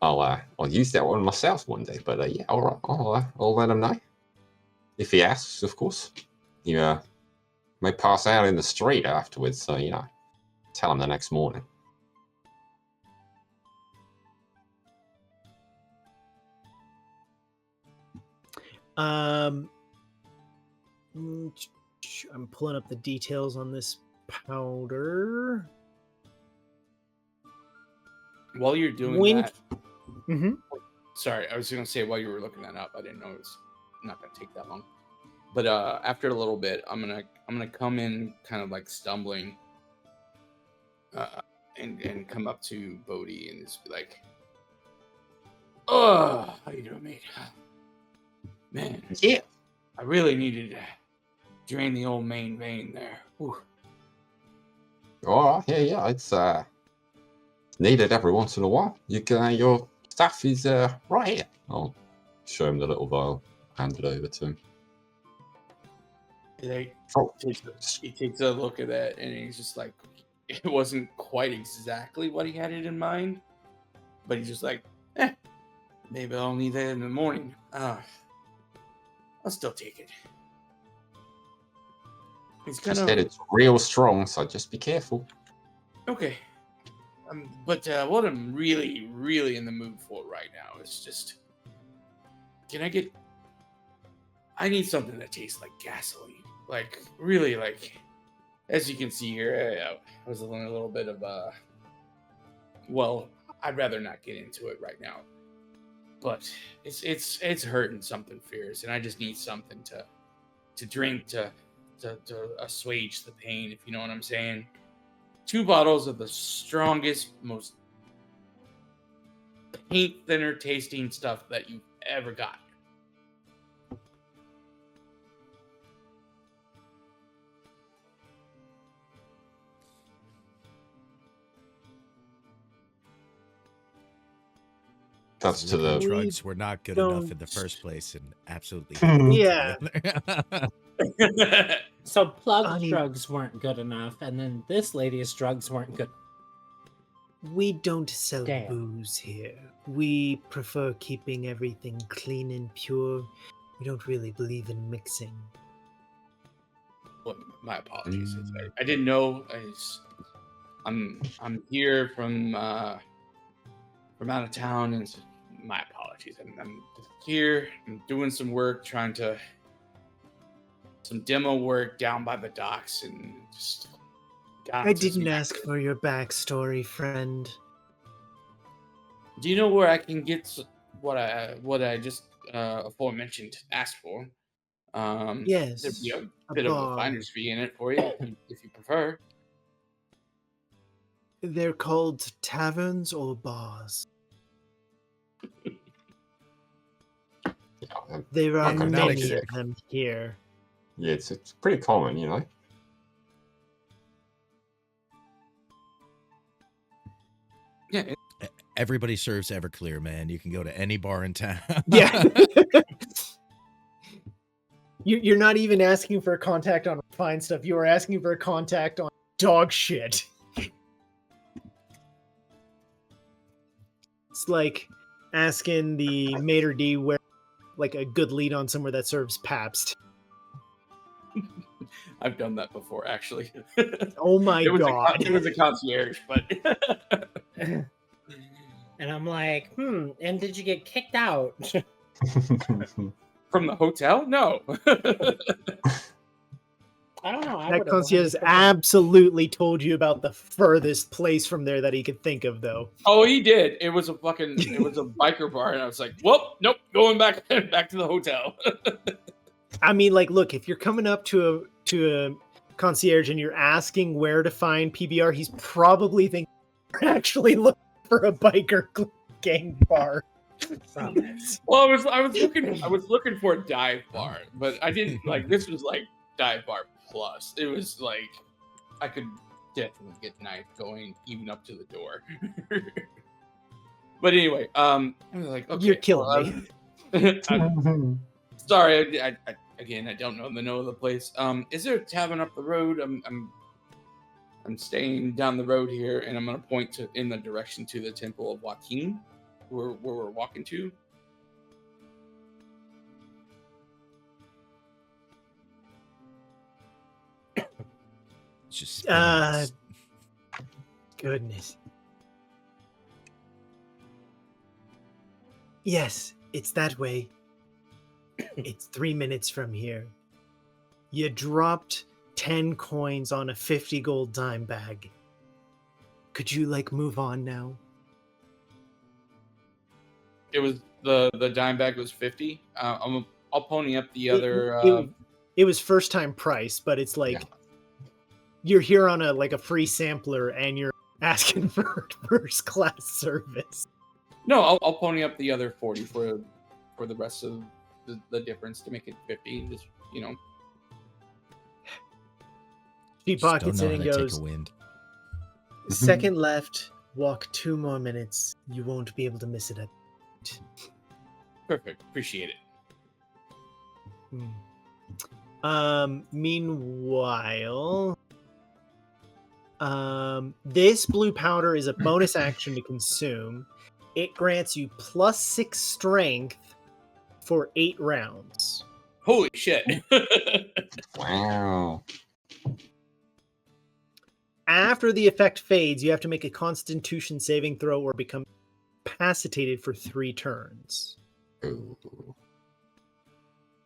I'll use that one myself one day. But yeah, all right, I'll let him know if he asks, of course. You may pass out in the street afterwards, so tell him the next morning. I'm pulling up the details on this powder. while you're doing Wink. that, Mm-hmm. sorry, I was gonna say while you were looking that up, I didn't know it was not gonna take that long. But after a little bit, I'm gonna come in kind of like stumbling, and come up to Bodhi and just be like, "Oh, how you doing, mate? Man, Yeah. I really needed to drain the old main vein there. Whew. Oh, yeah. It's needed every once in a while. You can, your stuff is right here. I'll show him the little vial, hand it over to him. He takes a look at that, and he's just like, it wasn't quite exactly what he had it in mind, but he's just like, maybe I'll need that in the morning. I'll still take it. He's kind Just said it's real strong, so just be careful. okay. But what I'm really, really in the mood for right now is just, I need something that tastes like gasoline. Like, really, like, as you can see here, I was in a little bit of well, I'd rather not get into it right now. But it's hurting something fierce, and I just need something to drink to assuage the pain, if you know what I'm saying. 2 bottles of the strongest, most paint thinner tasting stuff that you've ever got. That's to The the drugs were not good enough in the first place, and absolutely. Yeah. So Plug's I mean- drugs weren't good enough, and then this lady's drugs weren't good. We don't sell Damn. booze here. We prefer keeping everything clean and pure. We don't really believe in mixing. Well, my apologies. I didn't know. I'm here from out of town, and my apologies. I'm here. I'm doing some work, trying to some demo work down by the docks, and just. I didn't ask for your backstory, friend. Do you know where I can get what I just aforementioned asked for? Yes, There'd be a a bit of a bar. finder's fee in it for you, if you prefer. They're called taverns or bars. There are Okay, not many a- of them here. Yeah, it's pretty common, you know. Yeah, Everybody serves Everclear, man. You can go to any bar in town. Yeah. You're not even asking for a contact on fine stuff. You are asking for a contact on dog shit. It's like asking the maitre d' where like a good lead on somewhere that serves Pabst. I've done that before, actually. Oh my god. It was a concierge, but And I'm like, and did you get kicked out? from the hotel? No. I don't know. I That would've concierge 100%. absolutely told you about the furthest place from there that he could think of, though. Oh, he did. It was a biker bar, and I was like, "Well, nope, going back to the hotel." I mean, like, look, if you're coming up to a concierge and you're asking where to find PBR, he's probably thinking you're actually looking for a biker gang bar. Well, I was looking for a dive bar, but I didn't like. This was like dive bar plus. It was like I could definitely get knife going even up to the door. But anyway, I was like, okay, You're killing me. I'm sorry, I again, I don't know the place. Is there a tavern up the road? I'm staying down the road here, and I'm gonna point in the direction to the Temple of Joaquin, where we're walking to. It's just Goodness. Yes, it's that way. It's 3 minutes from here. You dropped 10 coins on a 50 gold dime bag. Could you, like, move on now? It was the dime bag was 50. I'll pony up the other. It was first time price, but it's like you're here on a free sampler and you're asking for first class service. No, I'll pony up the other 40 for the rest of the difference to make it 50. Just She Just don't pockets know it how and to take goes, a wind. second left, walk 2 more minutes. You won't be able to miss it. Perfect. Appreciate it. Meanwhile, this blue powder is a bonus action to consume. It grants you +6 strength for 8 rounds. Holy shit. Wow. After the effect fades, you have to make a Constitution saving throw or become incapacitated for 3 turns. Ooh.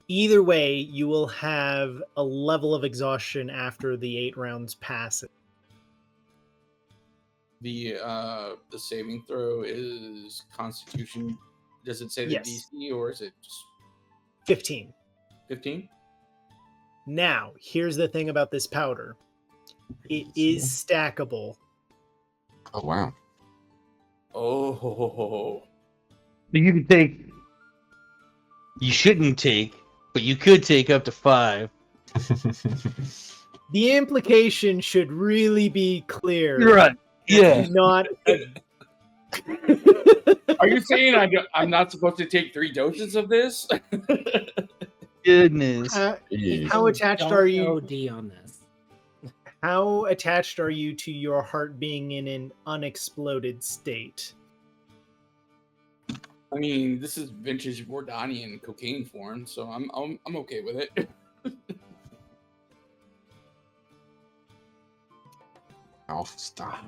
Either way, you will have a level of exhaustion after the 8 rounds pass. The saving throw is Constitution. Does it say the Yes. DC or is it just 15. 15? Now, here's the thing about this powder. It is stackable. Oh wow. Oh. You can take. You shouldn't take, but you could take up to 5. The implication should really be clear. You're right. Yeah. Not. Are you saying I'm not supposed to take 3 doses of this? Goodness. How attached Don't are you? OD on this. How attached are you to your heart being in an unexploded state? I mean, this is vintage Vordanian cocaine form, so I'm okay with it. Off stop.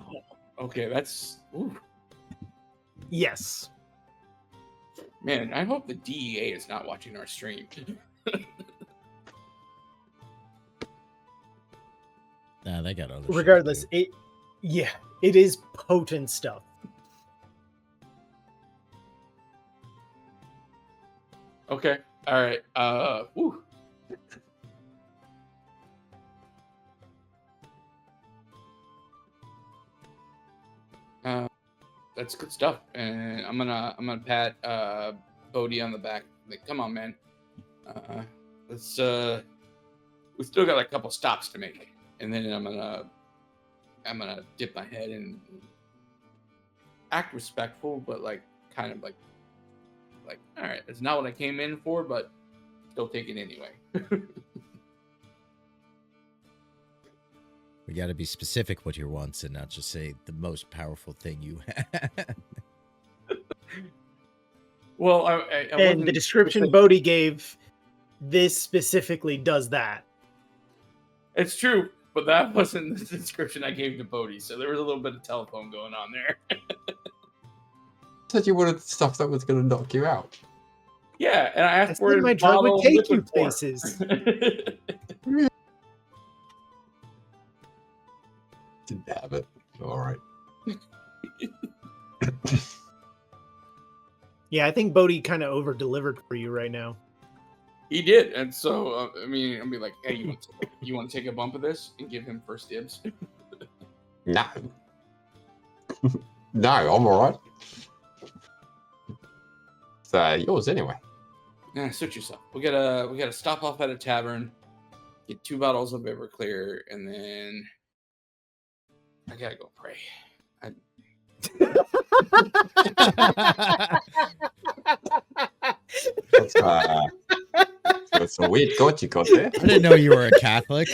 Okay, that's Yes. man. I hope the DEA is not watching our stream. Nah, they got other shit to Regardless, do. it is potent stuff. Okay, all right. Whew. That's good stuff, and I'm gonna pat Bodhi on the back. Like, come on, man. Let's we still got a couple stops to make, and then I'm gonna dip my head and act respectful, but like kind of like all right, it's not what I came in for, but still take it anyway. We got to be specific what your wants and not just say the most powerful thing you have. Well, I And wasn't the description specific. Bodhi gave, this specifically does that. It's true, but that wasn't the description I gave to Bodhi, so there was a little bit of telephone going on there. Said you wanted stuff that was going to knock you out. Yeah, and I I asked for said his my drug bottle would of take you liquid form. places. Didn't have it. All right. Yeah, I think Bodhi kind of over-delivered for you right now. He did, and so I mean, I'll be like, "Hey, you want to take a bump of this and give him first dibs?" No. No, I'm all right. It's yours anyway. Yeah, suit yourself. We gotta stop off at a tavern, get 2 bottles of Everclear, and then I gotta go pray. That's a weird god you got there. I didn't know you were a Catholic.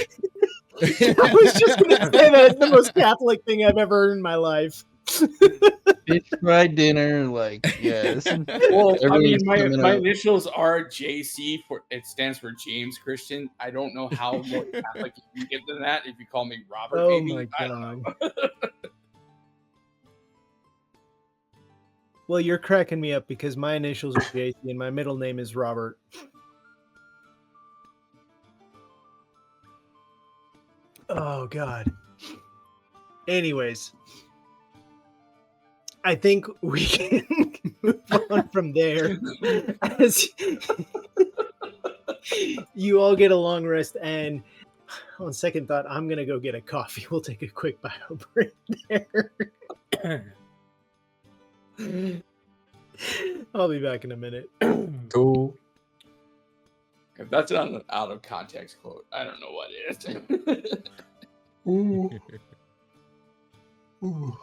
I was just going to say that's the most Catholic thing I've ever heard in my life. Fish fried dinner, like, yes. Well, I mean, Everyone's my coming up. initials are JC. It stands for James Christian. I don't know how more Catholic you can get than that if you call me Robert. Oh maybe. my I don't know. god. Well, you're cracking me up because my initials are JC and my middle name is Robert. Oh god. Anyways, I think we can move on from there. As you all get a long rest, and on second thought, I'm gonna go get a coffee. We'll take a quick bio break there. I'll be back in a minute. Cool. If that's an out of context quote, I don't know what is. Ooh. Ooh.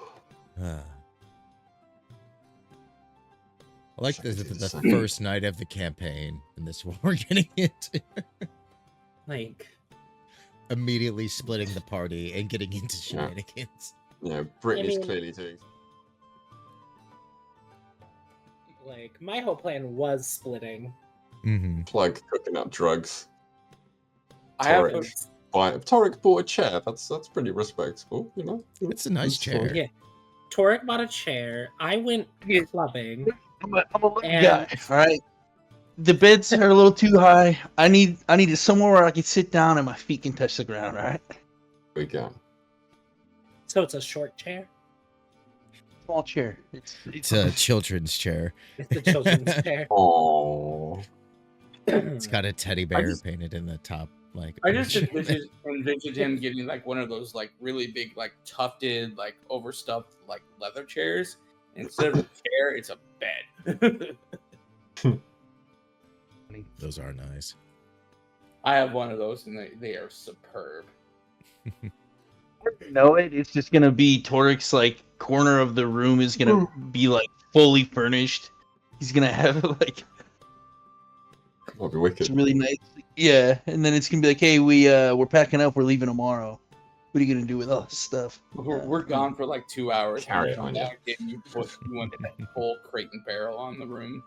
I like Sorry, the just a first night of the campaign and this what we're getting into. Like, Immediately splitting the party and getting into shenanigans. Yeah, Brittany's mean- clearly doing. like my whole plan was splitting. Mm-hmm. Plug cooking up drugs. I have Torek bought a chair. That's pretty respectable, you know. It's a nice It's fine. chair. Yeah. Torek bought a chair. I went Yeah. clubbing. I'm a little And- guy, all right? The beds are a little too high. I need somewhere where I can sit down and my feet can touch the ground, right? We go. So it's a short chair. Small chair. It's a children's chair. It's a children's chair. Oh, It's got a teddy bear just- painted in the top. Like I just orange. envisioned him getting like one of those like really big, like tufted, like overstuffed, like leather chairs. Instead of a chair, it's a bed. Those are nice. I have one of those, and they are superb. know it. It's just gonna be Torek's like corner of the room is gonna be like fully furnished. He's gonna have like that'd be it's wicked. really nice. Yeah, and then it's gonna be like, hey, we're packing up. We're leaving tomorrow. What are you gonna do with all this stuff? We're gone for like 2 hours. Carry You come on, yeah. back and you want that full crate and barrel on the room.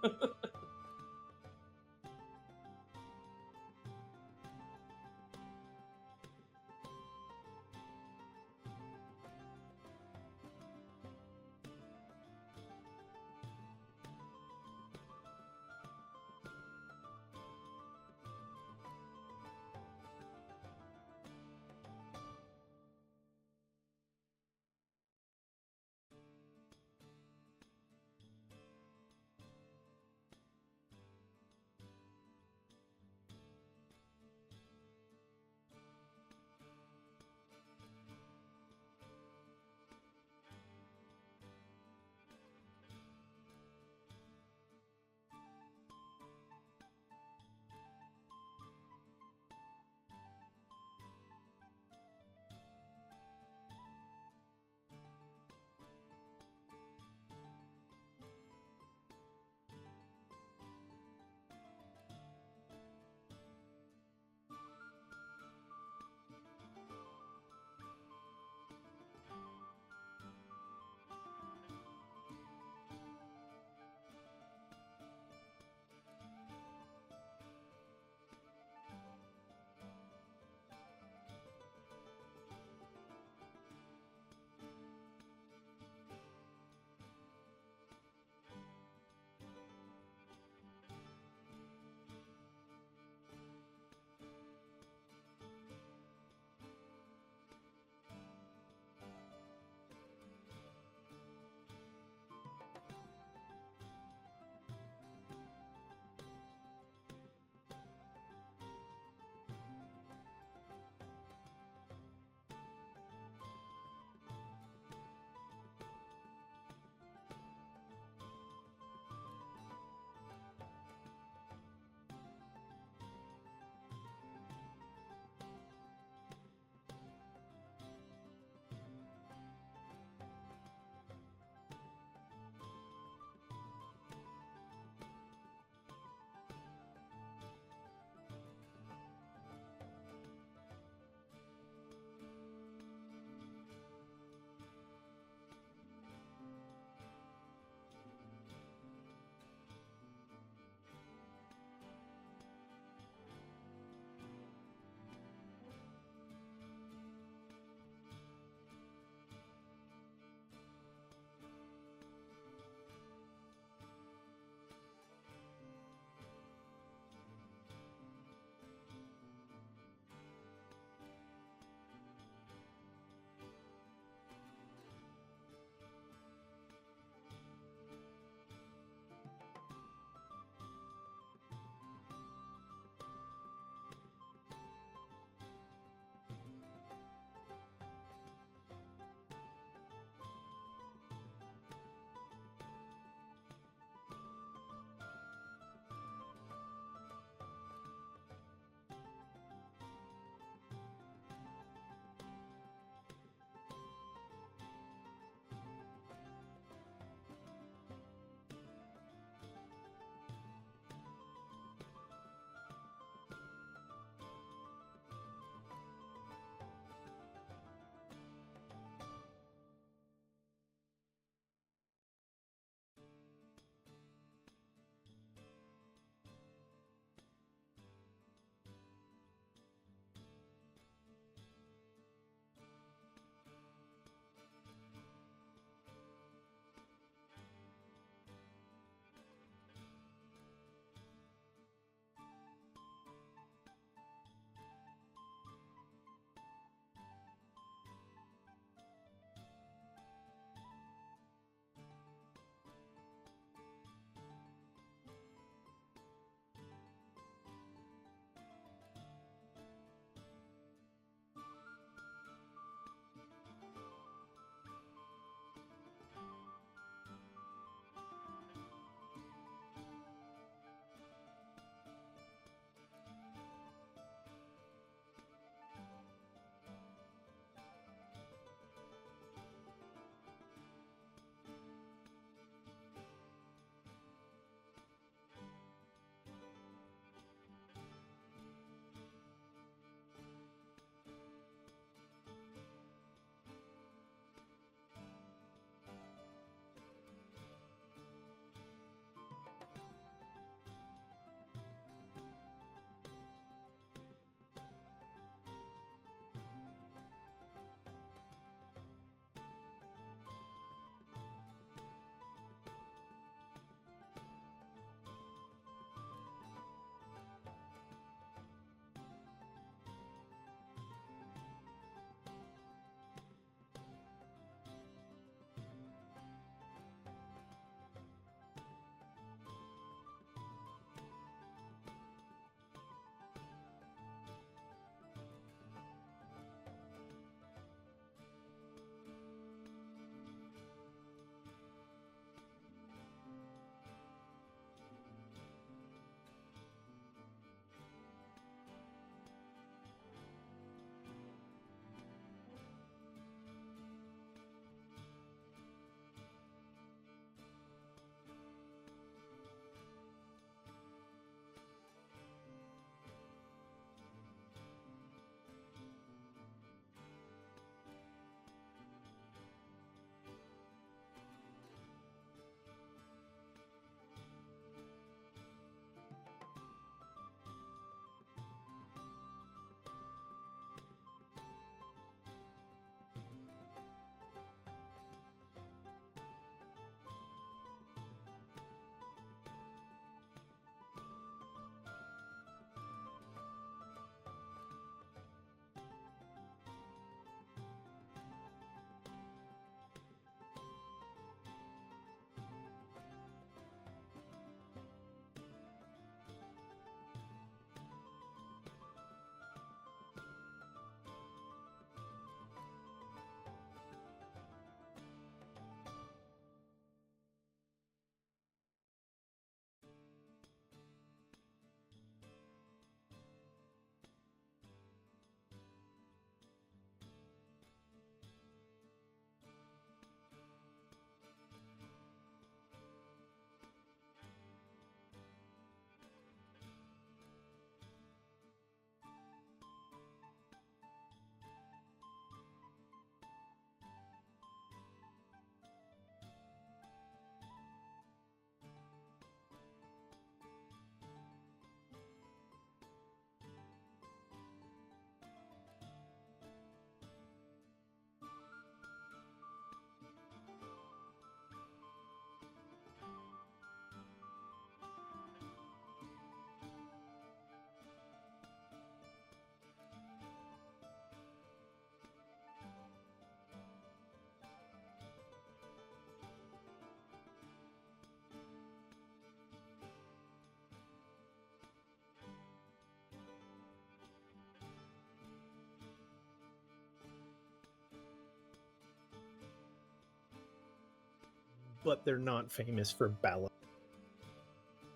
but they're not famous for ballad.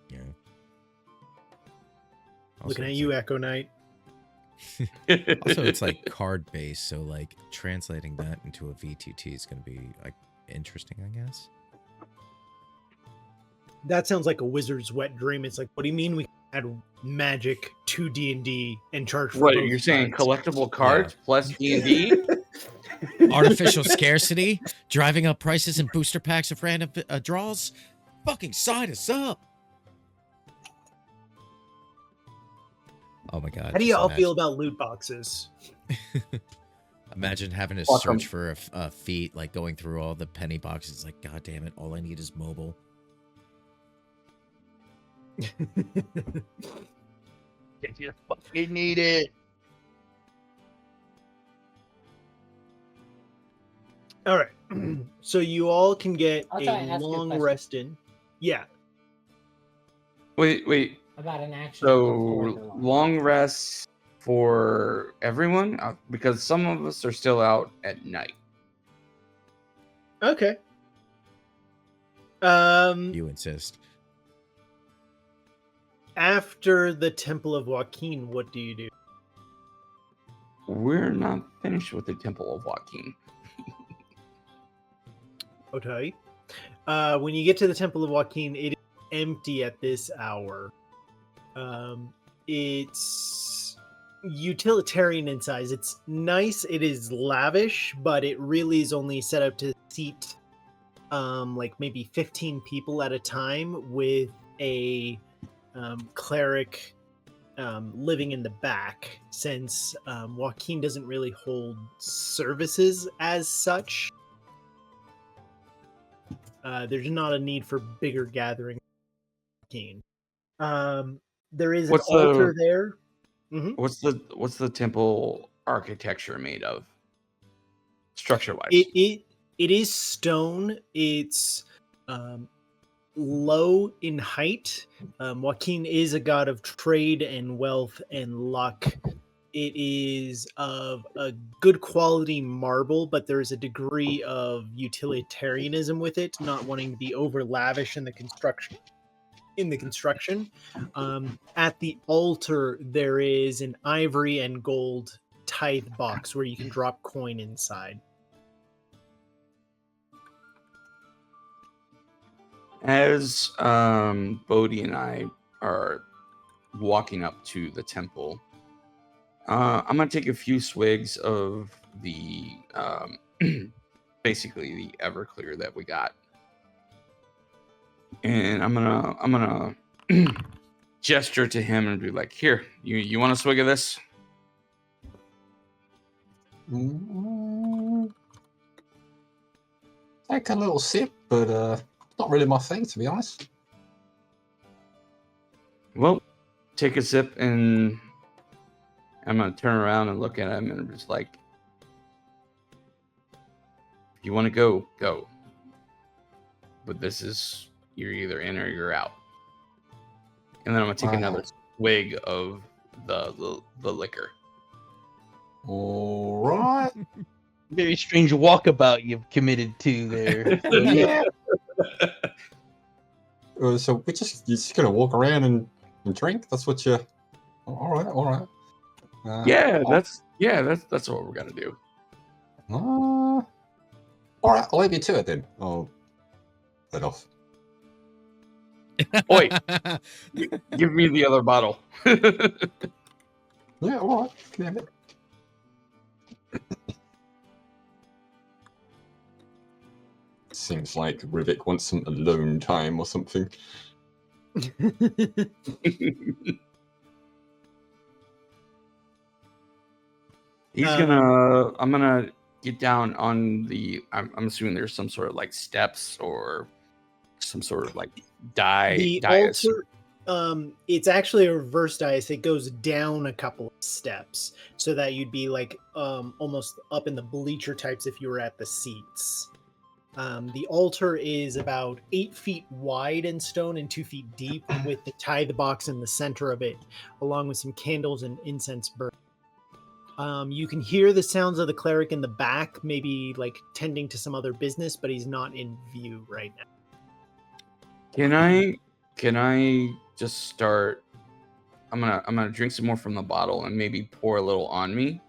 Yeah. Looking at it's you, like, Echo Knight. also, it's like card based, so like translating that into a VTT is going to be like interesting, I guess. That sounds like a wizard's wet dream. It's like, what do you mean we add magic to D&D and charge for What both you're saying? sides? Collectible cards plus D&D? Artificial scarcity, driving up prices and booster packs of random draws. Fucking sign us up. Oh my god. How do just y'all imagine- feel about loot boxes? Imagine having to Fuck 'em. search for a feat, like going through all the penny boxes. Like, god damn it, all I need is mobile. You fucking need it. All right. So you all can get I'll try a and ask you a long question. rest in. Yeah. Wait. About an action. before So the long rests for everyone? Because some of us are still out at night. Okay. You insist. After the Temple of Joaquin, what do you do? We're not finished with the Temple of Joaquin. Okay. When you get to the Temple of Joaquin, it is empty at this hour. It's utilitarian in size. It's nice. It is lavish, but it really is only set up to seat like maybe 15 people at a time, with a cleric living in the back, since Joaquin doesn't really hold services as such. There's not a need for bigger gathering. There is What's an altar the- there. Mhm. What's the temple architecture made of? Structure wise. It is stone. It's low in height. Joaquin is a god of trade and wealth and luck. It is of a good quality marble, but there is a degree of utilitarianism with it, not wanting to be over lavish in the construction. At the altar, there is an ivory and gold tithe box where you can drop coin inside. As Bodhi and I are walking up to the temple, I'm gonna take a few swigs of the basically the Everclear that we got, and I'm gonna gesture to him and be like, "Here, you want a swig of this?" Take a little sip, but not really my thing, to be honest. Well, take a sip, and I'm gonna turn around and look at him, and I'm just like, "If you want to go, go. But this is, you're either in or you're out." And then I'm gonna take another swig of the liquor. All right. Very strange walkabout you've committed to there. Yeah. So you're just gonna walk around and drink? That's what you? All right. That's what we're gonna do. All right, I'll leave you to it then. I'll head off. Oi, give me the other bottle. Yeah, all right. Can I have it? Seems like Rivik wants some alone time or something. I'm gonna get down on the. I'm assuming there's some sort of like steps or some sort of like The dais. altar, it's actually a reverse dais. It goes down a couple of steps, so that you'd be like almost up in the bleacher types if you were at the seats. The altar is about 8 feet wide in stone and 2 feet deep, with the tithe box in the center of it, along with some candles and incense burning. You can hear the sounds of the cleric in the back, maybe like tending to some other business, but he's not in view right now. Can I just start? I'm gonna drink some more from the bottle and maybe pour a little on me,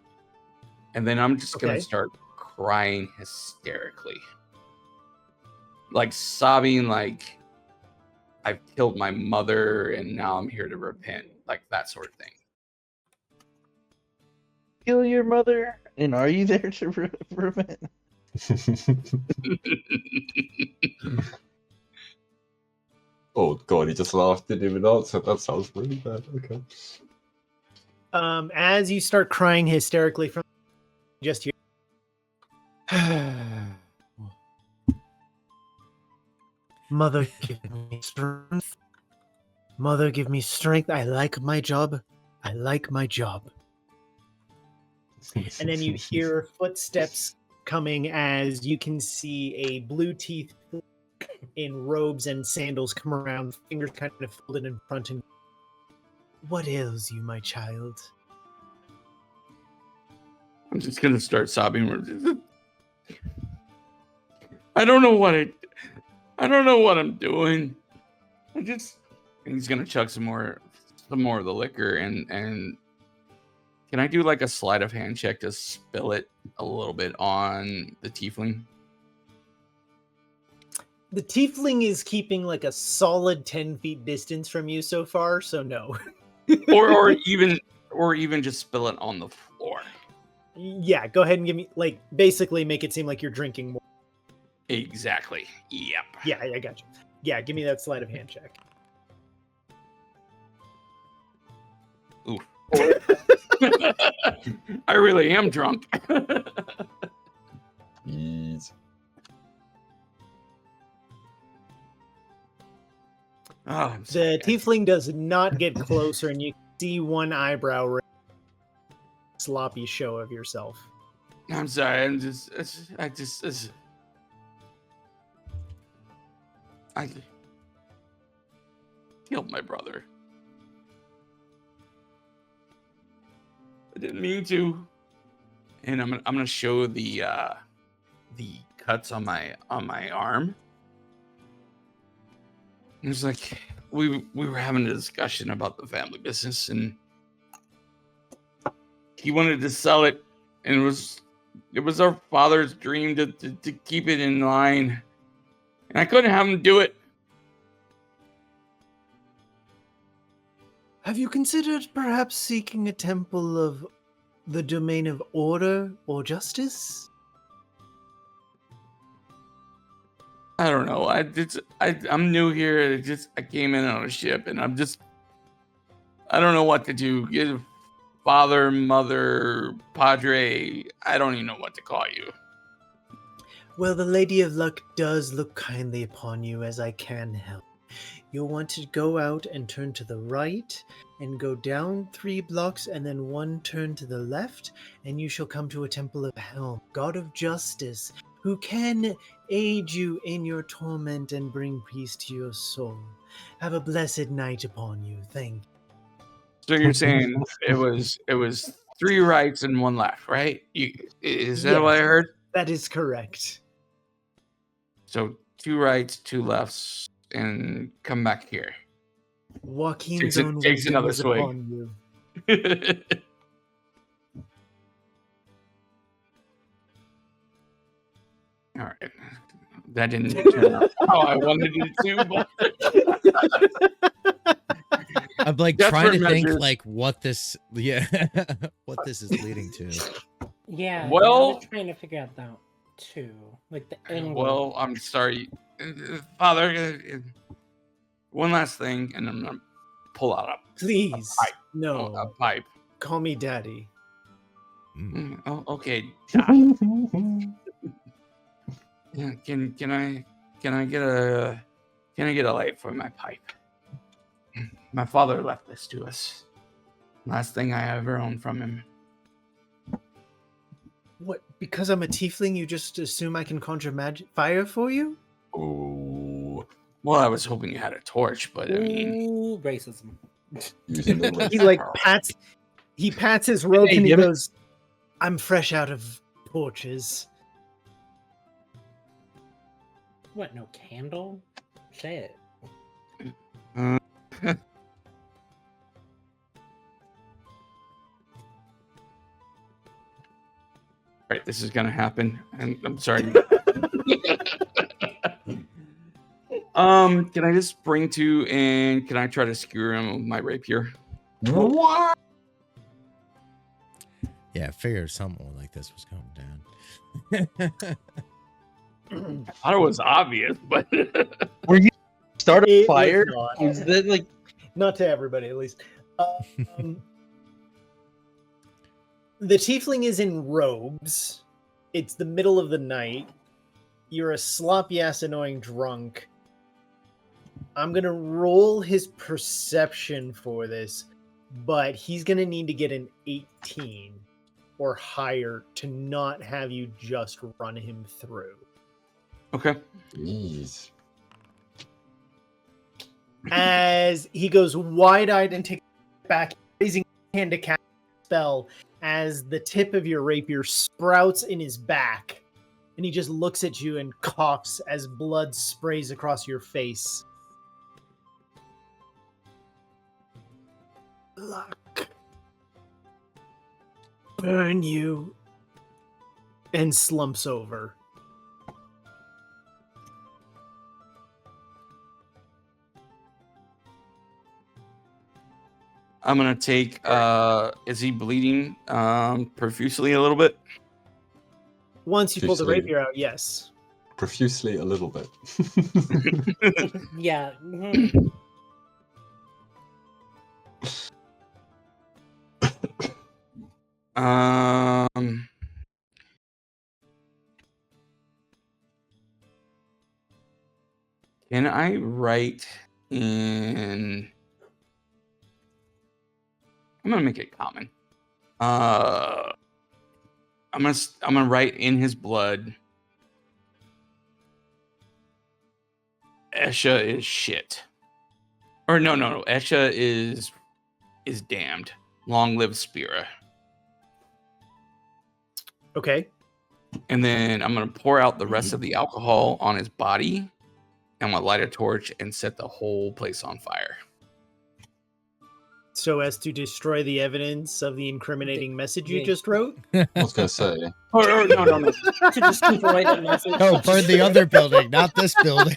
and then I'm just gonna Okay. start crying hysterically, like sobbing, like I've killed my mother and now I'm here to repent, like that sort of thing. Kill your mother, and are you there to prevent? Oh god, he just laughed, didn't even answer. That sounds really bad. Okay. As you start crying hysterically from just you. Mother, give me strength. Mother, give me strength. I like my job. I like my job. And then you hear footsteps coming as you can see a blue teeth in robes and sandals come around, fingers kind of folded in front. And what ails you, my child? I'm just gonna start sobbing. I don't know what I'm doing. He's gonna chug some more of the liquor and can I do like a sleight of hand check to spill it a little bit on the tiefling? The tiefling is keeping like a solid 10 feet distance from you so far, so no. or even just spill it on the floor. Yeah, go ahead and give me, like, basically make it seem like you're drinking more. Exactly. Yep. Yeah, I got you. Yeah, give me that sleight of hand check. Ooh. I really am drunk. Jeez. Oh, The tiefling does not get closer, and you see one eyebrow raise. Sloppy show of yourself. I'm sorry. I killed my brother. I didn't mean to. And I'm gonna show the cuts on my arm. It was like we were having a discussion about the family business, and he wanted to sell it, and it was our father's dream to keep it in line, and I couldn't have him do it. Have you considered perhaps seeking a temple of the domain of order or justice? I don't know. I'm new here. I came in on a ship, and I don't know what to do. Father, mother, padre. I don't even know what to call you. Well, the Lady of Luck does look kindly upon you as I can help. You'll want to go out and turn to the right and go down 3 blocks and then 1 turn to the left, and you shall come to a temple of Helm, god of justice, who can aid you in your torment and bring peace to your soul. Have a blessed night upon you. Thank you. So you're saying it was 3 rights and 1 left, right? Is that what I Yes. heard? That is correct. So 2 rights, 2 lefts, and come back here. Joaquin's Takes own another wisdom is swig. upon you. All right. That didn't turn out how I wanted it to, but I'm like Desperate trying to think measures. like what this what this is leading to. Yeah, Well- I'm trying to figure out that too. Like the end. well, I'm sorry. Father, 1 last thing, and I'm going to pull out Please, pipe. a no. pipe. Call me daddy. Oh, okay. Yeah, can I get a light for my pipe? My father left this to us. Last thing I ever owned from him. What? Because I'm a tiefling, you just assume I can conjure magic fire for you? Oh, Well, I was hoping you had a torch, but I mean, Ooh, racism. using the red He like power. pats his robe Hey, and he give it- goes, I'm fresh out of torches. What? No candle? Shit. Right, this is gonna happen, and I'm sorry. Can I just bring to and can I try to skewer him with my rapier? What? Yeah, I figured something like this was coming down. I thought it was obvious, but Were you start a It was fire? not. Was that like Not to everybody, at least. The tiefling is in robes. It's the middle of the night. You're a sloppy ass annoying drunk. I'm gonna roll his perception for this, but he's gonna need to get an 18 or higher to not have you just run him through. okay. Jeez. As he goes wide-eyed and takes back, raising his hand to cast a spell, as the tip of your rapier sprouts in his back, and he just looks at you and coughs as blood sprays across your face. Luck. Burn you. And slumps over. I'm gonna take. Is he bleeding profusely a little bit? Once you pull the Profusely. rapier out, yes. Profusely a little bit. Yeah. mhm. Um. Can I write in? I'm gonna make it common. I'm gonna write in his blood. Esha is shit. Or no. Esha is damned. Long live Spira. Okay. And then I'm gonna pour out the rest of the alcohol on his body. I'm gonna light a torch and set the whole place on fire. So as to destroy the evidence of the incriminating message you Yeah. just wrote? I was going to say, Or no. To destroy the message. Oh, burn the other building, not this building.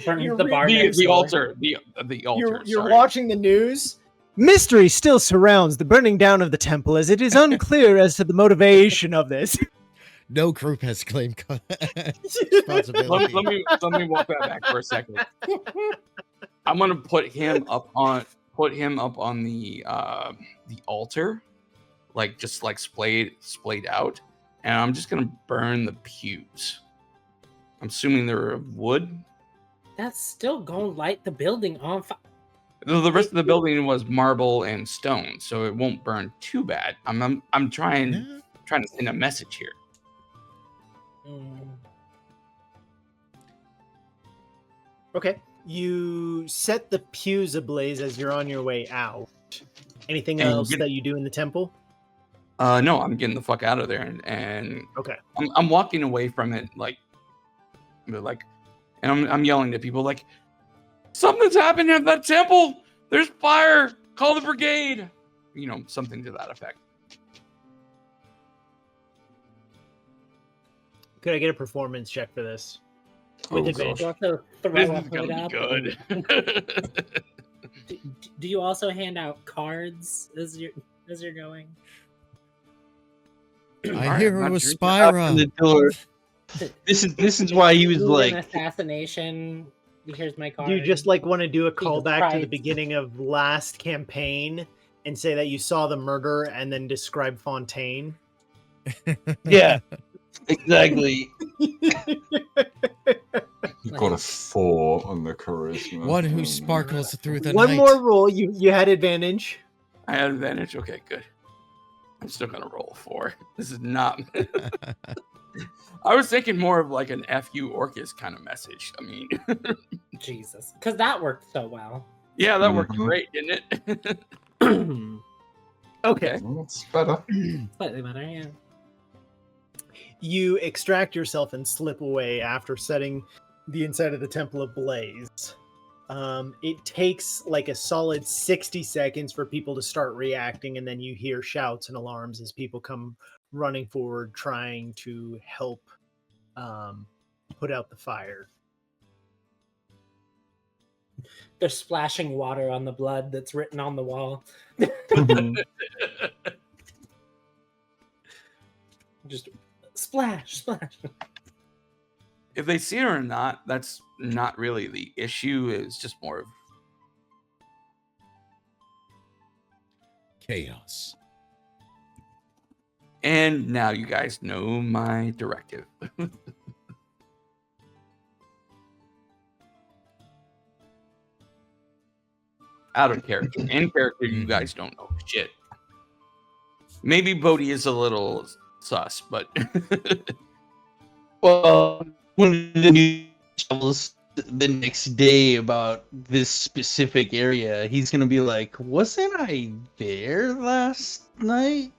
Burn You're the bar The next door. altar. The altar. You're sorry. watching the news. Mystery still surrounds the burning down of the temple, as it is unclear as to the motivation of this. No group has claimed Let responsibility. me walk that back for a second. I'm gonna put him up on the altar, like just like splayed out, and I'm just gonna burn the pews. I'm assuming they're of wood. That's still gonna light the building on fire. The rest of the building was marble and stone, so it won't burn too bad. I'm trying to send a message here. Okay. You set the pews ablaze as you're on your way out. Anything And else get- that you do in the temple? No, I'm getting the fuck out of there, and Okay. I'm walking away from it, like, and I'm yelling to people like, something's happening at that temple. There's fire. Call the brigade. You know, something to that effect. Could I get a performance check for this? oh, With advantage. You also throw This a is hood gonna up be and- good. Do you also hand out cards as you're going? I Alright, hear I'm it not was drinking. Open the Spyra. door? This is why he was An like, assassination. Here's my card. Do you just like want to do a callback to the Christ. beginning of last campaign and say that you saw the murder and then describe Fontaine? yeah, exactly. you got a 4 on the charisma. One who Oh, sparkles through the One night. more roll. You had advantage. I had advantage. Okay, good. I'm still gonna roll a 4. This is not. I was thinking more of like an "F you Orcus" kind of message. I mean, Jesus, because that worked so well. yeah, that worked Mhm. great, didn't it? Okay. well, that's better. Slightly better, yeah. You extract yourself and slip away after setting the inside of the Temple of Blaze. It takes like a solid 60 seconds for people to start reacting, and then you hear shouts and alarms as people come running forward trying to help put out the fire. They're splashing water on the blood that's written on the wall. Just splash, splash. If they see it or not, that's not really the issue. It's just more of Chaos. and now you guys know my directive. Out of character. In character, you guys don't know shit. Maybe Bodhi is a little sus, but Well, when the news travels the next day about this specific area, he's gonna be like, "Wasn't I there last night?"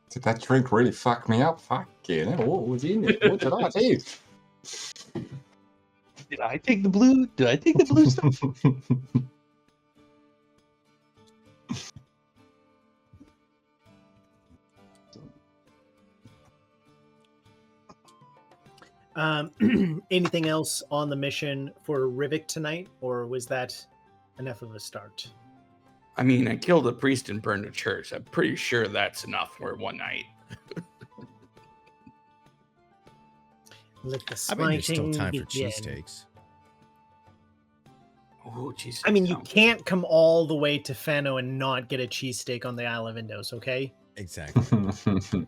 Did that drink really fuck me up? Fucking hell, what was in it? What did I do? Did I take the blue? Did I take the blue stuff? Anything else on the mission for Rivik tonight, or was that enough of a start? I mean, I killed a priest and burned a church. I'm pretty sure that's enough for one night. Let the I mean, there's still smiting time for begin. cheesesteaks. Oh, Jesus. I mean, you can't come all the way to Fano and not get a cheesesteak on the Isle of Indos, okay? Exactly.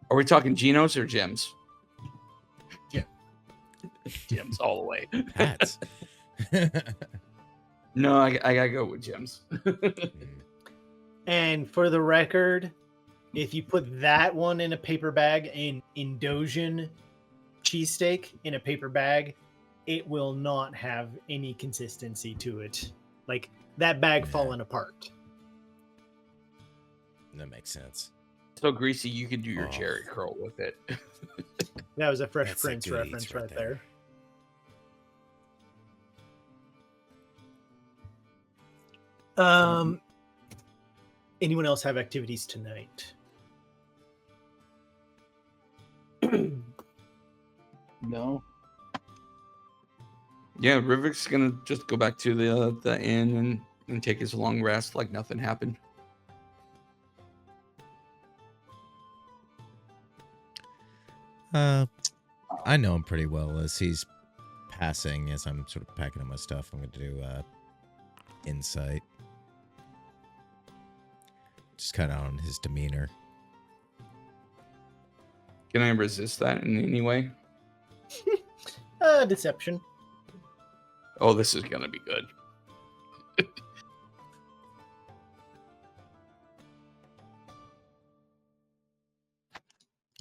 Are we talking Genos or Gems? Gems all the way. Hats. No, I gotta go with Gems. And for the record, if you put that one in a paper bag, in Indosian cheesesteak in a paper bag, it will not have any consistency to it. Like that bag falling apart. That makes sense. So greasy, you could do your Oh. cherry curl with it. That was a Fresh That's a Prince good reference eats right right there. there. Anyone else have activities tonight? No. Yeah, Rivik's gonna just go back to the inn and take his long rest like nothing happened. I know him pretty well. As he's passing, as I'm sort of packing up my stuff, I'm going to do insight. Just kind of on his demeanor. Can I resist that in any way? Deception. Oh, this is gonna be good.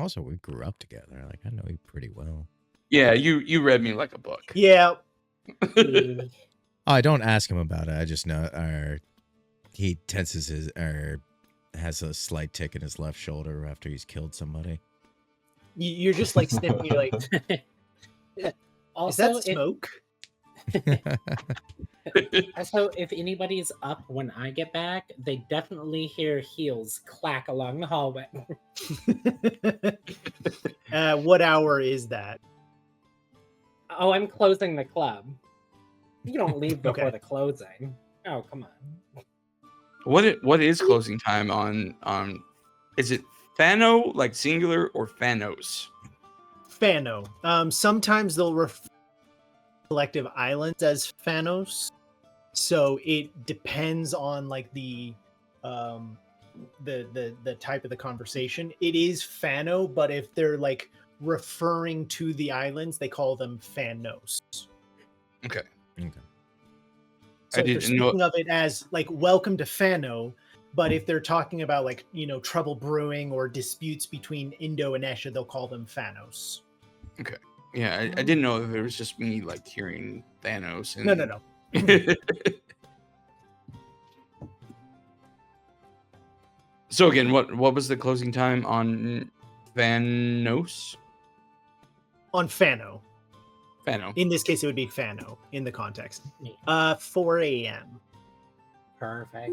Also, we grew up together. Like, I know you pretty well. Yeah, you read me like a book. Yeah. Oh, I don't ask him about it. I just know, or he tenses his, or has a slight tick in his left shoulder after he's killed somebody. You're just like sniffing. You're like, is Also, that smoke? so if anybody's up when I get back, they definitely hear heels clack along the hallway. What hour is that? Oh, I'm closing the club. You don't leave before Okay. the closing. Oh, come on. What is closing time on? Is it Fano like singular or Fanos? Fano. Sometimes they'll refer to collective islands as Fanos. So it depends on like the type of the conversation. It is Fano, but if they're like referring to the islands, they call them Fanos. Okay. Okay. So I if they're didn't know- speaking of it as like welcome to Fano, but if they're talking about like, you know, trouble brewing or disputes between Indo and Esha, they'll call them Fanos. Yeah, I didn't know if it was just me like hearing Thanos. And... No. So again, what was the closing time on Thanos? On Fano. Fano. In this case, it would be Fano in the context. Yeah. 4 a.m. Perfect.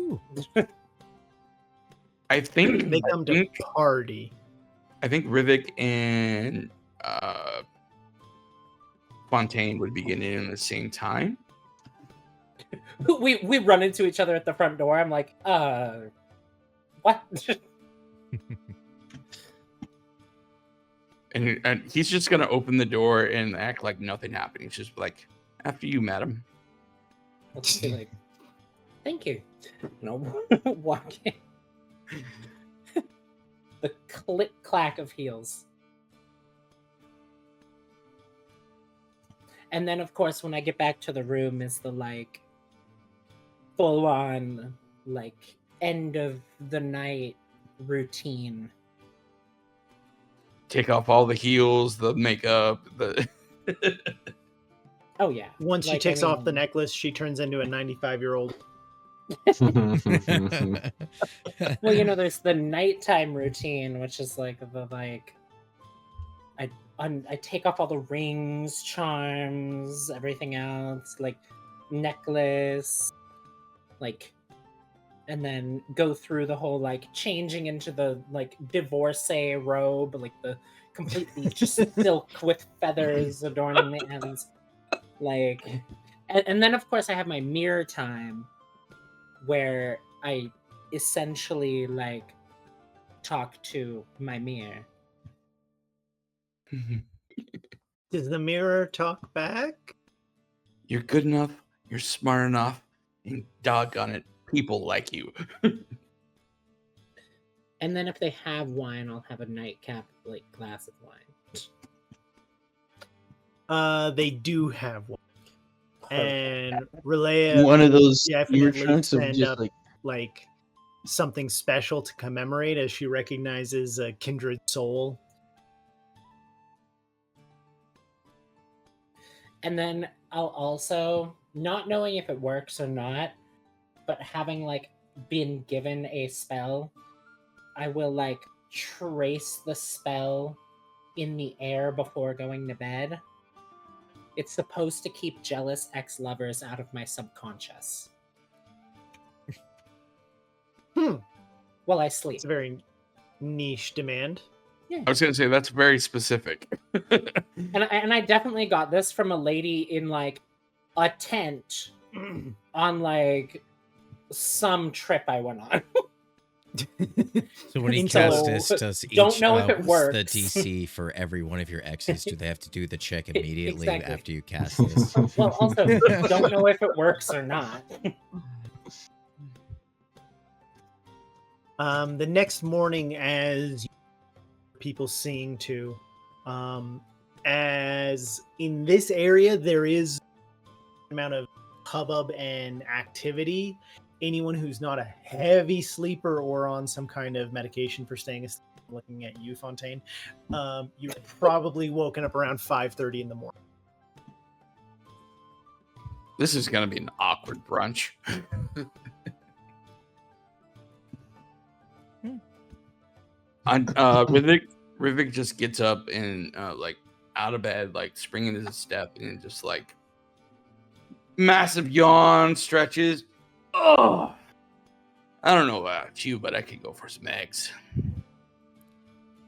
I think They come to party. I think Rivik and Fontaine would be getting in at the same time. We run into each other at the front door. I'm like, what? And he's just gonna open the door and act like nothing happened. He's just like, after you, madam. I'll just be like, thank you. No, walking. The click clack of heels. And then, of course, when I get back to the room, is the like full on like end of the night routine. Take off all the heels, the makeup, the Oh yeah. Once she Like, takes I off the mean, necklace, she turns into a 95-year-old. well, you know, there's the nighttime routine, which is like the like I take off all the rings, charms, everything else, like necklace, like, and then go through the whole like changing into the like divorcee robe, like the completely just silk with feathers adorning the ends, like, and then of course I have my mirror time, where I essentially like talk to my mirror. Does the mirror talk back? You're good enough, you're smart enough, and doggone it, people like you. And then if they have wine, I'll have a nightcap like glass of wine. They do have one. Perfect. And Relea One of those ear definitely chunks of send just up like something special to commemorate as she recognizes a kindred soul. And then I'll also, not knowing if it works or not, but having like been given a spell, I will like trace the spell in the air before going to bed. It's supposed to keep jealous ex-lovers out of my subconscious. While I sleep. It's a very niche demand. I was gonna say that's very specific. And I definitely got this from a lady in like a tent on like some trip I went on. So when he Until- casts this, does each Don't know if it what's the works. DC for every one of your exes? Do they have to do the check immediately Exactly. after you cast this? Well, also, don't know if it works or not. The next morning, as people sing to, as in this area, there is an amount of hubbub and activity. Anyone who's not a heavy sleeper or on some kind of medication for staying asleep, looking at you, Fontaine, you're probably woken up around 5:30 in the morning. This is gonna be an awkward brunch. Rivik just gets up and like out of bed, like springing his step, and just like massive yawn, stretches. Oh, I don't know about you, but I could go for some eggs.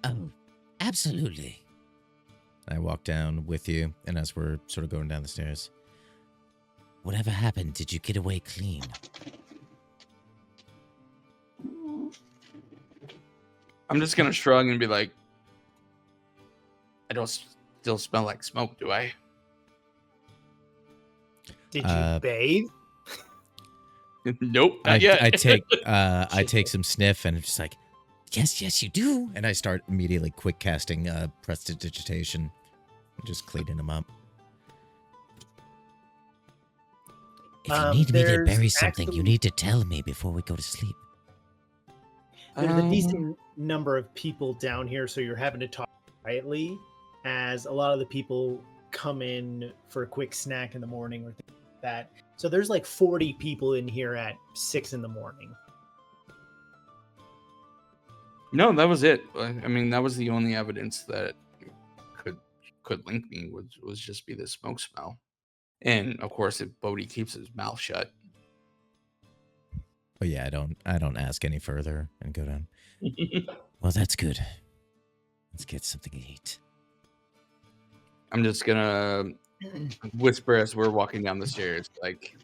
Oh, absolutely. I walk down with you, and as we're sort of going down the stairs, whatever happened? Did you get away clean? I'm just gonna shrug and be like, I don't still smell like smoke, do I? Did you bathe? Nope, not yet. I take some sniff and I'm just like, yes, you do. And I start immediately quick casting prestidigitation and just cleaning them up. If you need me to there's bury something, you actually- need to tell me before we go to sleep. There's a decent number of people down here, so you're having to talk quietly, as a lot of the people come in for a quick snack in the morning or things like that. So there's like 40 people in here at 6 in the morning. No, that was it. I mean, that was the only evidence that could could link me was just be the smoke smell. And of course, if Bodhi keeps his mouth shut. But yeah, I don't ask any further and go down. Well, that's good. Let's get something to eat. I'm just gonna whisper as we're walking down the stairs, like,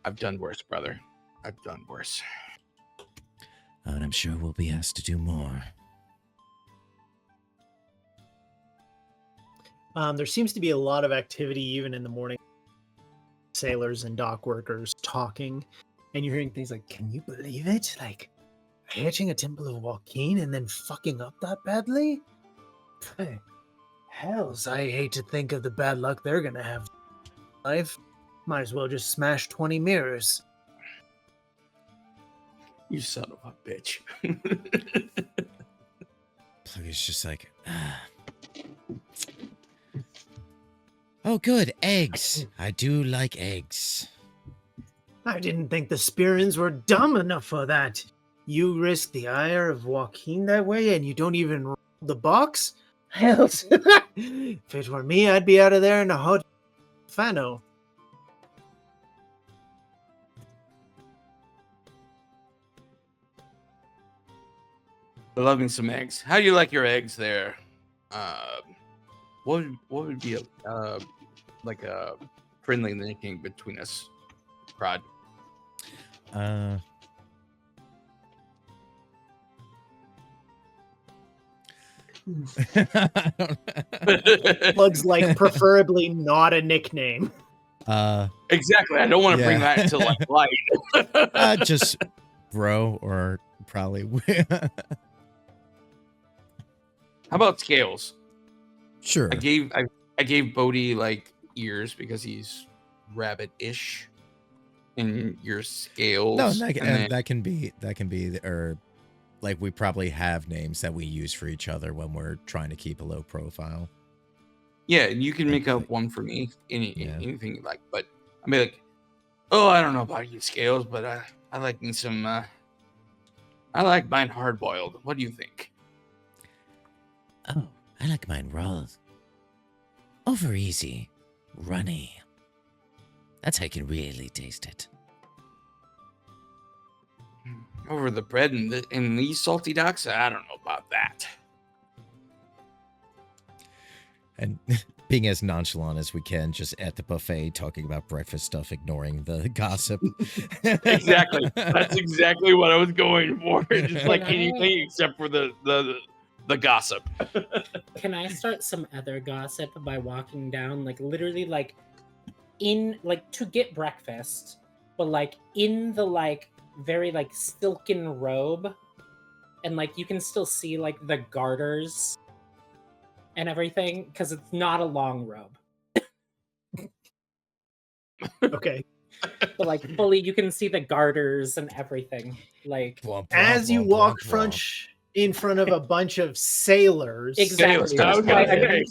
I've done worse, brother. I've done worse. And I'm sure we'll be asked to do more. There seems to be a lot of activity even in the morning. Sailors and dock workers talking, and you're hearing things like, "Can you believe it? Like, hitching a Temple of Joaquin and then fucking up that badly? Hey, hells, I hate to think of the bad luck they're gonna have in life. Might as well just smash 20 mirrors." You son of a bitch. Plug is just like, oh, good, eggs. I do like eggs. I didn't think the Spirins were dumb enough for that. You risk the ire of Joaquin that way, and you don't even roll the box? Hells. If it were me, I'd be out of there in a hot Fano. I love me some eggs. How do you like your eggs there? What would be a like a friendly linking between us, Prod? Plug's like preferably not a nickname. Exactly. I don't want to bring that to like light. Just bro, or probably. How about scales? Sure. I gave Bodhi like ears because he's rabbit-ish, and your scales. No, that can be, or like we probably have names that we use for each other when we're trying to keep a low profile. Yeah, and you can make up one for me, anything you like. But I mean, like, oh, I don't know about you, scales, but I like me some. I like mine hard boiled. What do you think? Oh, I like mine raw. Over easy, runny. That's how you can really taste it. Over the bread and these salty ducks? I don't know about that. And being as nonchalant as we can, just at the buffet, talking about breakfast stuff, ignoring the gossip. Exactly. That's exactly what I was going for. Just like anything except for the gossip. Can I start some other gossip by walking down, like literally, like in like to get breakfast, but like in the like very like silken robe, and like you can still see like the garters and everything because it's not a long robe. Okay. But like fully, you can see the garters and everything. Like as you walk in front of a bunch of sailers. Exactly. That's why okay.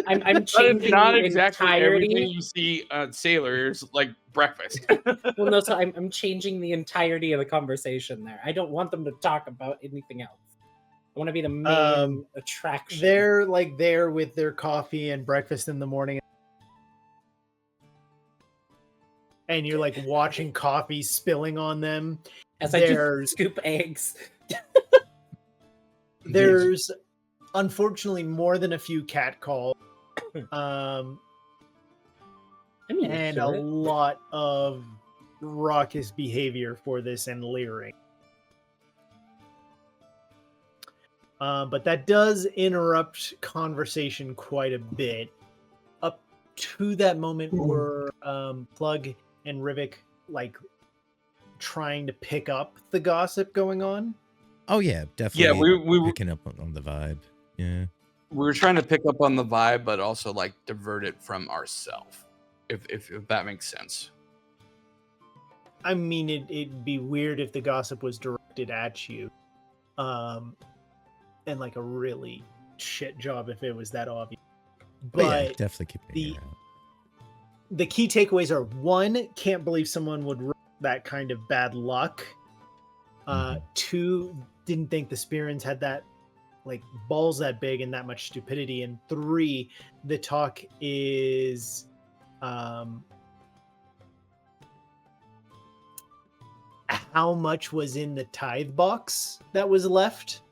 I'm changing not the exactly entirety. everything you see sailors like breakfast. Well, no, so I'm changing the entirety of the conversation there. I don't want them to talk about anything else. I want to be the main attraction. They're like there with their coffee and breakfast in the morning. And you're like watching coffee spilling on them. As I just scoop eggs. There's unfortunately more than a few cat calls. And a lot of raucous behavior for this and leering. But that does interrupt conversation quite a bit. Up to that moment where Plug and Rivik like trying to pick up the gossip going on. Oh yeah, definitely. Yeah, we were picking up on the vibe. Yeah, we were trying to pick up on the vibe, but also like divert it from ourselves. If that makes sense. I mean, it'd be weird if the gossip was directed at you, and like a really shit job if it was that obvious. But yeah, definitely keep the key takeaways are: 1, can't believe someone would risk that kind of bad luck. 2, didn't think the Spirins had that like balls that big and that much stupidity. And 3, the talk is how much was in the tithe box that was left.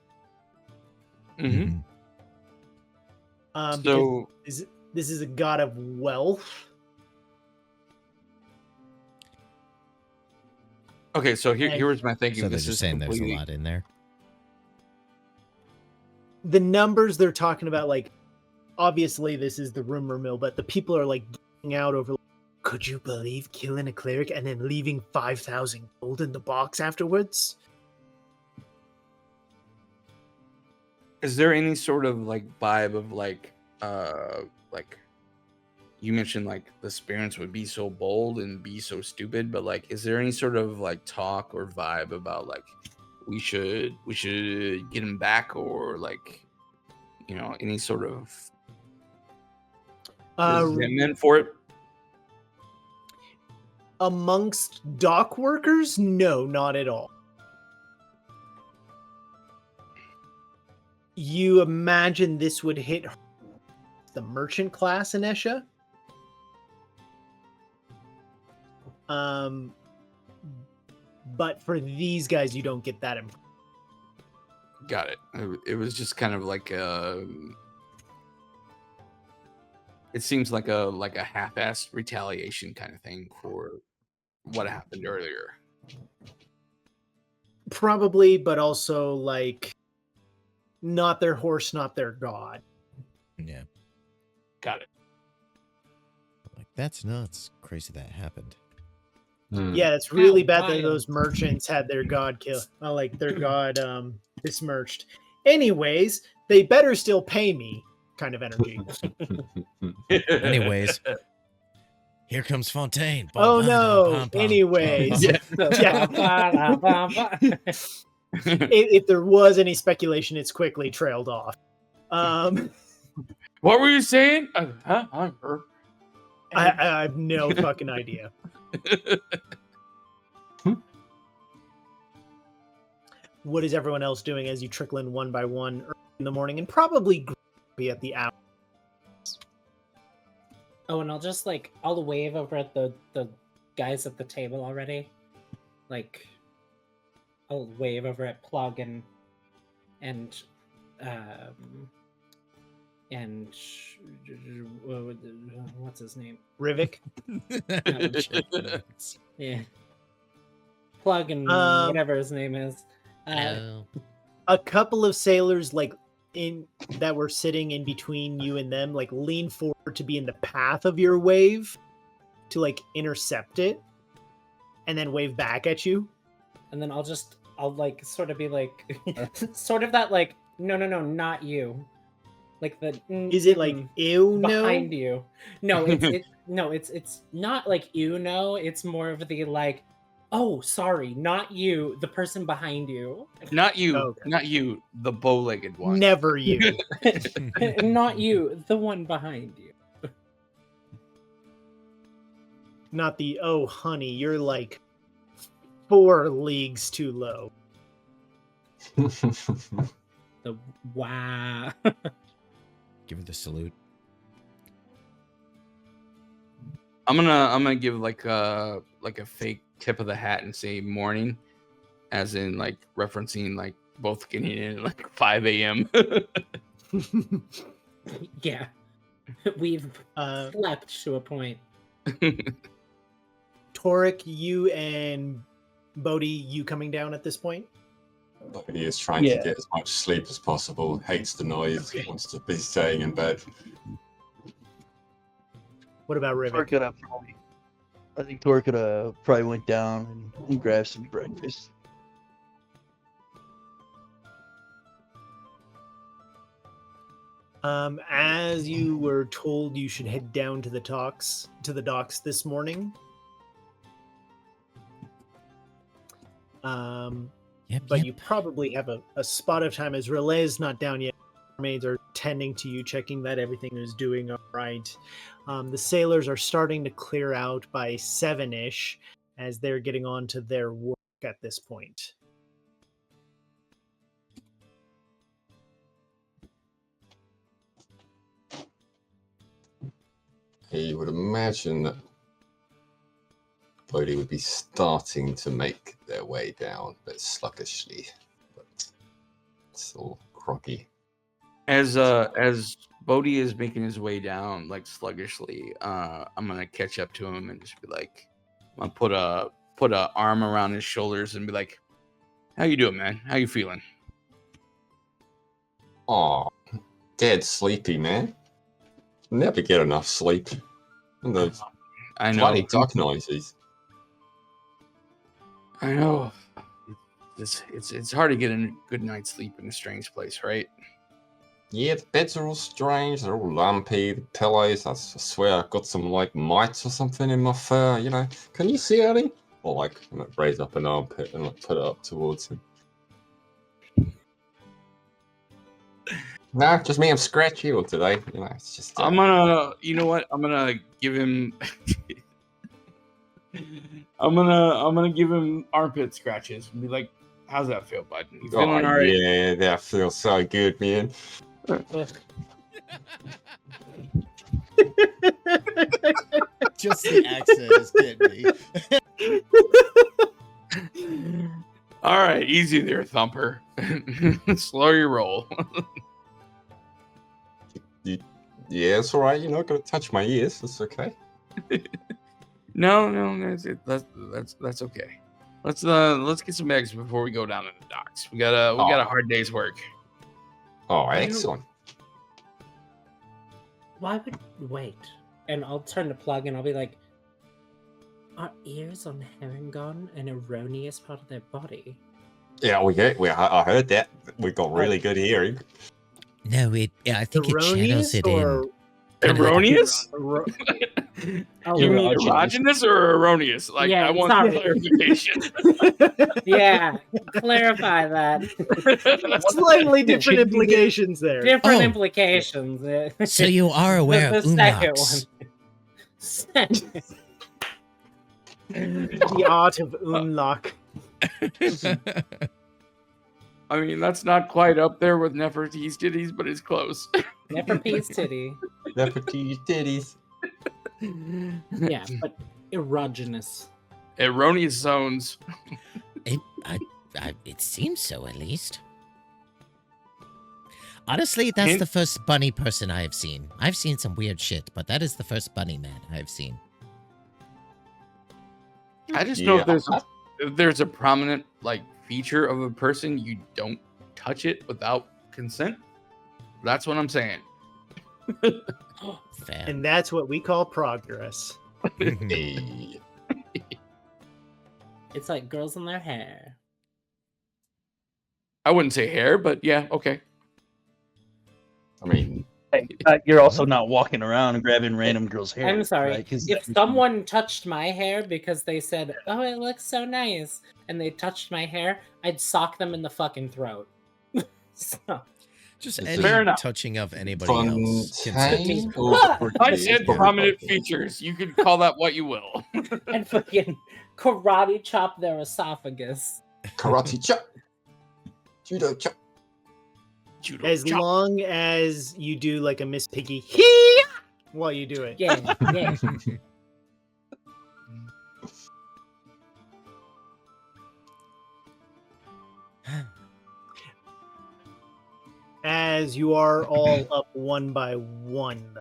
Mm-hmm. Because this is a god of wealth. Okay, so And- here was my thinking. So they're This just is saying there's a completely- lot in there. The numbers they're talking about, like, obviously this is the rumor mill, but the people are like geeking out over, could you believe killing a cleric and then leaving 5,000 gold in the box afterwards? Is there any sort of like vibe of like you mentioned like the spirits would be so bold and be so stupid, but like is there any sort of like talk or vibe about like we should get him back, or like, you know, any sort of resentment for it? Amongst dock workers, no, not at all. You imagine this would hit the merchant class in Esha? But for these guys, you don't get that impression. Got it. It was just kind of like it seems like a half-assed retaliation kind of thing for what happened earlier. Probably, but also like not their horse, not their god. Yeah. Got it. Like, that's nuts. Crazy that happened. Yeah, it's really How bad that wild. those merchants had their god kill, like their god besmirched. Anyways, they better still pay me, kind of energy. Anyways, here comes Fontaine. Oh Bum, no! bum, bum, bum, Anyways, bum, bum. yeah. If there was any speculation, it's quickly trailed off. What were you saying? I'm hurt. I have no fucking idea. What is everyone else doing as you trickle in one by one early in the morning and probably be at the hour? Oh, and I'll wave over at the guys at the table already. Like, I'll wave over at Plug and what's his name? Rivik? Yeah. Plug and whatever his name is. Oh. A couple of sailors that were sitting in between you and them lean forward to be in the path of your wave to intercept it and then wave back at you. And then I'll sort of be sort of that no, not you. Like the Is it ew no? behind you? No, it's not ew no. It's more of the oh, sorry, not you, the person behind you. Not you, Okay. not you, the bow-legged one. Never you. Not you, the one behind you. Not the, oh honey, you're 4 leagues too low. The wow. Give her the salute. I'm gonna give a fake tip of the hat and say morning, as in referencing both getting in at 5 a.m. Yeah, we've slept to a point. Torek, you and Bodhi, you coming down at this point? He is trying to get as much sleep as possible, hates the noise, wants to be staying in bed. What about Rivik? I think Torqueda probably went down and grabbed some breakfast. As you were told, you should head down to the docks this morning. But you probably have a spot of time as Relay is not down yet. Maids are tending to you, checking that everything is doing all right. The sailors are starting to clear out by 7-ish as they're getting on to their work at this point. he would imagine that Bodhi would be starting to make their way down, but sluggishly, but still groggy. As Bodhi is making his way down like sluggishly, I'm gonna catch up to him and just be like, I'm gonna put a arm around his shoulders and be like, "How you doing, man? How you feeling?" Oh, dead sleepy, man. Never get enough sleep. And those I know. bloody duck noises. I know. It's hard to get a good night's sleep in a strange place, right? Yeah, the beds are all strange. They're all lumpy. The pillows, I swear I've got some, like, mites or something in my fur, you know. Can you see any? Or, like, raise up an armpit and like, put it up towards him. No, just me. I'm scratchy all today. You know, it's just. I'm gonna, you know what? I'm gonna give him. I'm gonna give him armpit scratches and be like, "How's that feel, bud? You feeling all right?" Yeah, that feels so good, man. Just the accent is getting me. All right, easy there, Thumper. Slow your roll. Yeah, it's all right. You're not gonna touch my ears. It's okay. No, that's okay. Let's get some eggs before we go down to the docks. We got a hard day's work. Oh, excellent. Why would wait? And I'll turn the plug and I'll be like, are ears on Herringon an erroneous part of their body? Yeah, I heard that. We got really good hearing. No, I think it channels it in. Erroneous? Oh, You mean Erogenous. erogenous or erroneous? Like, Yeah, I want sorry. clarification. yeah, clarify that. Slightly different implications there. Different Oh. implications. So you are aware of The second umlauts. The art of unlock. I mean, that's not quite up there with Nefertiti's titties, but it's close. Nefertiti's titty. Nefertiti's titties. Yeah, but erogenous. Erroneous zones. It seems so, at least. Honestly, that's Hint- the first bunny person I have seen. I've seen some weird shit, but that is the first bunny man I've seen. I just know Yeah. if there's a prominent like feature of a person, you don't touch it without consent. That's what I'm saying. Fair. And that's what we call progress. Hey. It's like girls in their hair. I wouldn't say hair, but yeah, okay. I mean, Hey, you're also not walking around and grabbing random girls' hair. I'm sorry. Right? 'Cause If that- someone touched my hair because they said, "Oh, it looks so nice," and they touched my hair, I'd sock them in the fucking throat. So, Just Fair any enough. touching of anybody else. Fontaine or I British said Bobby prominent Bucket? features. You can call that what you will. and fucking karate chop their esophagus. Karate chop. Judo chop. Judo As chop. long as you do like a Miss Piggy hee while you do it. Yeah, yeah. As you are all up one by one.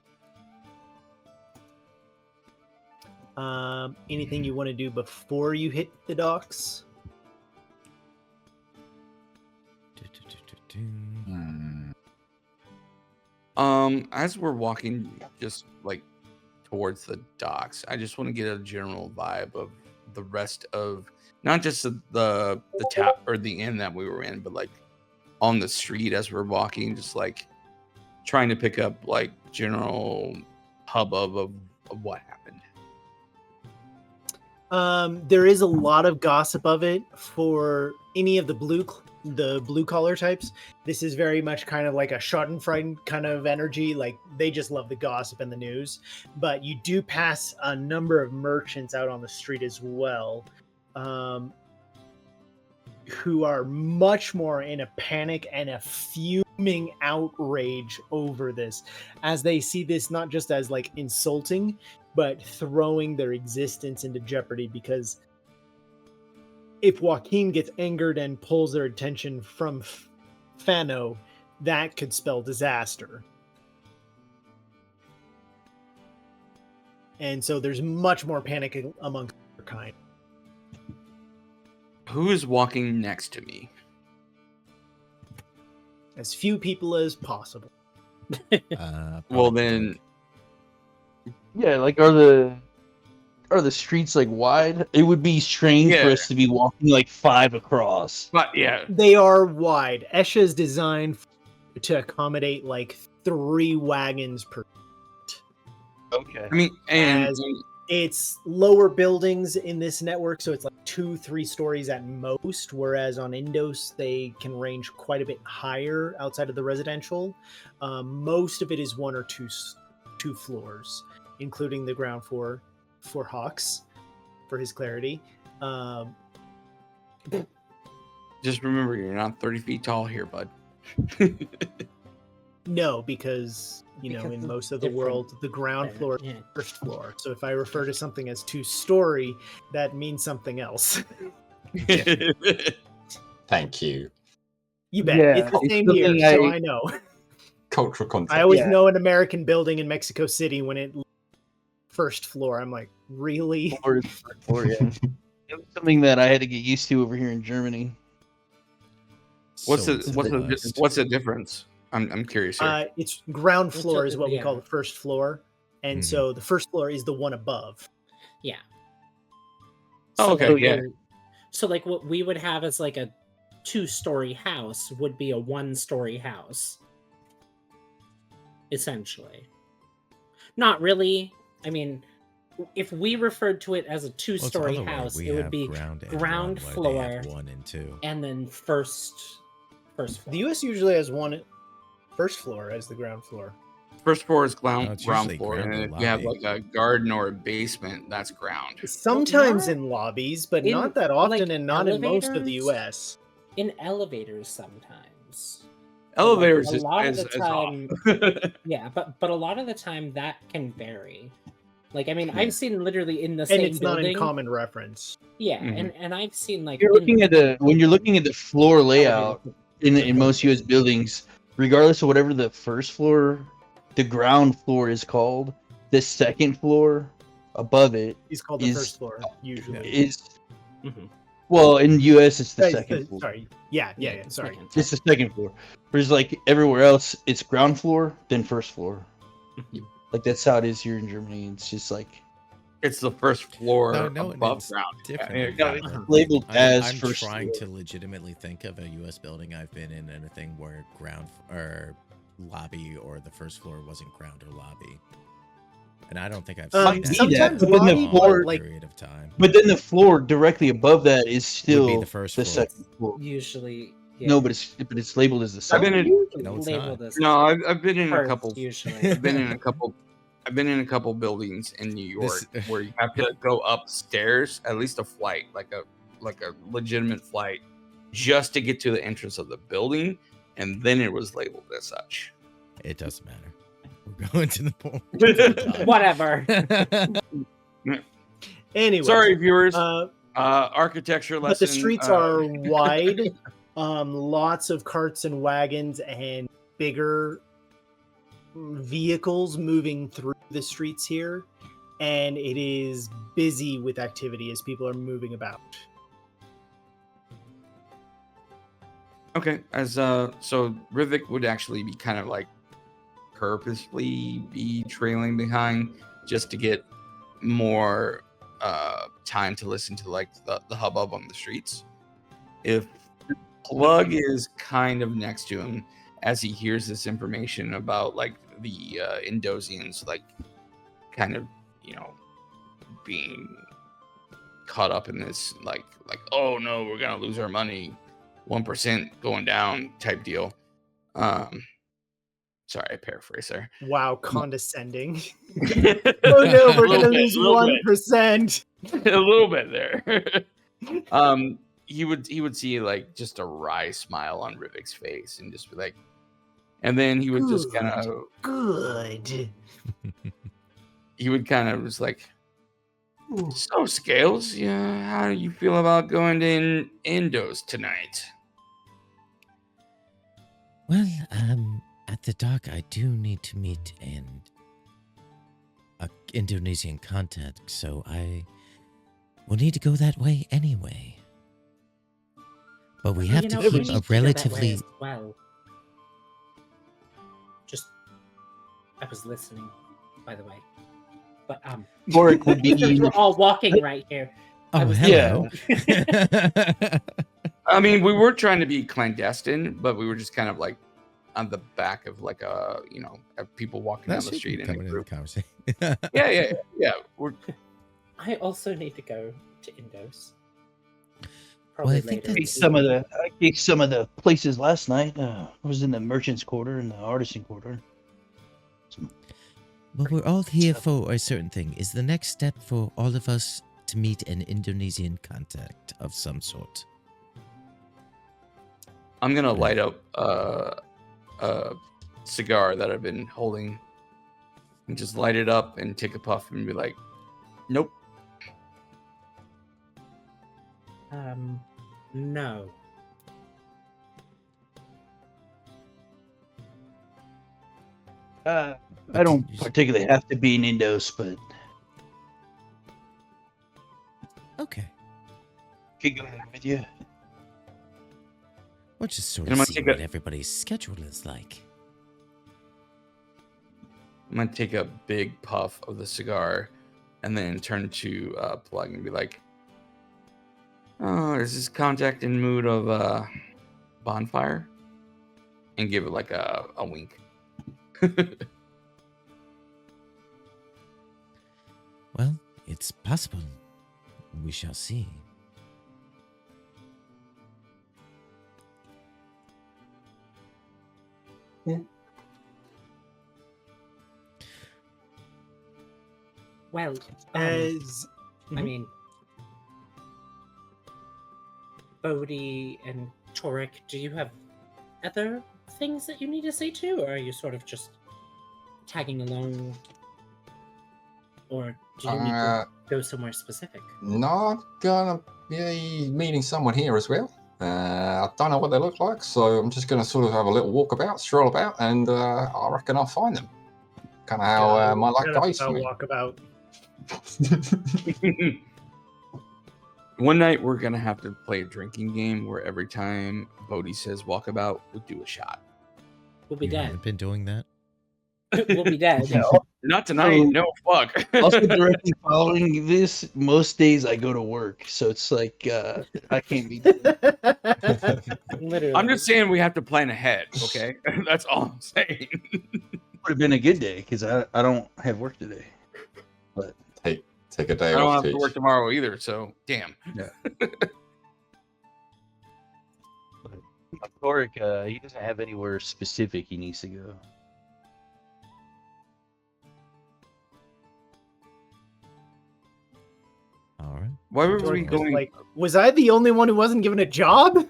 Anything you want to do before you hit the docks? As we're walking just like towards the docks, I just want to get a general vibe of the rest of not just the tap or the inn that we were in, but like on the street as we're walking, just like trying to pick up like general hubbub of what happened. There is a lot of gossip of it for any of the blue collar types. This is very much kind of like a Schadenfreude kind of energy. Like they just love the gossip and the news. But you do pass a number of merchants out on the street as well, who are much more in a panic and a fuming outrage over this, as they see this not just as like insulting, but throwing their existence into jeopardy. Because if Joaquin gets angered and pulls their attention from Fano, that could spell disaster. And so there's much more panic amongst their kind. Who is walking next to me? As few people as possible. Well, Probably then, Dick. Yeah, like are the streets like wide? It would be strange for Yeah. us to be walking like 5 across. but yeah, They are wide. Esha is designed to accommodate like 3 wagons per. Okay. I mean, and As- It's lower buildings in this network, so it's like 2-3 stories at most, whereas on Indos they can range quite a bit higher outside of the residential. Most of it is 1 or 2 floors, including the ground floor for Hawks, for his clarity. just remember, you're not 30 feet tall here, bud. No, because Because in it's most of the different world, the ground there, floor is yeah. the first floor. So if I refer to something as 2-story, that means something else. Thank you. You bet. Yeah, It's the it's same something here, so I- I know. Cultural context. I always Yeah. know an American building in Mexico City when it first floor. I'm like, really? Floor, yeah. It was something that I had to get used to over here in Germany. what's So the it's what's the West. what's the difference? I'm curious here. It's ground It's floor a- is what we yeah. call the first floor, and Mhm. so the first floor is the one above. Yeah. Oh, okay, like, yeah. So like what we would have as like a 2-story house would be a 1-story house. Essentially. Not really. I mean, if we referred to it as a Well, it's 2-story other way. house, We it would have be ground, and ground one, where they have floor. 1 and 2. and then first floor. The U.S. usually has one first floor as the ground floor. First floor is ground, No, it's ground usually floor, ground and or if you have lobby. like a garden or a basement, that's ground. Sometimes not in lobbies, but in, not that often, like, and not in most of the elevators. U.S. In elevators sometimes. Elevators a is, lot of is, the is off. time- Yeah, but a lot of the time that can vary. Like, I mean, Yeah. I've seen literally in the And same it's not building. in common reference. Yeah, Mhm. and I've seen like You're in looking at when you're looking at the floor layout elevator- in most U.S. buildings, regardless of whatever the first floor, the ground floor is called, the second floor above it He's called the Is- first floor usually. is Mhm. well in U.S. it's the Sorry, second floor. sorry. Yeah. Sorry. second. It's the second floor. Whereas like everywhere else, it's ground floor then first floor. Mhm. Like that's how it is here in Germany. It's just like It's the first floor No, above it's ground. different. Yeah, in yeah, it's Finland. labeled as I'm first trying floor. to legitimately think of a U.S. building I've been in anything where ground or lobby or the first floor wasn't ground or lobby, and I don't think I've Um, seen that sometimes in a lobby, long but, like- period of time. But then the floor directly above that is Would still be the first the floor. second floor. Usually, yeah. No, but it's labeled as the I've second. been in Usually No, it's labeled not. as no, I've been in a first, couple. usually. I've been in a couple. I've been in a couple buildings in New York This- where you have to go upstairs, at least a flight, like a legitimate flight, just to get to the entrance of the building, and then it was labeled as such. It doesn't matter. We're going to the point. Whatever. Anyway. Sorry, viewers. Uh, Architecture lesson. but the streets are wide. Lots of carts and wagons and bigger vehicles moving through the streets here, and it is busy with activity as people are moving about. Okay, as so Rivik would actually be kind of like purposely be trailing behind just to get more time to listen to like the hubbub on the streets. If Plug is kind of next to him as he hears this information about like the Indosians like kind of, you know, being caught up in this like oh no, we're gonna lose our money, 1% going down type deal. Sorry, I paraphrase there. Wow, condescending. Oh Oh no, we're gonna lose 1%. a little bit there. he would see like just a wry smile on Rivik's face and just be like, and then he would just kind of Good. he would kind of just like, so Scales, yeah, how do you feel about going to Indos tonight? Well, at the dock, I do need to meet a Indonesian contact, so I will need to go that way anyway. But we have to we keep need a to go that way relatively. as well. Just, I was listening, by the way. But Boric would be. we're all walking right here. I Oh, was hello. I mean, we weren't trying to be clandestine, but we were just kind of like on the back of like a, of people walking down the street in a coming in the group. conversation. Yeah. I also need to go to Indos. Well, I Probably think later. that's- I gave some of the places last night. I was in the merchants' quarter and the artisan quarter. Well, we're all here for a certain thing. Is the next step for all of us to meet an Indonesian contact of some sort? I'm gonna light up a cigar that I've been holding and just light it up and take a puff and be like, nope. No. I don't particularly have to be in Indos, but Okay. could go there with you. We'll just sort And of I'm see gonna take what everybody's schedule is like. I'm gonna take a big puff of the cigar and then turn to Plug and be like, oh, is this contact in mood of bonfire? And give it like a wink. Well, it's possible. We shall see. Well, As I mean, Bodhi and Torek, do you have other things that you need to see too, or are you sort of just tagging along, or do you need to go somewhere specific? No, I'm gonna be meeting someone here as well. I don't know what they look like, so I'm just gonna sort of have a little walk about, stroll about, and I reckon I'll find them. Kind of how my luck goes for me. Walkabout. One night we're gonna have to play a drinking game where every time Bodhi says walkabout, we do a shot. We'll be You dead. haven't been doing that? We'll be dead. Not tonight, no fuck. Also, directly following this, most days I go to work, so it's like I can't be. Literally. I'm just saying we have to plan ahead, okay? That's all I'm saying. Would have been a good day because I don't have work today. But Take a I day don't off. have to Teach. work tomorrow either, so damn. Toric, he doesn't have anywhere specific he needs to go. All right. Why were we Torek was going? like, was I the only one who wasn't given a job?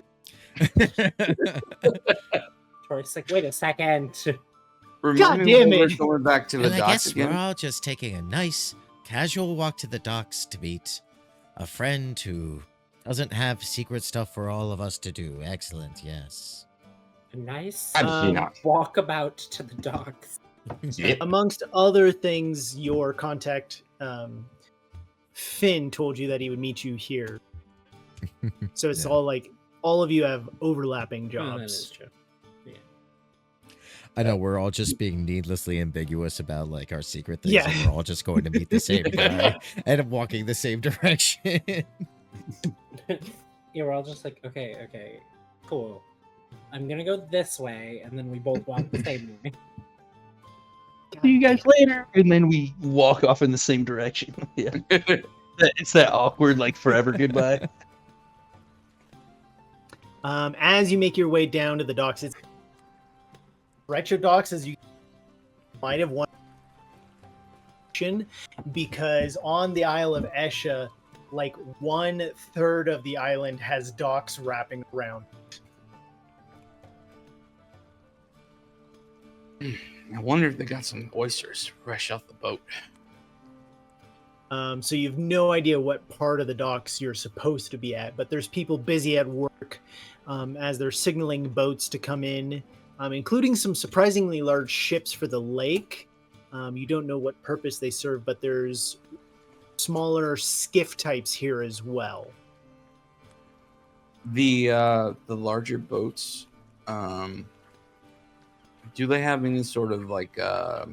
Torek's like, wait a second. Remind me damn when we're it. going back to the And I docks guess we're again. all just taking a nice, casual walk to the docks to meet a friend who doesn't have secret stuff for all of us to do. Excellent, yes. A nice How did he not? walkabout to the docks. Yep. Amongst other things, your contact Finn told you that he would meet you here. So it's Yeah. all like all of you have overlapping Oh, that is jobs. true. I know we're all just being needlessly ambiguous about like our secret things, Yeah. and we're all just going to meet the same guy and walking the same direction. You're all just like, okay, cool. I'm gonna go this way, and then we both walk the same way. See you guys later, and then we walk off in the same direction. Yeah, it's that awkward, like forever goodbye. As you make your way down to the docks, it's retro docks as you might have one because on the Isle of Esha, like 1/3 of the island has docks wrapping around. I wonder if they got some oysters fresh off the boat. So you have no idea what part of the docks you're supposed to be at, but there's people busy at work as they're signaling boats to come in, including some surprisingly large ships for the lake. You don't know what purpose they serve, but there's smaller skiff types here as well. The larger boats, do they have any sort of like I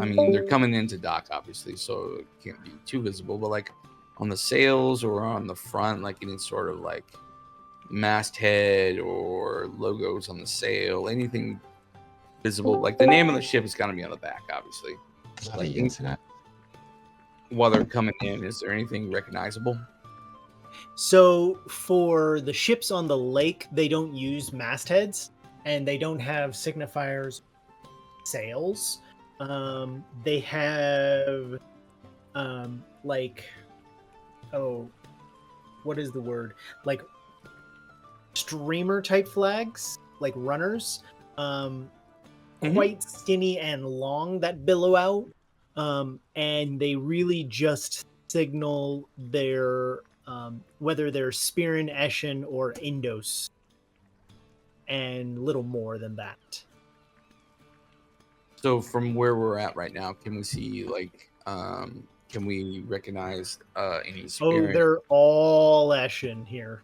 mean, they're coming into dock, obviously, so it can't be too visible, but like on the sails or on the front, like any sort of like masthead or logos on the sail, anything visible, like the name of the ship is going to be on the back, obviously. Bloody internet. While they're coming in, is there anything recognizable? So for the ships on the lake, they don't use mastheads and they don't have signifiers, sails. They have like, oh, what is the word? Like streamer type flags, like runners, quite skinny and long that billow out. And they really just signal their whether they're Spirin, Eshin, or Indos, and little more than that. So from where we're at right now, can we see like can we recognize any Spirin? Oh, they're all Eshin here.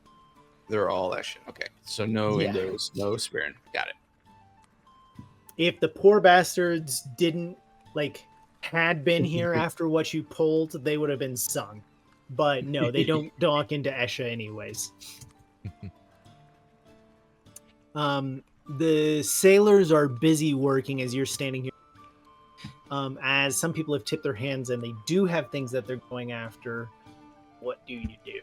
They're all Eshin. Okay, so no Yeah. Indos, no Spirin. Got it. If the poor bastards didn't had been here after what you pulled, they would have been sung. But no, they don't dock into Esha anyways. The sailors are busy working as you're standing here. As some people have tipped their hands and they do have things that they're going after. What do you do?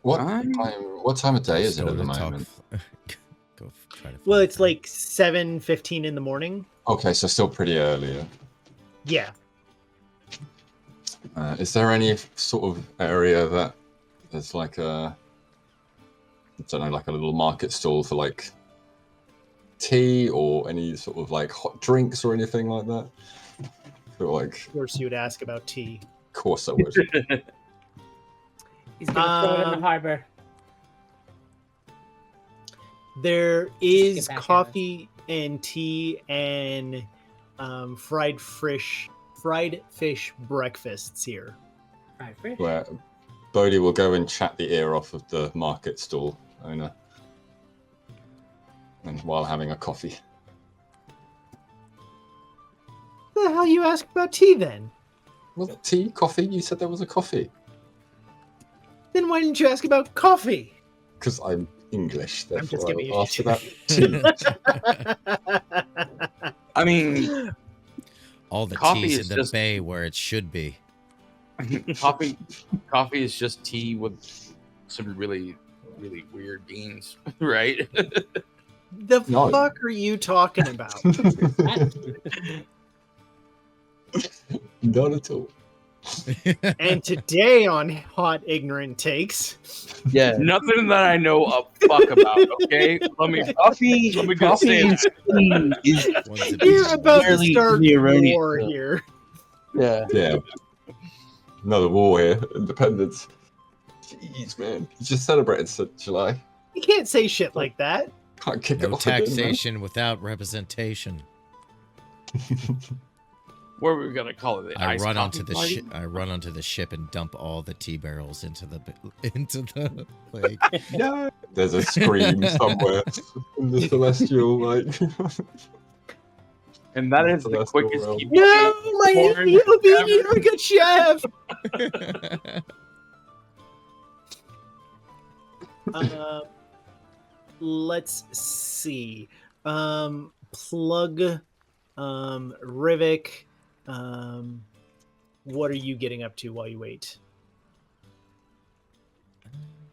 What time of day is it Still at the to talk- moment? Go try to Well, find it's something. like 7:15 in the morning. Okay, so still pretty early. Yeah. Is there any sort of area that there's like a, I don't know, like a little market stall for like tea or any sort of like hot drinks or anything like that? I feel like, Of course, you would ask about tea. of course I would. He's gonna throw it in the harbor. There Just is get back at coffee and tea and fried fish breakfasts here. Right, fish. Where Bodhi will go and chat the ear off of the market stall owner, and while having a coffee. The hell you ask about tea then? Was it tea? Coffee? You said there was a coffee. Then why didn't you ask about coffee? Because I'm English, I'm just therefore giving I'll you ask shit. about tea. I mean, all the coffee teas is in the just- bay where it should be. coffee is just tea with some really, really weird beans, right? The No. fuck are you talking about? Not at all. And today on Hot Ignorant Takes, Yeah. Nothing that I know a fuck about. Okay, let me Coffee, Let me just coffee say and that. tea is One's a you're bean. about to Clearly start the erroneous war stuff. here. yeah. Yeah. Another war here. Independence. Jeez, man. You just celebrated July. You can't say shit like that. Can't kick it No off again, man. taxation without representation. What were we gonna call it? I Iced run coffee onto the party? ship. I run onto the ship and dump all the tea barrels into the lake. Yeah. There's a scream somewhere in the celestial, like. And that is the Celestial quickest realm. keep. No, my Porn Ethiopian ever. yoga chef. Let's see. Plug, Rivik. What are you getting up to while you wait?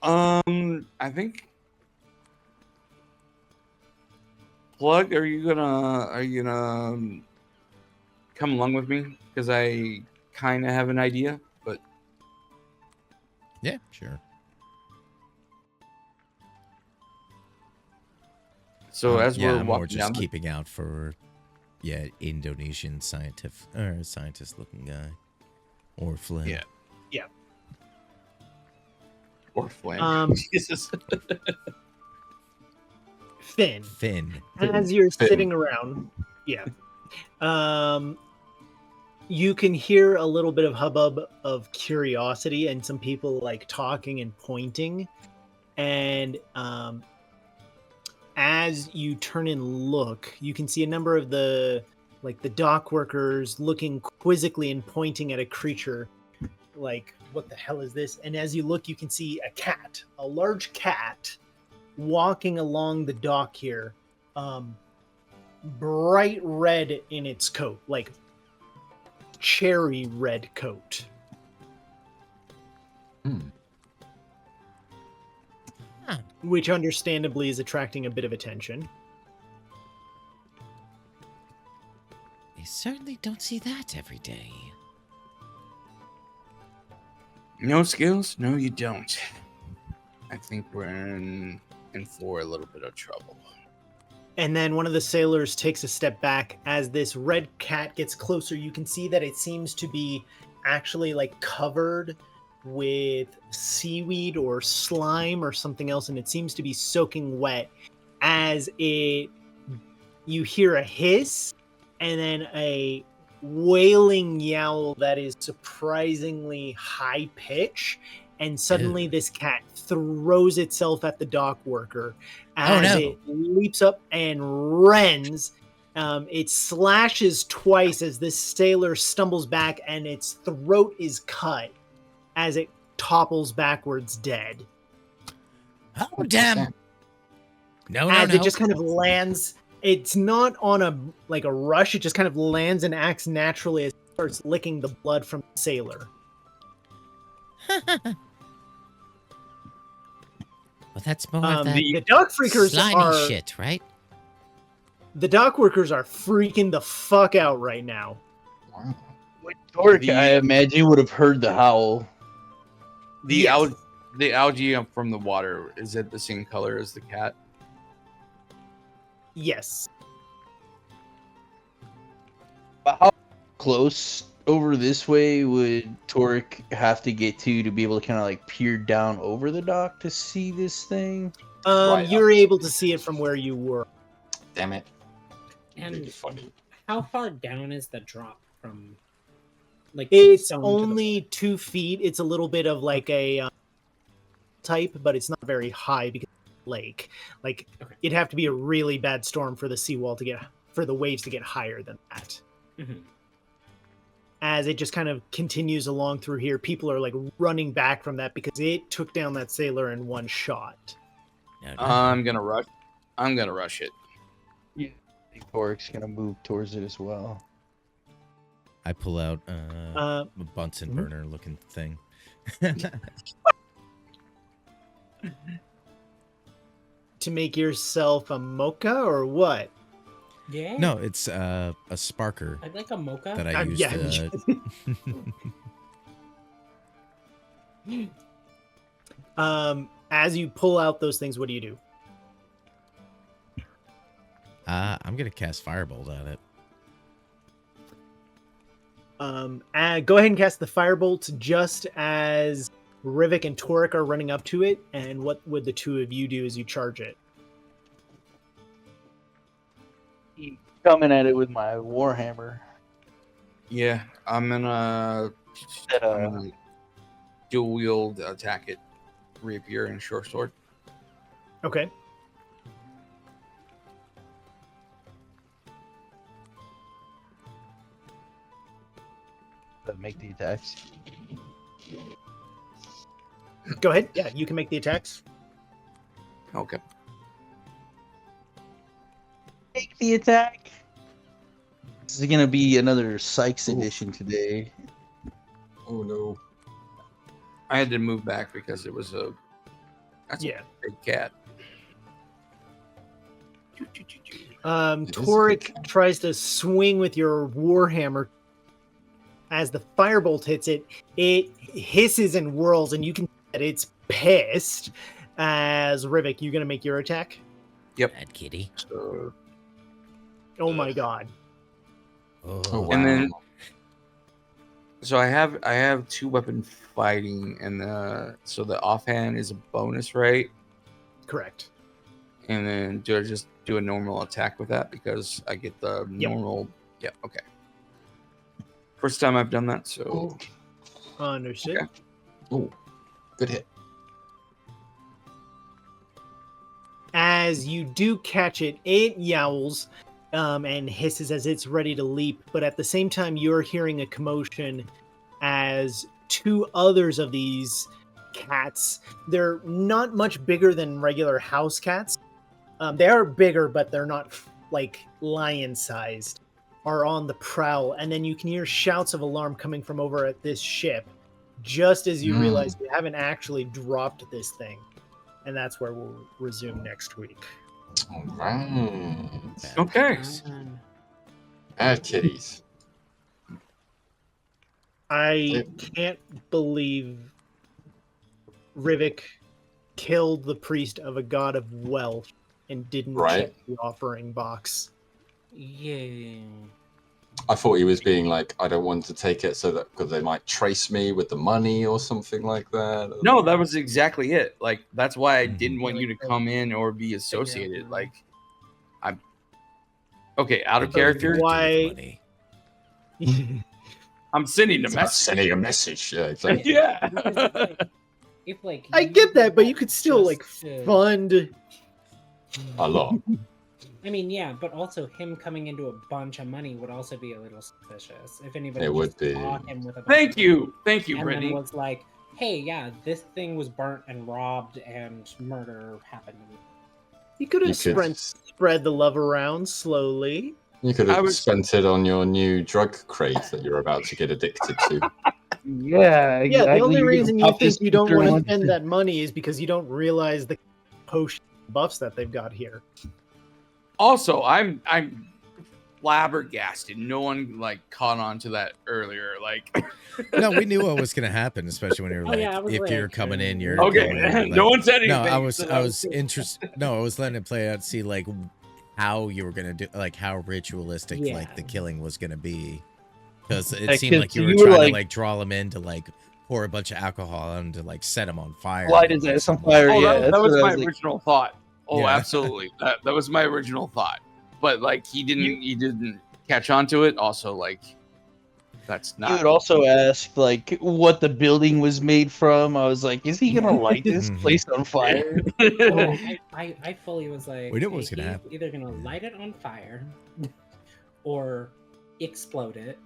I think Plug, are you gonna come along with me? Because I kind of have an idea, but Yeah, sure. so as yeah, we're I'm more walking just down, keeping out for Indonesian scientist looking guy. Or Flynn. Yeah. Yeah. or Flynn, Jesus, Finn. Finn. As you're Finn. sitting around, you can hear a little bit of hubbub of curiosity and some people like talking and pointing. And as you turn and look, you can see a number of the dock workers looking quizzically and pointing at a creature like, what the hell is this? And as you look, you can see a large cat walking along the dock here, bright red in its coat, like cherry red coat. Huh. Which understandably is attracting a bit of attention. You certainly don't see that every day. no skills? No, you don't. I think we're in for a little bit of trouble. And then one of the sailors takes a step back. As this red cat gets closer, you can see that it seems to be actually like covered with seaweed or slime or something else, and it seems to be soaking wet. As you hear a hiss and then a wailing yowl that is surprisingly high pitch, and suddenly this cat throws itself at the dock worker as it leaps up and rends. It slashes twice as this sailor stumbles back, and its throat is cut as it topples backwards dead. Oh, damn. No. It just kind of lands. It's not on a rush. It just kind of lands and acts naturally as it starts licking the blood from the sailor. Well, that's more of that The dock freakers slimy shit, right? The dock workers are freaking the fuck out right now. Wow. Torque, I imagine, would have heard the howl. The algae from the water, is it the same color as the cat? Yes. But how close over this way would Torque have to get to be able to kind of like peer down over the dock to see this thing? Right You're able to see it from where you were. Damn it. And Funny. how far down is the drop from? Like It's stone to the only 2 feet. It's a little bit of like a type, but it's not very high because it's a lake. Like it'd have to be a really bad storm for the seawall for the waves to get higher than that. Mhm. As it just kind of continues along through here, people are like running back from that because it took down that sailor in one shot. I'm gonna rush it. Yeah, I think Torque's gonna move towards it as well. I pull out a Bunsen mhm. burner looking thing. To make yourself a mocha or what? Yeah. No, it's a sparker I'd like a mocha. that I use yeah. to... As you pull out those things, what do you do? I'm going to cast Firebolt at it. Go ahead and cast the firebolt just as Rivik and Torek are running up to it. And what would the two of you do as you charge it? Coming at it with my Warhammer. Yeah, I'm gonna dual wield attack it, rapier and short sword. Okay. Make the attacks. Go ahead. Yeah, you can make the attacks. Okay. Make the attack. This is gonna be another Sykes edition today. Oh no. I had to move back because it was a big cat. It is a big Toric cannon. tries to swing with your warhammer. As the firebolt hits it, it hisses and whirls, and you can see that it's pissed. As Rivik, you gonna make your attack? Bad kitty. So, Oh my god! oh wow. And then, so I have 2-weapon fighting, and so the offhand is a bonus, right? Correct. And then do I just do a normal attack with that because I get the normal? Yeah, okay. First time I've done that, so Understood. Okay. Oh, good hit. As you do catch it, it yowls and hisses as it's ready to leap. But at the same time, you're hearing a commotion as 2 others of these cats. They're not much bigger than regular house cats. They are bigger, but they're not like lion-sized. Are on the prowl, and then you can hear shouts of alarm coming from over at this ship, just as you realize you haven't actually dropped this thing. And that's where we'll resume next week. All right. okay. Bad kitties. I can't believe Rivik killed the priest of a god of wealth and didn't Right. check the offering box. Yeah. I thought he was being like, I don't want to take it so that because they might trace me with the money or something like that. No, that was exactly it. Like that's why I didn't want you to come in or be associated. Like, I'm okay. Out of character. Why? I'm sending a It's like message. sending a message. Yeah, exactly. Yeah. If like I get that, but you could still like fund. A lot. I mean, yeah, but also him coming into a bunch of money would also be a little suspicious. If anybody It would just be. saw him with a bunch Thank of you, money and Brittany. then was like, "Hey, yeah, this thing was burnt and robbed, and murder happened." You could You have could- spread the love around slowly. You could I have was- spent it on your new drug craze that you're about to get addicted to. Yeah, exactly. Yeah, the only You're gonna reason you pop think this you don't picture want to on- spend that money is because you don't realize the potion buffs that they've got here. Also, I'm flabbergasted. No one like caught on to that earlier. Like, No, we knew what was gonna happen, especially when you were Oh, like, yeah, I was if you're like, coming in, you're okay, coming in, like- no one said anything. No, I was so- interested. No, I was letting it play out, see like how you were gonna do, like how ritualistic like the Yeah. killing was gonna be, because it Yeah, seemed 'cause like you were you were, trying like- to like draw them in to like pour a bunch of alcohol on to like set them on fire. Light his ass on fire. Oh, Yeah, that that's was what I my was like. original thought. Oh, Yeah. absolutely. That was my original thought. But like he didn't catch on to it. Also, like that's not. You would also ask like what the building was made from. I was like, is he gonna light this Mhm. place on fire? I fully was like, We knew what was "Hey, gonna he's happen." Either gonna light it on fire, or explode it.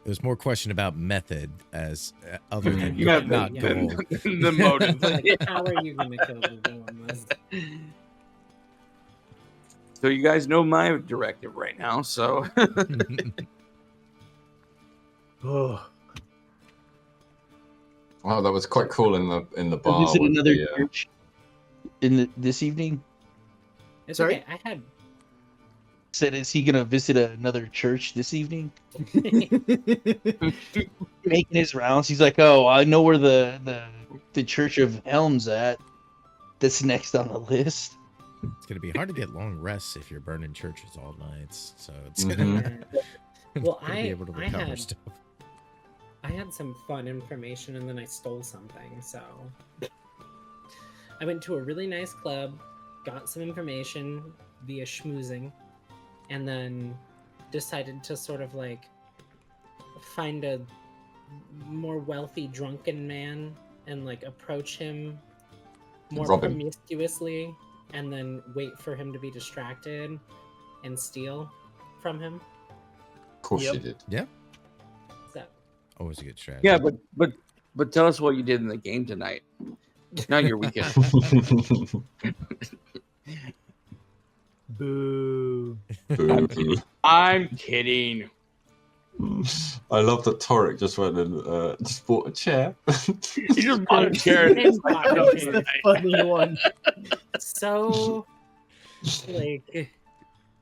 It was more question about method as other than Yeah, not yeah. goal. the motive. Like, how are you gonna kill the villain? So you guys know my directive right now. So Oh, Oh, that was quite cool in the bar. Visit with another the, church this evening. It's Sorry? okay. I had Said, is he gonna visit another church this evening? Making his rounds. He's like, oh, I know where the Church of Helm's at. That's next on the list. It's gonna be hard to get long rests if you're burning churches all nights. So it's Mhm. Well, gonna be able to I recover had- stuff. I had some fun information and then I stole something. So I went to a really nice club, got some information via schmoozing, and then decided to sort of like find a more wealthy drunken man and like approach him more Rob him. promiscuously and then wait for him to be distracted and steal from him. Of course Yep. you did. So Always a good strategy. yeah, but tell us what you did in the game tonight. Not your weekend. boo. Boo. I'm kidding. I love that Toric just went and just bought a chair. You just bought a chair. That was the funny one. So Like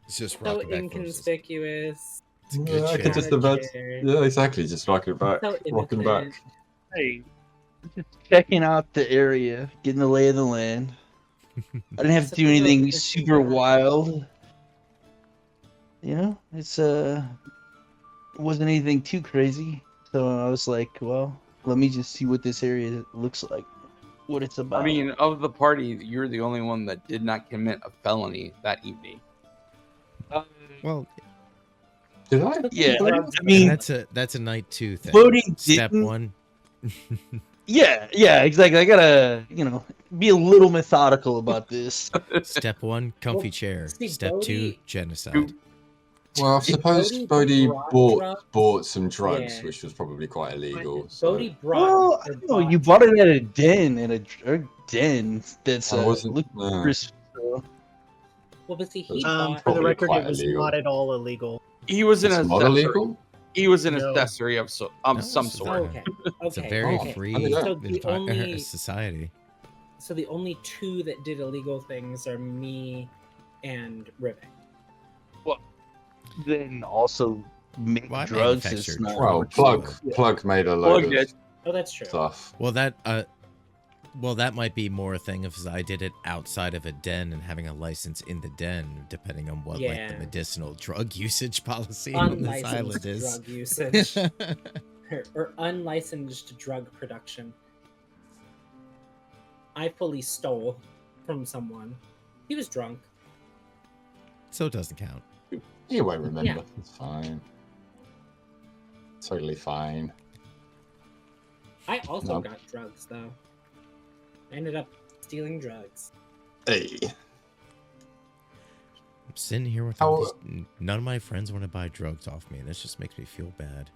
It's just so rocking back forces. inconspicuous. It's a Yeah, good I chair. could just On a imagine. chair. Yeah, exactly. Just rocking back, So rocking innocent. back. Hey, just checking out the area, getting the lay of the land. I didn't have to do anything super wild. You know, it wasn't anything too crazy. So I was like, well, let me just see what this area looks like, what it's about. I mean, of the party, you're the only one that did not commit a felony that evening. Well, Did I? yeah, I and mean, that's a night 2 thing. Bodhi Step didn't- 1. yeah, exactly. I gotta, be a little methodical about this. Step 1, comfy Well, chair. see, Step 2, Bodhi- genocide. Well, I suppose Bodhi Bodhi drugs? bought some drugs, Yeah. which was probably quite illegal. So Bodhi brought. Well, or I don't know. bought You bought it at a den, that's I wasn't. crisp, so- Well, but see, he For bought. the Probably record, quite it was illegal. not at all illegal. He was an It's not accessory. illegal. He was an No. accessory of some No, some it's sort. Okay. It's a Okay. very okay. free So the only society. so the only two that did illegal things are me and Rivik. Then also make Well, I drugs is manufactured not. Well, drugs, Plug made a Plug load of did. Oh, that's true. stuff. Well, that might be more a thing if I did it outside of a den and having a license in the den, depending on what like the Yeah. medicinal drug usage policy on this island Unlicensed is. drug usage or unlicensed drug production. I fully stole from someone. He was drunk. So it doesn't count. You won't remember. Yeah. It's fine. Totally fine. I also No. got drugs though. I ended up stealing drugs. Hey. I'm sitting here with How- all these, none of my friends want to buy drugs off me. This just makes me feel bad.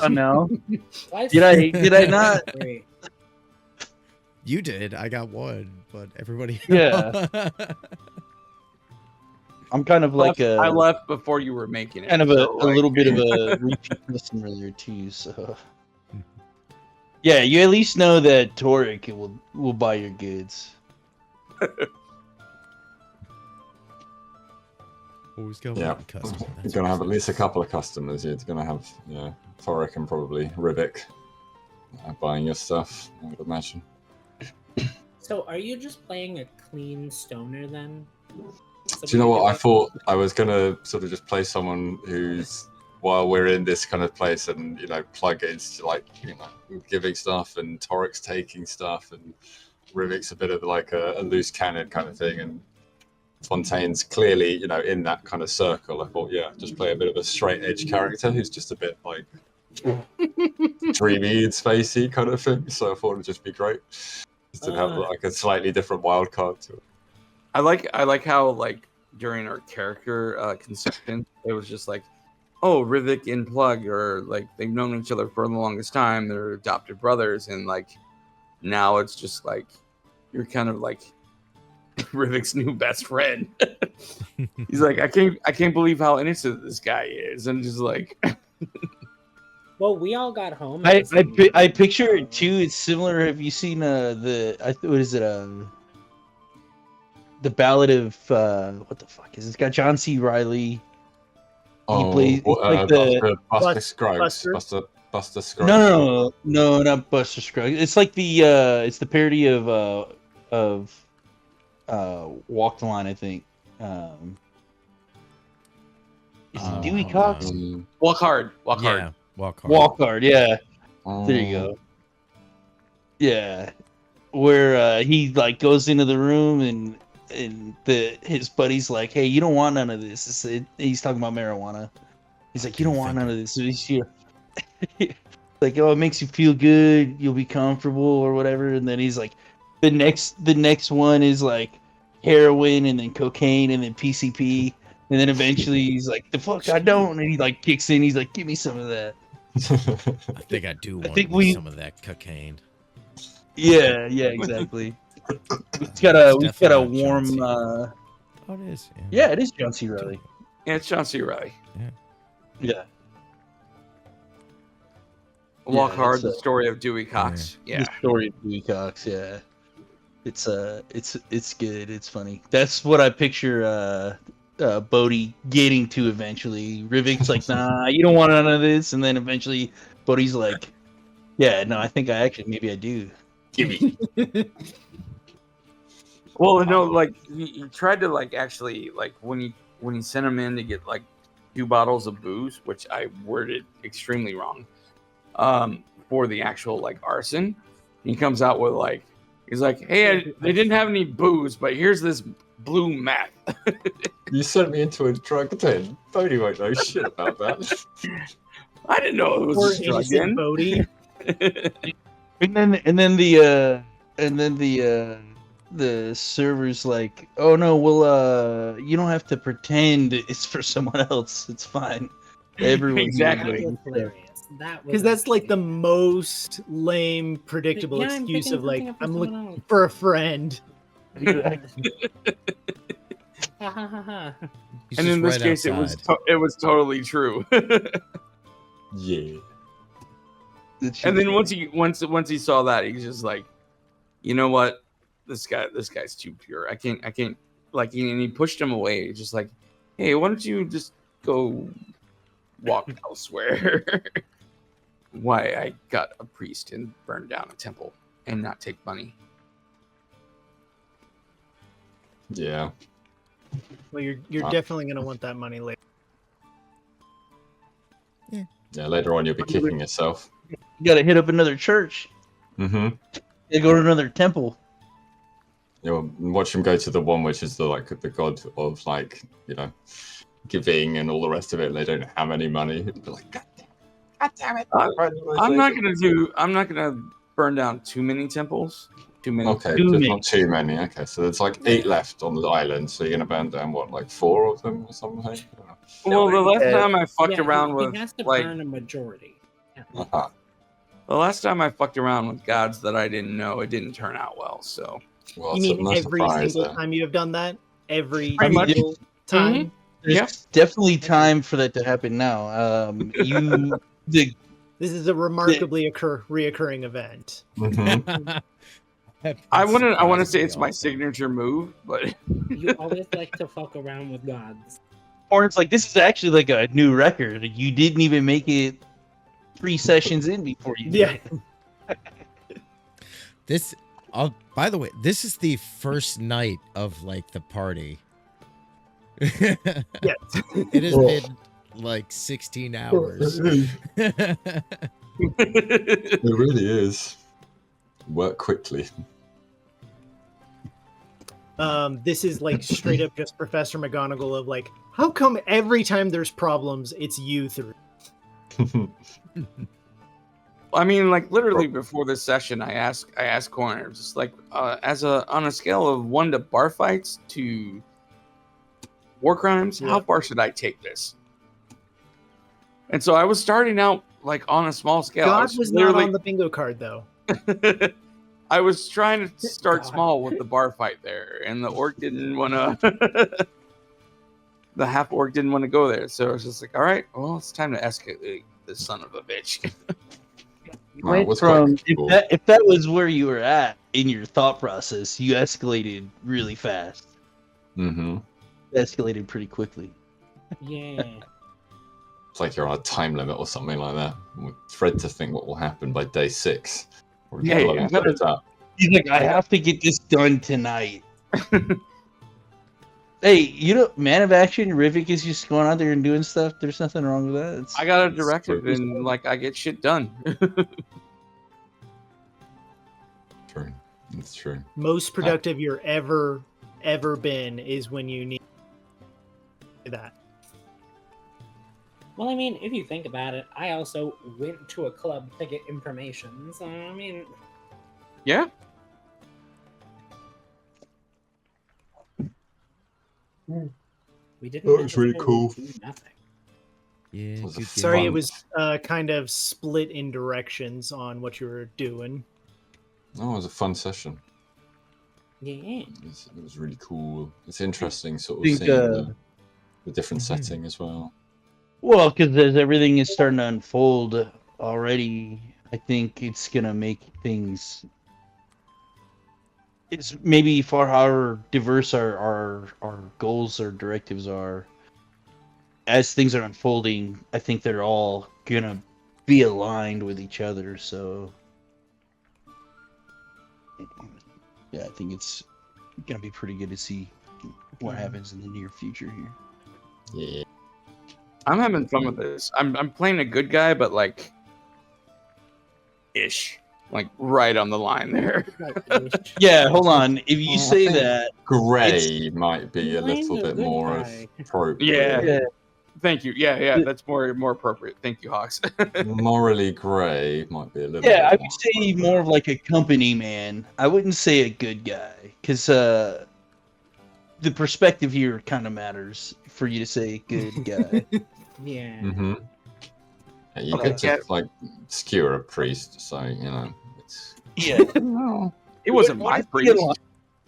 Oh no! I've Did I not? Three. You did. I got one, but everybody. Yeah. I'm kind of like I a left before you were making it. kind of so, a like, little bit of a repeat customer there too. So yeah, you at least know that Toric will buy your goods. Always go Yeah. with the customer. You're That's gonna have what at least a couple of customers. You're gonna have, Thoric and probably Rivik buying your stuff, I would imagine. So are you just playing a clean stoner then? So Do you know we what? I can- thought I was gonna sort of just play someone who's, while we're in this kind of place, and plug it into giving stuff, and Toric's taking stuff, and Rivik's a bit of like a loose cannon kind of thing, and Fontaine's clearly in that kind of circle. I thought, yeah, just play a bit of a straight edge character who's just a bit like dreamy and spacey kind of thing. So I thought it'd just be great just to have like a slightly different wild card to it. I like how like during our character conception, it was just like, oh, Rivik and Plug are like they've known each other for the longest time. They're adopted brothers, and like now it's just like you're kind of like Rivik's new best friend. He's like, I can't believe how innocent this guy is, and just like Well, we all got home. I at the same time, I picture it so- too. It's similar. Have you seen what is it? The Ballad of what the fuck is it? It's got John C. Riley. plays- it's like Buster Scruggs. Buster? Buster Scruggs. No, not Buster Scruggs. It's like it's the parody of Walk the Line, I think. Is it Dewey Oh, Cox? walk hard. Yeah, walk hard. Walk Hard, yeah. There you go. Yeah, where he like goes into the room and his buddy's like, "Hey, you don't want none of this." He's talking about marijuana. He's like, "You don't want none of this." So he's here. Like, oh, it makes you feel good. You'll be comfortable or whatever. And then he's like, the next one is like heroin and then cocaine and then PCP. And then eventually he's like, the fuck, I don't. And he like kicks in. He's like, give me some of that. I think I do want think we- some of that cocaine. Yeah, exactly. It's It's got a definitely not warm. John C. Uh, Oh, it is. yeah, it is John C. Reilly. Yeah, it's John C. Reilly. Yeah. Walk Yeah, hard. it's The a- story of Dewey Cox. Yeah. The story of Dewey Cox. Yeah. It's good. It's funny. That's what I picture. Bodhi getting to eventually. Rivik's like, nah, you don't want none of this, and then eventually, Bodhi's like, yeah, no, I think I actually maybe I do. Give me. Well, no, like he tried to like actually like when he sent him in to get like 2 bottles of booze, which I worded extremely wrong, for the actual like arson. He comes out with like he's like, hey, they didn't have any booze, but here's this blue meth. You sent me into a drug den. Bodhi won't know shit about that. I didn't know it was Poor a drug innocent den. Bodhi. And then the server's like, oh no, well you don't have to pretend it's for someone else. It's fine. Everyone's Exactly. That was hilarious. That was Because that's like the insane. most lame, predictable Yeah, I'm excuse picking of like, something up for I'm someone looking else. for a friend. Ha ha ha ha. He's And just in this right case, outside. it was totally true. Yeah. And then once he saw that, he's just like, you know what, this guy's too pure. I can't like. And he pushed him away, just like, hey, why don't you just go walk elsewhere? Why I got a priest and burned down a temple and not take money. Yeah. Well, you're Ah. definitely gonna want that money later. Yeah, later on you'll be kicking yourself. You gotta hit up another church. Mm-hmm. You go to another temple. You'll watch him go to the one which is the god of like, giving and all the rest of it. And they don't have any money. It'll be like, God damn it. I'm not gonna burn down too many temples. Too many. Okay, Too just many. not too many. Okay, so there's like 8 left on the island. So you're gonna burn down what, like 4 of them or something? Well, the last time I fucked Yeah, around he with has to like burn a majority. Uh-huh. the last time I fucked around with gods that I didn't know, it didn't turn out well. So Well, You so mean no every surprise single there. time you have done that? Every Pretty much. single time? There's Yeah. definitely time for that to happen now. The This is a remarkably reoccurring event. Mhm. I want to say it's my signature move, but You always like to fuck around with gods. Horn's like, this is actually like a new record. You didn't even make it 3 sessions in before you did Yeah. it. This, by the way, this is the first night of like the party. Yes. It has been like 16 hours. It really is. Work quickly. This is like straight up just Professor McGonagall of like, how come every time there's problems, it's you three? I mean, like literally before this session, I asked Corner just like on a scale of 1 to bar fights to war crimes, how far should I take this? And so I was starting out like on a small scale. God was not on the bingo card though. I was trying to start small with the bar fight there, and the orc didn't want to. The half orc didn't want to go there, so I was just like, "All right, well, it's time to escalate this son of a bitch." No, it was From quite cool. if that was where you were at in your thought process, you escalated really fast. Mm-hmm. Escalated pretty quickly. Yeah. It's like you're on a time limit or something like that. We dread to think what will happen by day 6. Or Yeah, blowing you gotta- it up. He's like, I have to get this done tonight. Hey, Man of Action, Rivik is just going out there and doing stuff. There's nothing wrong with that. I got a directive, and like I get shit done. True. It's true. Most productive you're ever been is when you need that. Well, I mean, if you think about it, I also went to a club to get information. So, I mean, Yeah. we didn't. That was really necessarily cool. do Nothing. Yeah, Was a good Sorry, game. it was kind of split in directions on what you were doing. Oh, it was a fun session. Yeah. It was really cool. It's interesting sort of Think, seeing the different setting as well. Well, because as everything is starting to unfold already, I think it's gonna make things it's maybe for how diverse our goals or directives are. As things are unfolding, I think they're all gonna be aligned with each other. So, yeah, I think it's gonna be pretty good to see what happens in the near future here. Yeah. I'm having fun with this. I'm playing a good guy, but like ish. Like right on the line there. Yeah, hold on. If you I say think that, Grey might be a Mine little a bit good more guy. appropriate. yeah, Thank you. Yeah, that's more appropriate. Thank you, Hawks. Morally grey might be a little yeah, I bit would say more of like a company man. I wouldn't say a good guy, because the perspective here kind of matters for you to say good guy. Yeah. Mm-hmm. Yeah, you Okay, could just like skewer a priest, so you know it's. Yeah, No. it wasn't my priest.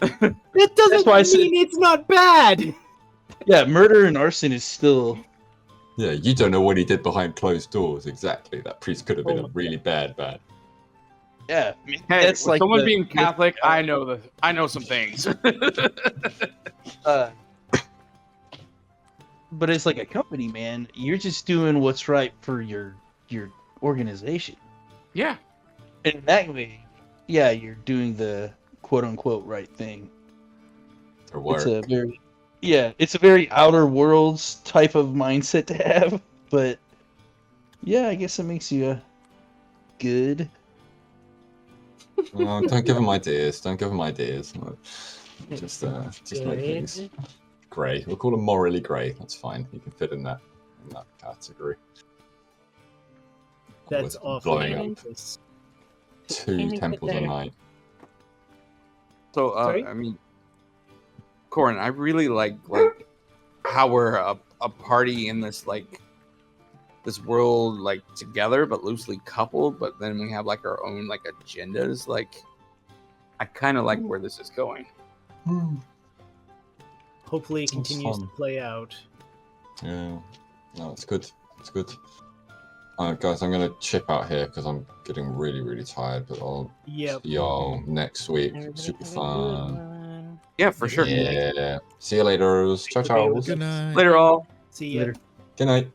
That doesn't why I mean said- it's not bad. yeah, murder and arson is still. Yeah, you don't know what he did behind closed doors. Exactly, that priest could have been Oh a my really bad. Yeah, Hey, that's with like someone the- being Catholic, I know some things. Uh, but it's like a company man. You're just doing what's right for your organization. Yeah. And in that way, yeah, you're doing the quote unquote right thing. For work. It's a very outer worlds type of mindset to have, but yeah, I guess it makes you good. Oh, don't give him ideas. Don't give him ideas. Just make things grey. We'll call him morally grey. That's fine. He can fit in that category. That's With awful. blowing up Nice. 2 temples a night. So Sorry? I mean, Corin, I really like how we're a party in this this world like together but loosely coupled, but then we have like our own like agendas. Like I kind of like where this is going. Hopefully it Sounds continues to fun. play out. Yeah. No, it's good. It's good. Guys, I'm gonna chip out here because I'm getting really, really tired. But I'll Yep. see y'all next week. Everybody Super have a fun. good one. Yeah, for sure. Yeah. See you later. Ciao, Okay, ciao. what's Good night. Later, all. See ya. Good night.